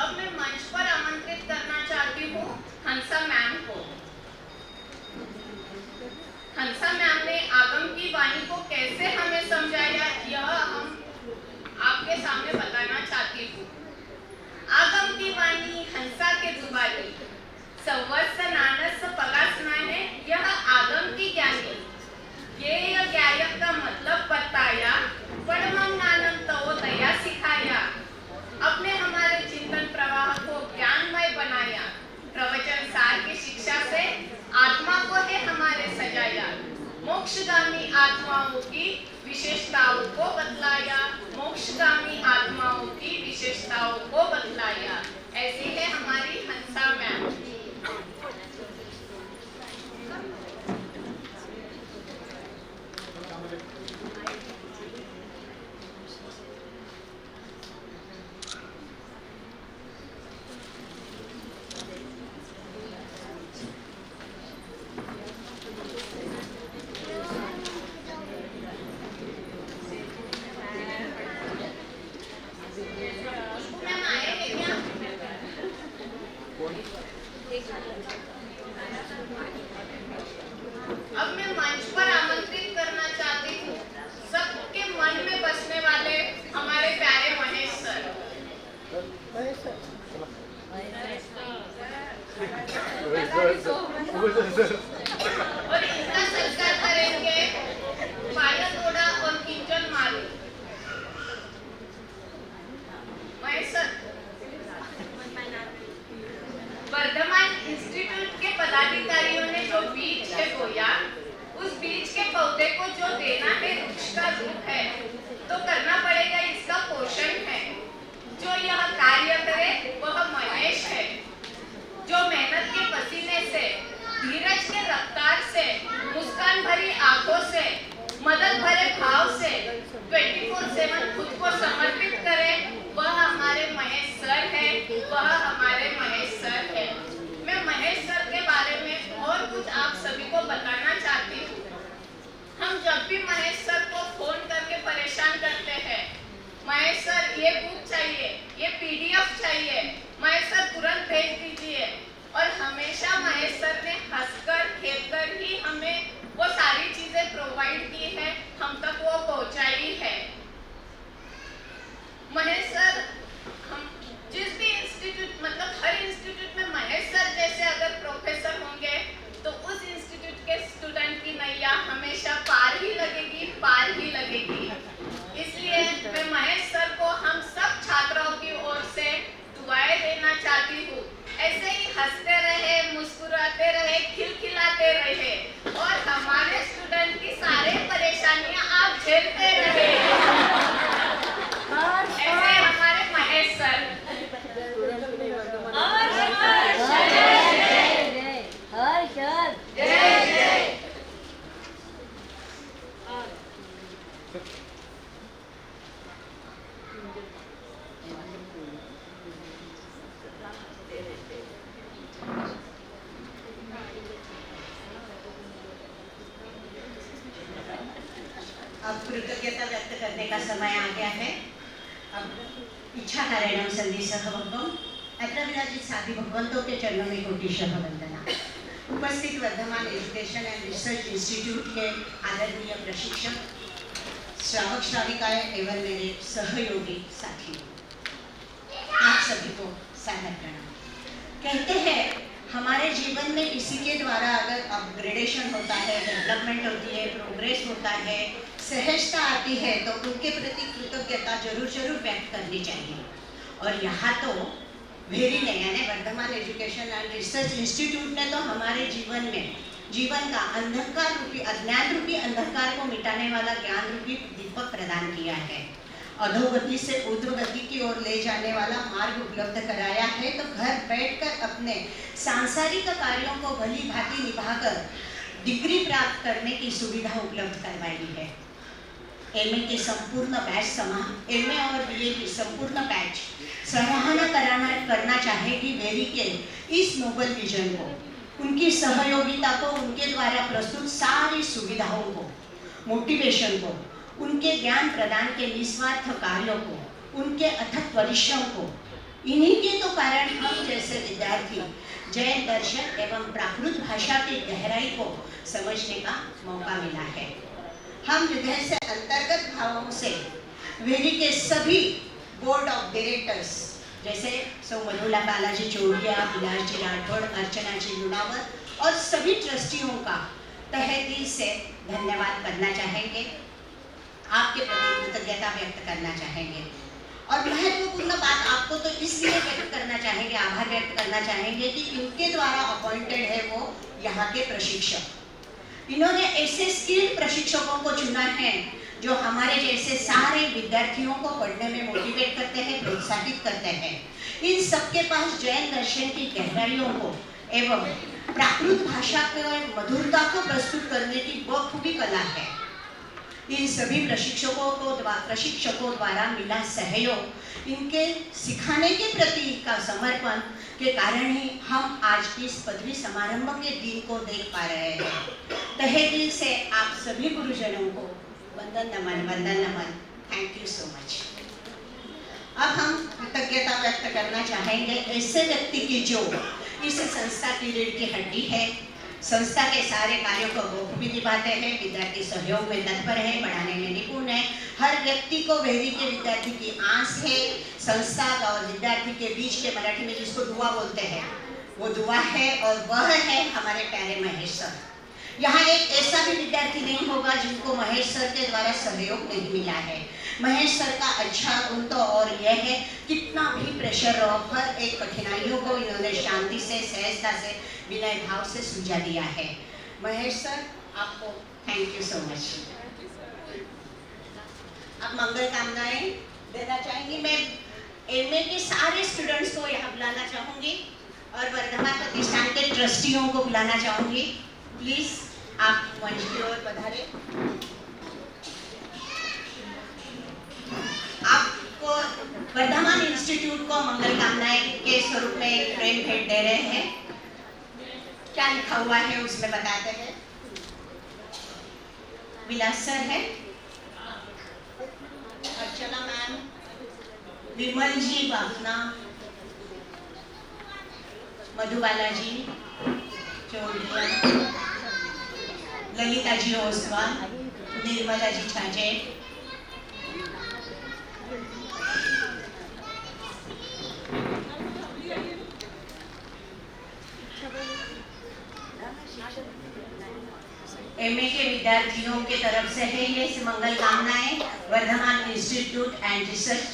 अब मैं मंच पर आमंत्रित करना चाहती हूँ हंसा मैम को। हंसा मैम ने आगम की वाणी को कैसे हमें समझाया, यह हम आपके सामने बताना चाहती हूँ। आगम की वाणी हंसा के जुबानी, संवत्स नानस पगास है, यह आगम की ज्ञानी। ये गायक का मतलब बताया, पढ़मं नानम तो दया सिखाया। अपने हमारे चिंतन प्रवाह को ज्ञानमय बनाया। प्रवचन सार की शिक्षा से आत्मा को है हमारे सजाया। मोक्षगामी आत्माओं की विशेषताओं को बतलाया। मोक्षगामी आत्माओं की विशेषताओं को बतलाया। ऐसी है हमारी हंसा मैम। अब मैं मंच पर आमंत्रित करना चाहती हूँ सबके मन में बसने वाले हमारे प्यारे महेश सर। और इनका सत्कार करेंगे पायल तोड़ा और किंजल मारू। तो करना पड़ेगा इसका पोषण है। जो यह कार्य करे वह महेश है, जो मेहनत के पसीने से, धीरज के रफ्तार से, मुस्कान भरी आंखों से, मदद भरे भाव से 24/7 खुद को समर्पित करे, वह हमारे महेश सर है, वह हमारे महेश सर है। मैं महेश सर के बारे में और कुछ आप सभी को बताना चाहती हूँ। हम जब भी महेश सर को फोन करके परेशान करते हैं, महेश सर ये बुक चाहिए, ये PDF चाहिए, महेश सर तुरंत भेज दीजिए, और हमेशा महेश सर ने हंसकर खेलकर ही हमें वो सारी चीजें प्रोवाइड की है, हम तक वो पहुंचाई है। महेश सर, हम जिस भी इंस्टीट्यूट, मतलब हर इंस्टीट्यूट में महेश सर जैसे अगर प्रोफेसर होंगे तो उस इंस्टीट्यूट के स्टूडेंट की नैया हमेशा पार ही लगेगी, पार ही लगेगी। इसलिए मैं महेश सर को हम सब छात्राओं की ओर से दुआएं देना चाहती हूँ। ऐसे ही हंसते रहे, मुस्कुराते रहे, खिलखिलाते रहे, और हमारे स्टूडेंट की सारे परेशानियां आप झेलते रहे। ऐसे हमारे महेश सर। अब कृतज्ञता व्यक्त करने का समय आ गया है। अब इच्छा नारायणम संदेशः भगवम अत्र विराजित साधि भगवंतों के चरणों में कोटिशः वंदना। उपस्थित Vardhaman education and research institute के आदरणीय प्रशिक्षक, श्रावक श्राविकाएं एवं मेरे सहयोगी साथी, आप सभी को सादर प्रणाम। कहते हैं हमारे जीवन में किसी के द्वारा अगर अपग्रेडेशन होता है, डेवलपमेंट होती है, प्रोग्रेस होता है, सहजता आती है, तो उनके प्रति कृतज्ञता जरूर व्यक्त करनी चाहिए। और यहाँ तो वेरी ने यानी Vardhaman education and research institute ने तो हमारे जीवन में जीवन का अंधकार रूपी, अज्ञान रूपी अंधकार को मिटाने वाला ज्ञान रूपी दीपक प्रदान किया है, अधोगति से ऊर्ध्वगति की ओर ले जाने वाला मार्ग उपलब्ध कराया है। तो घर बैठकर अपने सांसारिक कार्यों को भली भांति निभाकर डिग्री प्राप्त करने की सुविधा उपलब्ध करवाई है। एमए के संपूर्ण बैच एमए और बीए की संपूर्ण बैच सराहना करना चाहेगी वेरी के इस नोबल विजन को, उनकी सहयोगिता को, उनके द्वारा प्रस्तुत सारी सुविधाओं को, मोटिवेशन को, उनके ज्ञान प्रदान के निस्वार्थ कार्यों को, उनके अथक परिश्रम को। इन्हीं के तो कारण हम जैसे विद्यार्थी जैन दर्शन एवं प्राकृत भाषा की गहराई को समझने का मौका मिला है। हम हृदय से अंतर्गत भावों से वेरी के सभी बोर्ड ऑफ डायरेक्टर्स जैसे मधुला बालाजी चौड़िया, विलास जी राठौड़, अर्चना जी लुनावत और सभी ट्रस्टियों का तहे दिल से धन्यवाद करना चाहेंगे, आपके प्रति कृतज्ञता व्यक्त करना चाहेंगे। और महत्वपूर्ण बात आपको तो इसलिए व्यक्त करना चाहेंगे, आभार व्यक्त करना चाहेंगे कि इनके द्वारा अपॉइंटेड है वो यहाँ के प्रशिक्षक। इन्होंने ऐसे स्किल्ड प्रशिक्षकों को चुना है जो हमारे जैसे सारे विद्यार्थियों को पढ़ने में मोटिवेट करते हैं, प्रोत्साहित करते हैं। इन सबके पास जैन दर्शन की गहराइयों को एवं प्राकृत भाषा के मधुरता को प्रस्तुत करने की बखूबी कला है। इन सभी प्रशिक्षकों द्वारा मिला सहयोग, इनके सिखाने के प्रति का समर्पण के कारण ही हम आज इस पदवी समारंभ के दिन को देख पा रहे हैं। तहे दिल से आप सभी गुरुजनों को वंदन नमन। Thank you so much. अब हम कृतज्ञता व्यक्त करना चाहेंगे ऐसे व्यक्ति की जो इस संस्था की रीढ़ की हड्डी है, संस्था के सारे कार्यों को बखूबी निभाते हैं, विद्यार्थी सहयोग में तत्पर है, पढ़ाने में निपुण है। हर व्यक्ति को वेरी के विद्यार्थी की आस है। संस्था और विद्यार्थी के बीच के मराठी में जिसको दुआ बोलते हैं वो दुआ है, और वह है हमारे प्यारे महेश सर। यहाँ एक ऐसा भी विद्यार्थी नहीं होगा जिनको महेश सर के द्वारा सहयोग नहीं मिला है। महेश सर का अच्छा गुण तो और यह है, कितना भी प्रेशर हो, हर एक कठिनाइयों को इन्होंने शांति से, सहजता से, विनय भाव से सुलझा दिया है। महेश सर, आपको थैंक यू सो मच। आप मंगल कामनाएं देना चाहेंगी। मैं एमए के सारे स्टूडेंट्स को यहाँ बुलाना चाहूँगी और वर्धमान प्रतिष्ठान के ट्रस्टियों को बुलाना चाहूँगी। प्लीज आप मंच की ओर पधारें। आपको वर्धमान इंस्टीट्यूट को मंगल कामनाएं के स्वरूप में एक फ्रेम भेंट दे रहे हैं। क्या लिखा हुआ है उसमें बताते हैं। विलास सर है, अर्चना मैम, विमल जी बाफना, मधुबाला जी चौधरी, ललिता जी ओसवाल, निर्मला जी छाजे, एमए के विद्यार्थियों के तरफ से है ये मंगल कामनाएं वर्धमान इंस्टीट्यूट एंड रिसर्च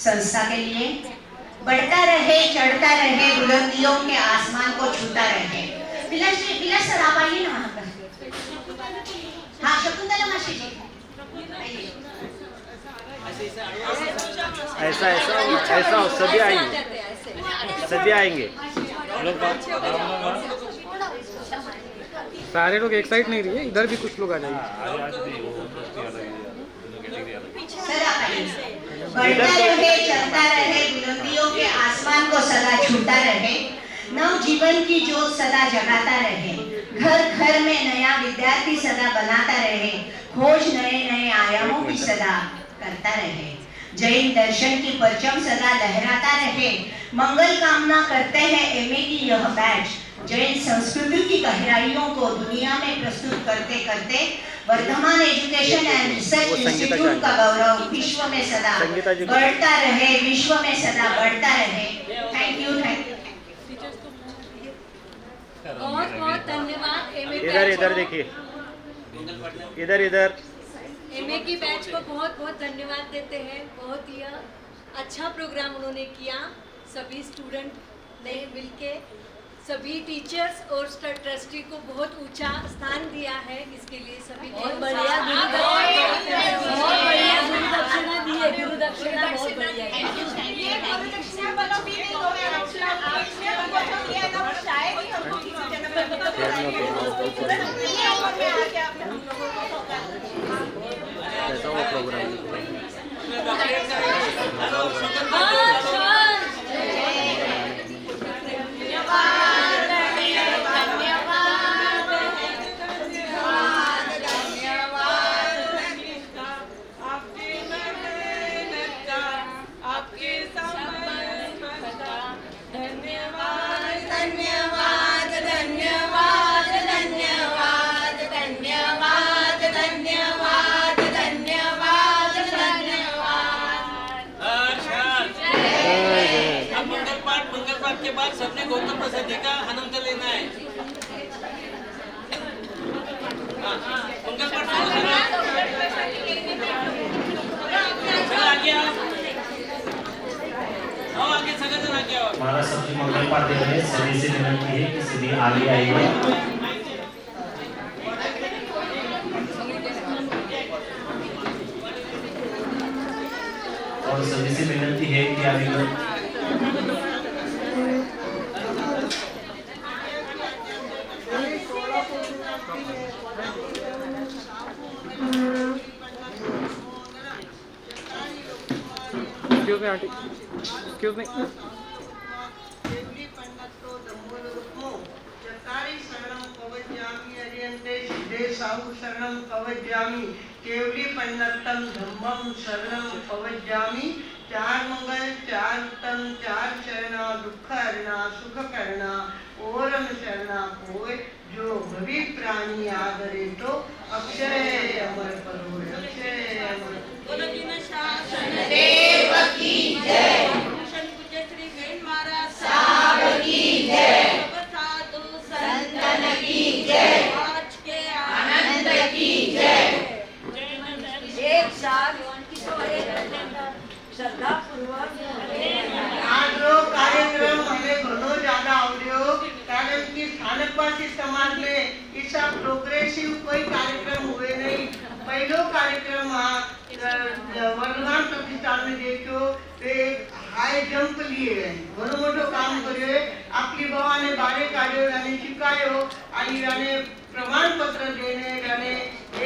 संस्था के लिए। बढ़ता रहे, चढ़ता रहे, बुलंदियों के आसमान को छूता रहे। विलास सर आप आइए ना वहाँ पर। हाँ शकुंतला मासी जी ऐसा ऐसा ऐसा सभी आएंगे, सभी आएंगे। सारे लोग एक साइड नहीं रहिए, इधर भी कुछ लोग आ जाएंगे। बढ़ता रहे, चलता रहे, बुलंदियों के आसमान को सदा छूता रहे, नव जीवन की ज्योत सदा जगाता रहे, घर घर में नया विद्यार्थी सदा बनाता रहे, खोज नए नए आयामों की सदा करता रहे, जैन दर्शन की परचम सदा लहराता रहे। मंगल कामना करते हैं एमए की यह बैच जैन संस्कृति की गहराइयों को दुनिया में प्रस्तुत करते करते Vardhaman education and research institute का गौरव विश्व में सदा बढ़ता रहे, विश्व में सदा बढ़ता रहे। Thank you, thank you. बहुत बहुत धन्यवाद। इधर इधर देखिए, इधर इधर एमए की बैच को बहुत बहुत धन्यवाद देते हैं। बहुत ही अच्छा प्रोग्राम उन्होंने किया। सभी स्टूडेंट ने मिलके सभी टीचर्स और ट्रस्टी को बहुत ऊंचा स्थान दिया है। इसके लिए सभी बहुत बढ़िया गुरुदक्षिणा दी है। गुरुदक्षिणा बहुत बढ़िया है। के बाद सबने गौतम प्रसाद जी का आनंद लेना है। मंगल पाठ आगे आओ, आगे सगळं आगे आओ। हमारा सब्जी मंगल पाठ दे रहे हैं, सभी से विनती है कि सभी आगे आइए। और सभी से विनती है कि आगे Excuse me, auntie. Excuse me. केवली पंडितम धम्मम शरणम पवज्जामि। चार मंगल, चार उत्तम, चार शरणा, दुख हरणा, सुख करना, ओरम शरणा कोय, जो भवि प्राणी आदरे तो अक्षय अमर परो, अक्षय अमर। देव की जय। श्री जैन महाराज साहब की जय। साधु संतन की जय। आज के आनंद की जय। एक साथ श्रद्धा पूर्वक आज जो कार्यक्रम हमें घणो ज्यादा आवड्यो, कारण की स्थानकवासी समाज में ऐसा प्रोग्रेसिव कोई कार्यक्रम हुए नहीं। पहलो कार्यक्रम वर्धमान प्रतिष्ठान में देखो ते हाय जंप लिए घणो मोठो काम कर्यो आपली भावाने बारे काढ्यो आणि शिकायो आणि याने प्रमाणपत्र देणे याने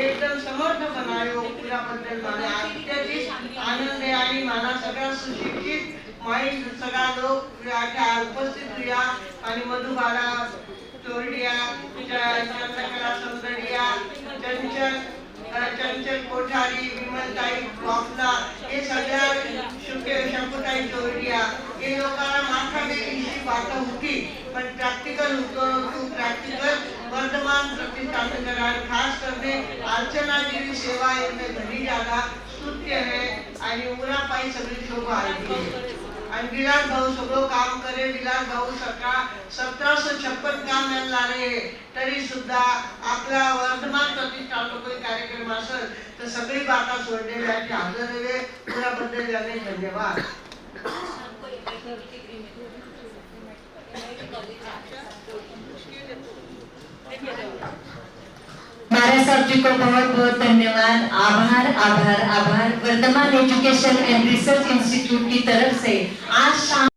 एकदम समर्थ बनायो पुऱ्याबद्दल मला अत्यधिक आनंद आहे आणि मला सगळ्या सुशिक्षित माई सगळा लोक आता उपस्थित हुया आणि मधुबाला चोरडिया चंद्रकला सुंदरिया चंचल कोठारी विमलताई वाफला ये सगळ्या शंकुताई चोरडिया ये लोकांना माथा इशी बात होती पण प्रॅक्टिकल होतो प्रॅक्टिकल वर्तमान प्रतिष्ठान करार खास करने अर्चना जी सेवा इनमें घनी ज्यादा स्तुत्य है आणि उरा पाई सगळी शोभा आली आणि विलास भाऊ सगळं काम करे विलास भाऊ सकाळ 1756 काम लागले तरी सुद्धा आपला वर्धमान प्रतिष्ठान कोई कार्यक्रम असेल तर सगळी बाता सोडलेल्याची हजर आहे पुराबद्दल याने धन्यवाद. महाराज साहब जी को बहुत बहुत धन्यवाद. आभार आभार आभार. Vardhaman education and research institute की तरफ से आज शाम